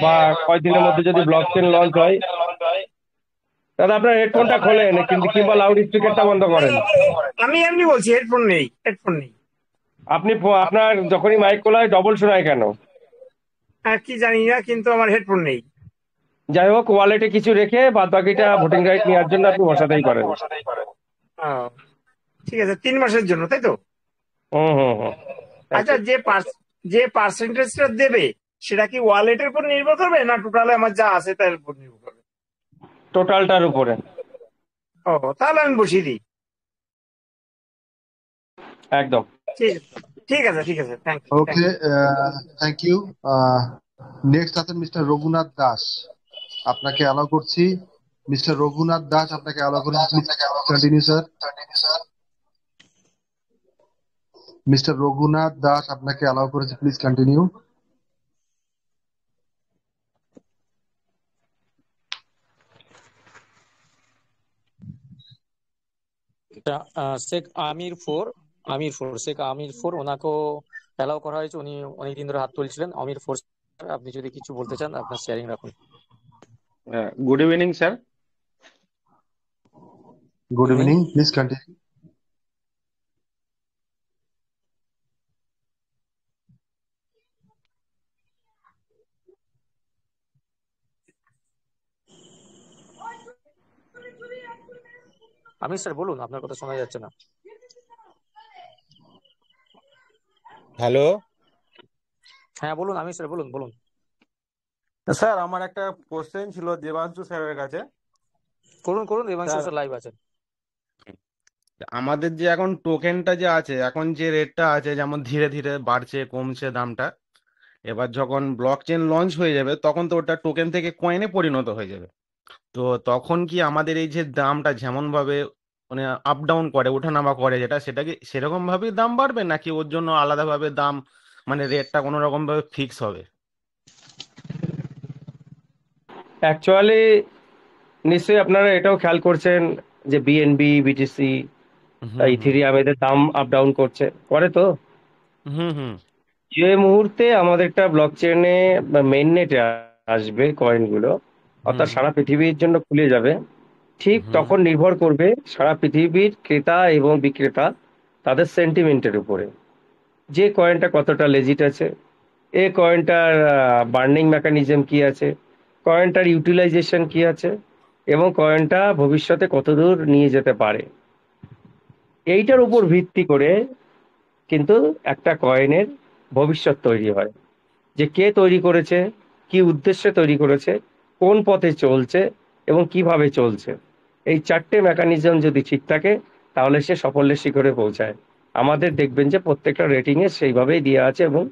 B: বা কয়েকদিনের মধ্যে যদি ব্লক চেন লঞ্চ হয়, তাহলে আপনার হেডফোনটা খোলেন, কিন্তু কিংবা লাউড স্পিকারটা বন্ধ করেন।
O: আমি এমনি বলছি, হেডফোন নেই, হেডফোন নেই।
B: আপনি আপনার যখনই মাইক খোলা হয় ডবল শোনায় কেন?
O: হ্যাঁ, কি জানি না, কিন্তু আমার হেডফোন নেই।
B: যাই হোক, ওয়ালেটে কিছু রেখে বাদ বাকিটা ভোটিং রাইট নেওয়ার জন্য আপনি বসাতেই পারেন।
O: ও, ঠিক আছে, 3 মাসের জন্য, তাই তো?
B: হুম হুম হুম।
O: আচ্ছা, যে পার্সেন্টেজটা দেবে সেটা কি ওয়ালেটের উপর নির্ভর করবে, না টোটালে আমার যা আছে তার উপর নির্ভর করবে?
B: টোটালটার উপরে।
O: ও, তাহলে আমি বসিয়ে দিই।
B: একদম।
O: ঠিক আছে, ঠিক আছে, thank you.
A: Okay, thank you. Next আছেন মিস্টার রঘুনাথ দাস, আপনাকে অ্যালাউ করছি। মিস্টার রঘুনাথ দাস, আপনাকে অ্যালাউ করছি, please continue sir. Mister Raghunath Das, আপনাকে অ্যালাউ করেছি, প্লিজ কন্টিনিউ।
K: শেখ শেখ আমির ফোর ওনাকেও অ্যালাউ করা হয়েছে। উনি অনেকদিন ধরে হাত তুলছিলেন। আমির ফোর, আপনি যদি কিছু বলতে চান আপনার শেয়ারিং রাখুন।
P: Good evening sir.
A: Good evening, please continue.
K: Amir sir বলুন, আপনার কথা শোনা যাচ্ছে না।
P: হ্যালো
K: হ্যাঁ বলুন আমির স্যার, বলুন বলুন।
P: স্যার, আমার একটা কোশ্চেন ছিল দেবাংশু স্যারের কাছে।
K: করুন করুন, দেবাংশু
P: স্যার,
K: স্যার লাইভ আছেন।
P: আমাদের যে এখন টোকেনটা যে আছে, এখন যে রেটটা আছে, যেমন ধীরে ধীরে বাড়ছে কমছে দামটা, এবার যখন ব্লক চেন লঞ্চ হয়ে যাবে তখন তো ওটা টোকেন থেকে কয়েনে পরিণত হয়ে যাবে। তো তখন কি আমাদের এই যে দামটা যেমন ভাবে মানে আপ ডাউন করে, ওঠানামা করে, সেটা কি সেরকম ভাবেই দাম বাড়বে, নাকি ওর জন্য আলাদাভাবে দাম মানে রেটটা কোনো রকম ভাবে ফিক্স হবে?
B: অ্যাকচুয়ালি নিশ্চয়ই আপনারা এটাও খেয়াল করছেন যে বিএনবি, বিটিসি,
P: হুম হুম
B: ইথেরিয়াম এদের দাম আপ ডাউন করে তো।
P: হুম হুম
B: যে মুহূর্তে আমাদের একটা ব্লক চেনে বা মেইন নেটে আসবে কয়েনগুলো, অর্থাৎ
P: হুম
B: সারা পৃথিবীর জন্য খুলে যাবে, ঠিক
P: হুম
B: তখন নির্ভর করবে সারা পৃথিবীর ক্রেতা এবং বিক্রেতা তাদের সেন্টিমেন্টের উপরে, যে কয়েনটা কতটা লেজিট আছে, এই কয়েনটার বার্নিং মেকানিজম কি আছে, কয়েনটার ইউটিলাইজেশন কি আছে, এবং কয়েনটা ভবিষ্যতে কতদূর নিয়ে যেতে পারে, এইটার উপর ভিত্তি করে কিন্তু একটা কয়েনের ভবিষ্যৎ তৈরি হয়। যে কে তৈরি করেছে, কি উদ্দেশ্যে তৈরি করেছে, কোন পথে চলছে এবং কিভাবে চলছে, এই চারটে মেকানিজম যদি ঠিক থাকে তাহলে সে সাফল্যের শিখরে পৌঁছায়। আমাদের দেখবেন যে প্রত্যেকটা রেটিংয়ে সেইভাবেই দেওয়া আছে এবং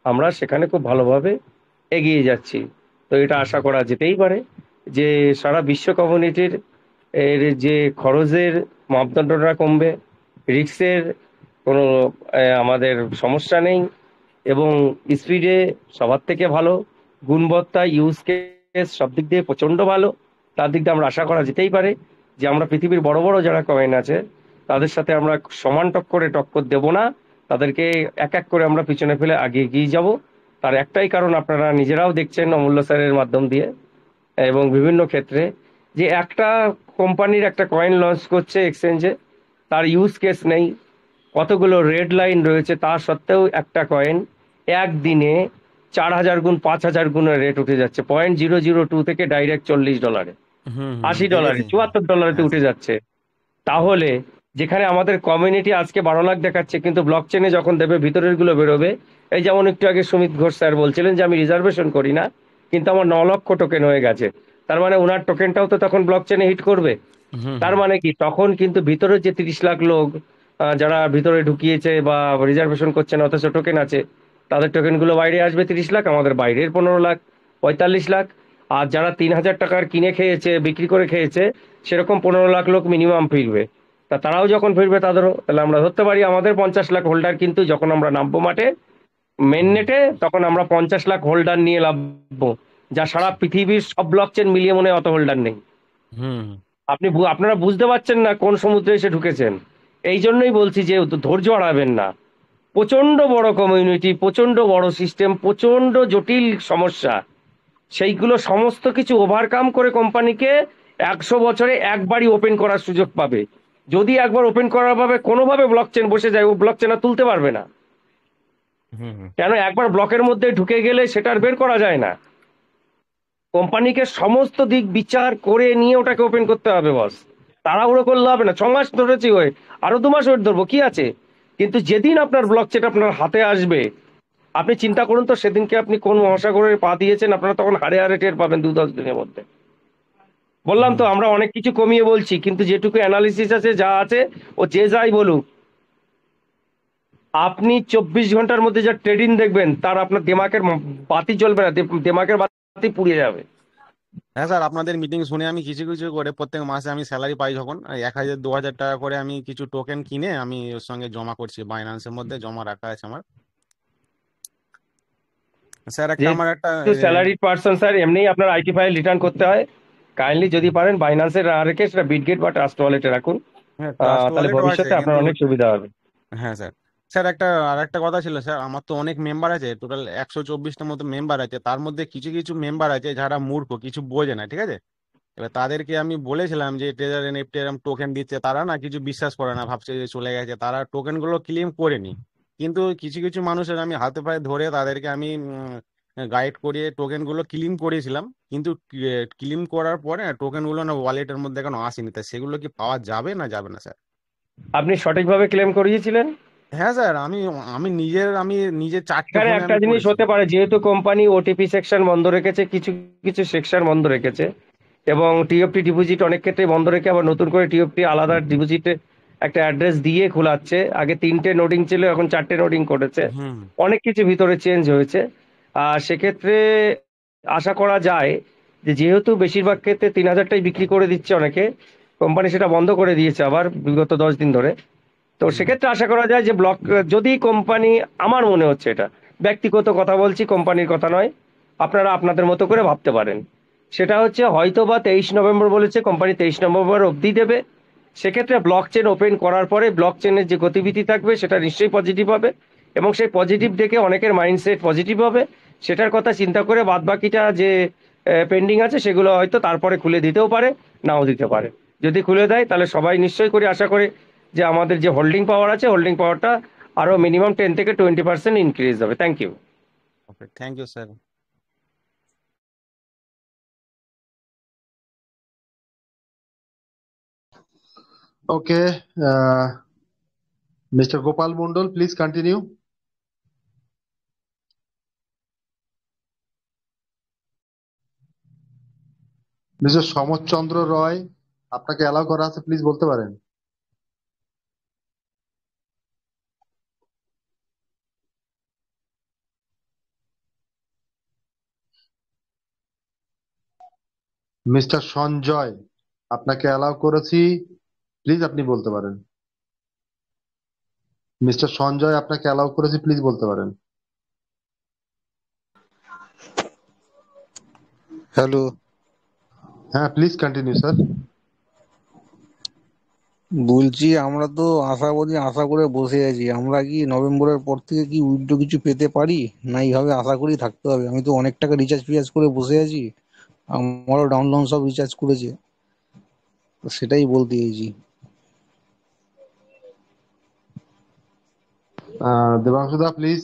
B: আমরা সেখানে খুব ভালোভাবে এগিয়ে যাচ্ছি। তো এটা আশা করা যেতেই পারে যে সারা বিশ্ব কমিউনিটির এর যে খরচের মাপদণ্ডটা কমবে, রিস্কের কোনো আমাদের সমস্যা নেই, এবং স্পিডে সবার থেকে ভালো, গুণবত্তা, ইউজ কেস সব দিক দিয়ে প্রচণ্ড ভালো। তার দিক দিয়ে আমরা আশা করা যেতেই পারে যে আমরা পৃথিবীর বড় বড় যারা কয়েন আছে তাদের সাথে আমরা সমান টক্কর দেব না, তাদেরকে এক এক করে আমরা পিছনে ফেলে আগে এগিয়ে যাব। তার একটাই কারণ আপনারা নিজেরাও দেখছেন অমূল্য স্যারের মাধ্যম দিয়ে এবং বিভিন্ন ক্ষেত্রে, যে একটা কোম্পানির একটা কয়েন লঞ্চ করছে এক্সচেঞ্জে, তার ইউজ কেস নেই, কতগুলো রেড লাইন রয়েছে, তা সত্ত্বেও একটা কয়েন একদিনে 4,000 গুণ 5,000 গুণের রেট উঠে যাচ্ছে। $0.002 থেকে ডাইরেক্ট $40,
P: হুম
B: $80,
P: দেখেছি।
B: $74
P: হ্যাঁ
B: উঠে যাচ্ছে। তাহলে যেখানে আমাদের কমিউনিটি আজকে 12 লাখ দেখাচ্ছে, কিন্তু ব্লক চেনে যখন দেবে ভিতরের গুলো বেরোবে, এই যেমন একটু আগে সুমিত ঘোষ স্যার বলছিলেন যে আমি রিজার্ভেশন করি না কিন্তু আমার 9 লক্ষ টোকেন হয়ে গেছে, তার মানে ওনার টোকেনটাও তো তখন ব্লক চেনে হিট করবে।
P: হুম
B: তার
P: হুম
B: মানে কি তখন কিন্তু ভিতরের যে 30 লাখ লোক যারা ভিতরে ঢুকিয়েছে বা রিজার্ভেশন করছে না অথচ টোকেন আছে, তাদের টোকেনগুলো বাইরে আসবে 30 লাখ, আমাদের বাইরের 15 লাখ, 45 লাখ। আর যারা 3,000 টাকার কিনে খেয়েছে, বিক্রি করে খেয়েছে, সেরকম 15 লাখ লোক মিনিমাম ফিরবে। তারাও যখন ফিরবে তাদেরও, তাহলে আমরা ধরতে পারি আমাদের 50 লাখ হোল্ডার, কিন্তু যখন আমরা নামবো মাঠে মেন নেটে তখন আমরা 50 লাখ হোল্ডার নিয়ে নামবো, যা সারা পৃথিবীর সব ব্লক চেন মিলিয়ে মনে হয় অত হোল্ডার নেই।
P: হুম
B: আপনারা বুঝতে পারছেন না কোন সমুদ্রে এসে ঢুকেছেন। এই জন্যই বলছি যে ধৈর্য হারাবেন না, প্রচন্ড বড় কমিউনিটি, প্রচন্ড বড় সিস্টেম, প্রচন্ড জটিল সমস্যা, সেইগুলো সমস্ত কিছু ওভারকাম করে কোম্পানিকে 100 বছরে একবারই ওপেন করার সুযোগ পাবে। যদি একবার ওপেন করার ভাবে কোনোভাবে ব্লক চেন বসে যায়, ও ব্লক চেন আর তুলতে পারবে না। কেন, একবার ব্লকের মধ্যে ঢুকে গেলে সেটা আর বের করা যায় না। কোম্পানিকে সমস্ত দিক বিচার করে নিয়ে ওটাকে ওপেন করতে হবে বস। তাড়াহুড়ো করলে হবে না। 6 মাস ধরেছি, হয়ে আরো 2 মাস ওয়েট ধরবো, কি আছে? কিন্তু যেদিন আপনার ব্লক চেন আপনার হাতে আসবে, আপনি চিন্তা করুন তো সেদিনকে আপনি কোন মহাসাগরে পা দিয়েছেন, আপনারা তখন হাড়ে হাড়ে টের পাবেন 2-10 দিনের মধ্যে। বললাম তো আমরা অনেক কিছু কমিয়ে বলছি, কিন্তু যেটুকু অ্যানালিসিস আছে, যা আছে, ও যে যাই বলুক, আপনি 24 ঘন্টার মধ্যে যা ট্রেডিং দেখবেন, তার আপনার দিমাগের বাতি জ্বলবে না, দিমাগের বাতি পুড়িয়ে যাবে।
P: হ্যাঁ স্যার, আপনাদের মিটিং শুনে আমি কিছু কিছু করে প্রত্যেক মাসে আমি স্যালারি পাই যখন 1000-2000 টাকা করে আমি কিছু টোকেন কিনে আমি ওর সঙ্গে জমা করছি, বাইন্যান্সের মধ্যে জমা রাখা আছে আমার। স্যার আমার একটা
B: স্যালারিড পার্সন স্যার, এমনি আপনার আইটি ফাইল রিটার্ন করতে হয়। কাইন্ডলি যদি পারেন বাইন্যান্সে না রেখে সেটা বিটগেট বা ট্রাস্ট ওয়ালেটে রাখুন,
P: ট্রাস্ট
B: তাহলে
P: ওয়ালেটও আছে
B: ভবিষ্যতে আপনার
P: কিন্তু
B: অনেক সুবিধা হবে।
P: হ্যাঁ স্যার। স্যার আর একটা কথা ছিল স্যার, আমার তো অনেক মেম্বার আছে, টোটাল 124টার মতো মেম্বার আছে। তার মধ্যে কিছু কিছু মেম্বার আছে যারা মূর্খ, কিছু বোঝে না, ঠিক আছে? এবার তাদেরকে আমি বলেছিলাম যে ট্রেজার এনএফটি এরকম টোকেন দিচ্ছে, তারা না কিছু বিশ্বাস করে না, ভাবছে যে চলে গেছে, তারা টোকেন গুলো ক্লেম করেনি। কিন্তু কিছু কিছু মানুষের আমি হাতে পায়ে ধরে তাদেরকে আমি গাইড করিয়ে টোকেন গুলো ক্লেম করেছিলাম, কিন্তু ক্লেম করার পরে টোকেন গুলো না ওয়ালেটের মধ্যে এখনো আসেনি। তাই সেগুলো কি পাওয়া যাবে না যাবে না স্যার?
B: আপনি সঠিকভাবে ক্লেম করিয়েছিলেন?
P: হ্যাঁ স্যার, আমি আমি নিজের 4টে
B: এখানে
P: ফোনে
B: একটা
P: আমি
B: জিনিস
P: করেছি।
B: হতে পারে, যেহেতু কোম্পানি ওটিপি সেকশন বন্ধ রেখেছে, কিছু কিছু সেকশন বন্ধ রেখেছে, এবং টিএফটি ডিপোজিট অনেক ক্ষেত্রে বন্ধ রেখে আবার নতুন করে টিএফটি আলাদা ডিপোজিটে একটা অ্যাড্রেস দিয়ে খোলাচ্ছে। আগে 3টে নোডিং ছিল, এখন 4টে নোডিং করেছে। অনেক কিছু ভিতরে চেঞ্জ হয়েছে। সেক্ষেত্রে আশা করা যায় যে, যেহেতু বেশিরভাগ ক্ষেত্রে 3000টাই বিক্রি করে দিচ্ছে অনেকে, কোম্পানি সেটা বন্ধ করে দিয়েছে আবার বিগত 10 দিন ধরে। তো সেক্ষেত্রে আশা করা যায় যে ব্লক, যদি কোম্পানি, আমার মনে হচ্ছে, এটা ব্যক্তিগত কথা বলছি, কোম্পানির কথা নয়, আপনারা আপনাদের মতো করে ভাবতে পারেন, সেটা হচ্ছে হয়তো বা 23 নভেম্বর বলেছে, কোম্পানি 23 নভেম্বর অবধি দেবে। সেক্ষেত্রে ব্লক চেন ওপেন করার পরে ব্লক চেনের যে গতিবিধি থাকবে সেটা নিশ্চয়ই পজিটিভ হবে, এবং সেই পজিটিভ দেখে অনেকের মাইন্ডসেট পজিটিভ হবে। সেটার কথা চিন্তা করে বাদবাকিটা যে পেন্ডিং আছে সেগুলো হয়তো তারপরে খুলে দিতেও পারে, নাও দিতে পারে। যদি খুলে দেয় তাহলে সবাই নিশ্চয়ই করে আশা করে যে আমাদের যে হোল্ডিং পাওয়ার আছে, হোল্ডিং পাওয়ারটা আরো মিনিমাম 10 থেকে 20% ইনক্রিজ হবে। Thank you.
P: Okay, thank you sir.
A: Okay, Mr. Gopal Mondal, please continue. Mister Samarchandra Roy, আপনাকে অ্যালাউ করা আছে, প্লিজ বলতে পারেন। মিস্টার সঞ্জয়, আপনাকে অ্যালাউ করেছি, প্লিজ আপনি বলতে পারেন। মিস্টার সঞ্জয়, আপনাকে অ্যালাউ করেছি, প্লিজ বলতে পারেন।
Q: হ্যালো,
A: হ্যাঁ, প্লিজ কন্টিনিউ স্যার।
Q: বলছি আমরা তো আশাবাদী, আশা করে বসে আছি। আমরা কি নভেম্বরের পর থেকে কি উইথড্র কিছু পেতে পারি, না এইভাবে আশা করেই থাকতে হবে? আমি তো অনেক টাকা রিচার্জ ফিচার্জ করে বসে আছি, আমারও ডাউনলোড সব রিচার্জ করেছে, তো সেটাই বলতে চাইছি।
A: দেবাংশুদা, প্লিজ।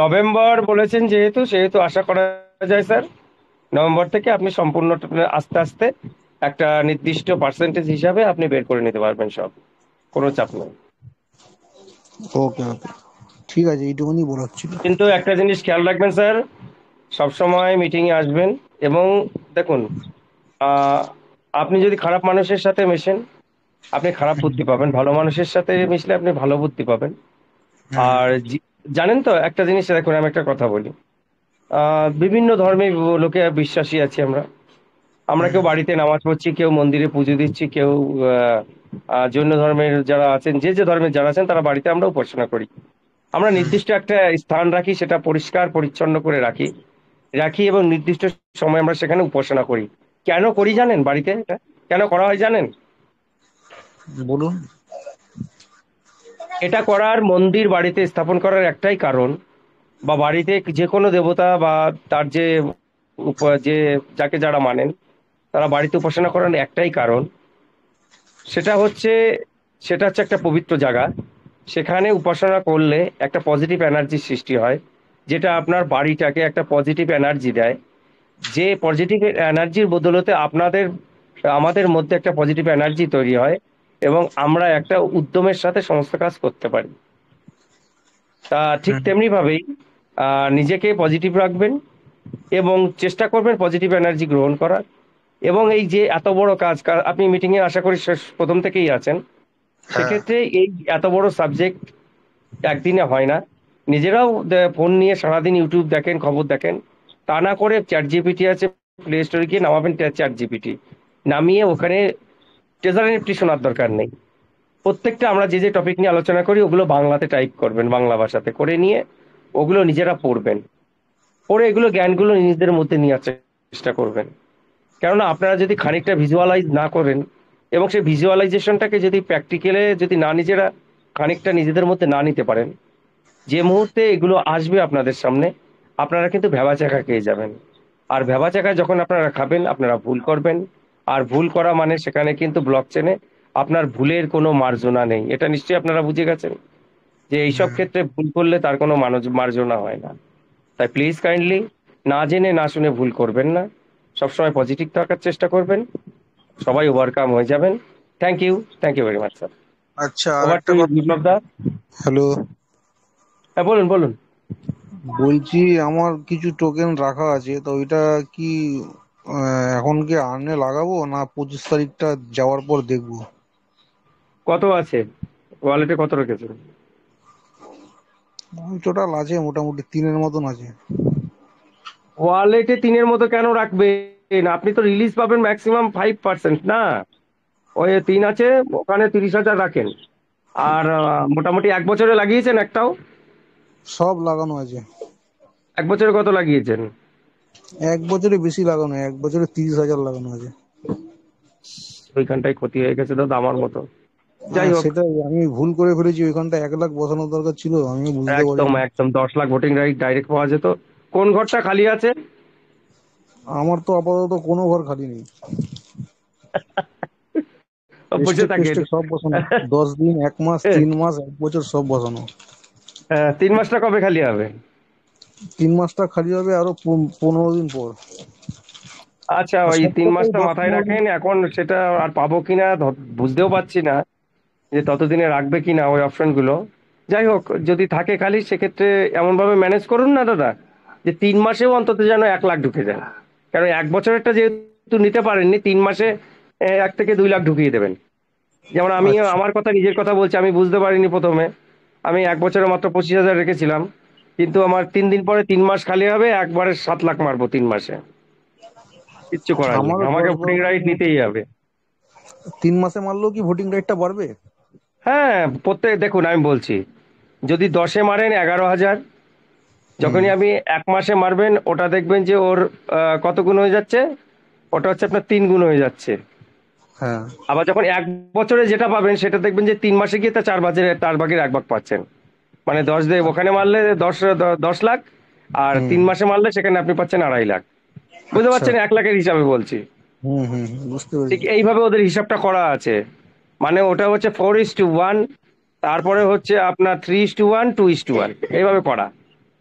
B: নভেম্বর বলেছেন যেহেতু, সেহেতু আশা করা যায় স্যার নভেম্বর থেকে আপনি সম্পূর্ণ আস্তে আস্তে একটা নির্দিষ্ট পার্সেন্টেজ হিসাবে আপনি বের করে নিতে পারবেন সব, কোনো চাপ নেই।
Q: ওকে ওকে, ঠিক আছে, এইটুকুনি বলার ছিল।
B: কিন্তু একটা জিনিস খেয়াল রাখবেন স্যার, সবসময় মিটিংয়ে আসবেন, এবং দেখুন, আপনি যদি খারাপ মানুষের সাথে মেশেন আপনি খারাপ বুদ্ধি পাবেন, ভালো মানুষের সাথে মিশলে আপনি ভালো বুদ্ধি পাবেন। আর জানেন তো একটা জিনিস, দেখুন আমি একটা কথা বলি, বিভিন্ন ধর্মে লোকে বিশ্বাসী আছি আমরা কেউ বাড়িতে নামাজ পড়ছি, কেউ মন্দিরে পুজো দিচ্ছি, কেউ জৈন ধর্মের যারা আছেন, যে যে ধর্মের যারা আছেন, তারা বাড়িতে আমরা উপাসনা করি। আমরা নির্দিষ্ট একটা স্থান রাখি, সেটা পরিষ্কার পরিচ্ছন্ন করে রাখি এবং নির্দিষ্ট সময় আমরা সেখানে উপাসনা করি। কেন করি জানেন? বাড়িতে কেন করা হয় জানেন?
Q: বলুন।
B: এটা করার মন্দির বাড়িতে স্থাপন করার একটাই কারণ, বা বাড়িতে যে কোনো দেবতা বা তার যে যে যাকে যারা মানেন তারা বাড়িতে উপাসনা করার একটাই কারণ, সেটা হচ্ছে একটা পবিত্র জায়গা। সেখানে উপাসনা করলে একটা পজিটিভ এনার্জি সৃষ্টি হয়, যেটা আপনার বাড়িটাকে একটা পজিটিভ এনার্জি দেয়। যে পজিটিভ এনার্জির বদলতে আমাদের মধ্যে একটা পজিটিভ এনার্জি তৈরি হয় এবং আমরা একটা উদ্যমের সাথে সমস্ত কাজ করতে পারি। তা ঠিক তেমনি ভাবেই নিজেকে পজিটিভ রাখবেন এবং চেষ্টা করবেন পজিটিভ এনার্জি গ্রহণ করার। এবং এই যে এত বড় কাজ, আপনি মিটিং এ আশা করি প্রথম থেকেই আছেন, সেক্ষেত্রে এই এত বড় সাবজেক্ট একদিনে হয় না। নিজেরাও ফোন নিয়ে সারাদিন ইউটিউব দেখেন, খবর দেখেন, তা না করে চ্যাট জিপিটি আছে, প্লে স্টোরে গিয়ে নামাবেন চ্যাট জিপিটি, নামিয়ে ওখানে ট্রেজার এনএফটি শোনার দরকার নেই। প্রত্যেকটা আমরা যে যে টপিক নিয়ে আলোচনা করি ওগুলো বাংলাতে টাইপ করবেন, বাংলা ভাষাতে করে নিয়ে ওগুলো নিজেরা পড়বেন, পড়ে এগুলো জ্ঞানগুলো নিজেদের মধ্যে নিয়ে আসার চেষ্টা করবেন। কেননা আপনারা যদি খানিকটা ভিজুয়ালাইজ না করেন এবং সেই ভিজুয়ালাইজেশনটাকে যদি প্র্যাকটিক্যালে যদি না নিজেরা খানিকটা নিজেদের মধ্যে না নিতে পারেন, যে মুহূর্তে এগুলো আসবে আপনাদের সামনে আপনারা কিন্তু ভ্যাবাচ্যাকা খেয়ে যাবেন। আর ভ্যাবাচ্যাকা যখন আপনারা খাবেন আপনারা ভুল করবেন, আর ভুল করা মানে সেখানে কিন্তু ব্লক চেনে আপনার ভুলের কোনো মার্জনা নেই। এটা নিশ্চয়ই আপনারা বুঝে গেছেন যে এইসব ক্ষেত্রে ভুল করলে তার কোনো মার্জনা হয় না। তাই প্লিজ কাইন্ডলি না জেনে না শুনে ভুল করবেন না, সবসময় পজিটিভ থাকার চেষ্টা করবেন, সবাই ওভারকাম হয়ে যাবেন। Thank you very much sir.
Q: আচ্ছা, আর
B: ওভার
Q: একটা
B: টু
Q: কথা।
B: বিপ্লব দা।
Q: হ্যালো,
B: হ্যাঁ বলুন বলুন।
Q: বলছি আমার কিছু টোকেন রাখা আছে, তো ওইটা কি এখন কি আর্নে লাগাবো না 25 তারিখটা যাওয়ার পর দেখবো?
B: কত আছে ওয়ালেটে, কত রেখেছেন?
Q: টোটাল আছে মোটামুটি 3-এর মতন আছে।
B: ওয়ালেটে 3-এর মতো কেন রাখবেন? আপনি তো রিলিজ পাবেন ম্যাক্সিমাম 5%, না? ওই 3 আছে, ওখানে 30,000 রাখেন। আর মোটামুটি 1 বছরে লাগিয়েছেন একটাও?
Q: সব লাগানো আছে।
B: 1 বছরে কত লাগিয়েছেন?
Q: 1 বছরে বেশি লাগানো, 1 বছরে 30,000 লাগানো আছে।
B: ওইখানটাই ক্ষতি হয়ে গেছে দাদা আমার মতো। যাই হোক,
Q: সেটাই আমি ভুল করে ফেলেছি, ওইখানটা 1 লাখ বসানোর দরকার ছিল, আমি বুঝতে
B: একদম
Q: পারিনি।
B: একদম 10 লাখ ভোটিং রাইট ডাইরেক্ট পাওয়া যেত। কোন ঘরটা খালি আছে?
Q: আমার তো আপাতত কোনো ঘর খালি নেই।
B: বসে
Q: স্টেক
B: থাকেন।
Q: সব বসানো, 10 দিন, 1 মাস, 3 মাস, 1 বছর সব বসানো।
B: 3 মাসটা কবে খালি হবে?
Q: 3 মাসটা খালি হবে আরো 15 দিন পর।
B: আচ্ছা,
Q: আর
B: ওই
Q: সব
B: 3
Q: কটাই
B: মাসটা
Q: 10-15
B: মাথায়
Q: দিন।
B: রাখেন। এখন সেটা আর পাবো কিনা বুঝতেও পারছি না যে ততদিনে রাখবে কিনা ওই অপশন গুলো। যাই হোক, যদি থাকে খালি সেক্ষেত্রে এমন ভাবে ম্যানেজ করুন না দাদা, যে 3 মাসেও অন্তত যেন 1 লাখ ঢুকে যায়। কারণ 1 বছরেরটা যেহেতু নিতে পারেননি, 3 মাসে 1 থেকে 2 লাখ ঢুকিয়ে দেবেন। যেমন আমি
Q: আচ্ছা,
B: আমার কথা নিজের কথা বলছি, আমি বুঝতে পারিনি প্রথমে। আমি 1 বছরে মাত্র 25,000 রেখেছিলাম, কিন্তু আমার 3 দিন পরে 3 মাস খালি হবে, একবারে 7 লাখ মারবো 3 মাসে। কিচ্ছু করার নেই,
Q: আমারও
B: আমাকে
Q: 10
B: ভোটিং রাইট নিতেই হবে।
Q: 3 মাসে মারলেও কি ভোটিং রাইটটা বাড়বে?
B: হ্যাঁ, দেখুন আমি বলছি, যদি 10-এ মারেন 11,000, যখনই আপনি 1 মাসে মারবেন ওটা দেখবেন যে ওর কত গুণ হয়ে যাচ্ছে, ওটা হচ্ছে আপনার 3 গুণ হয়ে যাচ্ছে।
Q: হ্যাঁ,
B: আবার যখন 1 বছরে যেটা পাবেন সেটা দেখবেন যে 3 মাসে গিয়ে তার ভাগের 1 ভাগ পাচ্ছেন। মানে 10 দিয়ে ওখানে মারলে 10 লাখ, আর 3 মাসে মারলে সেখানে আপনি পাচ্ছেন 2.5 লাখ। বুঝতে
Q: আচ্ছা,
B: পারছেন? 1 লাখের হিসাবে বলছি।
Q: বুঝতে
B: ঠিক
Q: পেরেছি।
B: এইভাবে ওদের হিসাবটা করা আছে। মানে ওটা হচ্ছে 4:1, তারপরে হচ্ছে আপনার 3:1, 2:1, এইভাবে করা।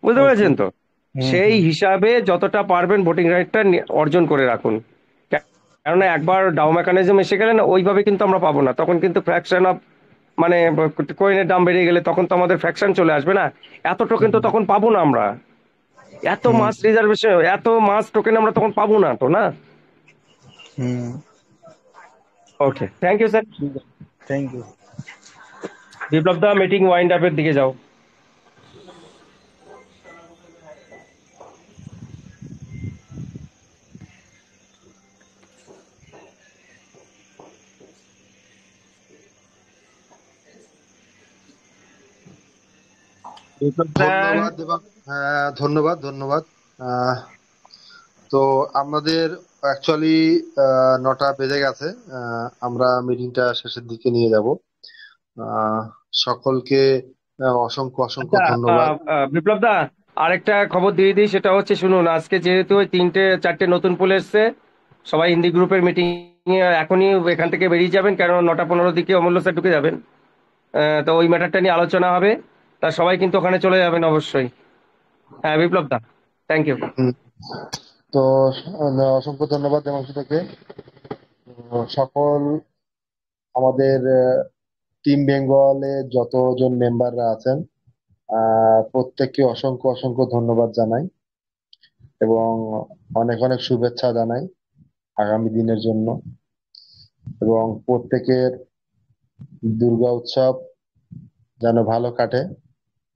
B: বুঝতে
Q: ওকে।
B: পেরেছেন তো? সেই হিসাবে যতটা পারবেন ভোটিং রাইটটা অর্জন করে রাখুন। কেননা একবার ডাউ মেকানিজম এসে গেলে না, ওইভাবে কিন্তু আমরা পাবো না। তখন কিন্তু ফ্র্যাকশন অফ, মানে কয়েনের দাম বেড়ে গেলে তখন তো আমাদের ফ্র্যাকশন চলে আসবে না। এত টোকেন তো তখন পাবো না আমরা, এত মাস রিজার্ভেশন, এত মাস টোকেন আমরা তখন পাবো না তো, না? Okay, thank you sir.
Q: Thank you.
B: Biplab da, meeting wind আপের দিকে যাও। বিপ্লব স্যার।
A: ধন্যবাদ ধন্যবাদ। তো আমাদের অ্যাকচুয়ালি 9টা বেজে গেছে, আমরা মিটিংটা শেষের দিকে নিয়ে যাব। সকলকে অসংখ্য অসংখ্য
B: আচ্ছা,
A: ধন্যবাদ।
B: বিপ্লব দা, আরেকটা খবর দিয়ে দিই, সেটা হচ্ছে শুনুন, আজকে যেহেতু ওই 3-4টে নতুন পুল এসছে, সবাই হিন্দি গ্রুপের মিটিং এখনই এখান থেকে বেরিয়ে যাবেন, কারণ 9টা 15 দিকে অমূল্য স্যার ঢুকে যাবেন। তো ওই ম্যাটারটা নিয়ে আলোচনা হবে, তা সবাই কিন্তু ওখানে চলে যাবেন অবশ্যই। হ্যাঁ বিপ্লব দা, থ্যাংক ইউ।
A: তো অসংখ্য ধন্যবাদ দেবাংশু থেকে। সকল আমাদের টিম বেঙ্গলে যতজন মেম্বাররা আছেন প্রত্যেককে অসংখ্য অসংখ্য ধন্যবাদ জানাই এবং অনেক অনেক শুভেচ্ছা জানাই আগামী দিনের জন্য, এবং প্রত্যেকের দুর্গা উৎসব যেন ভালো কাটে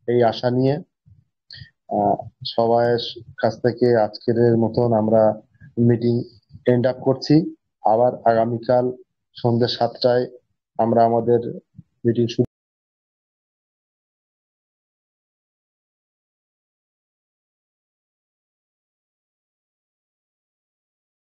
A: এই আশা নিয়ে সবার কাছ থেকে আজকের মতন আমরা মিটিং এন্ড আপ করছি। আবার আগামীকাল সন্ধ্যে 7টায় আমরা আমাদের মিটিং শুরু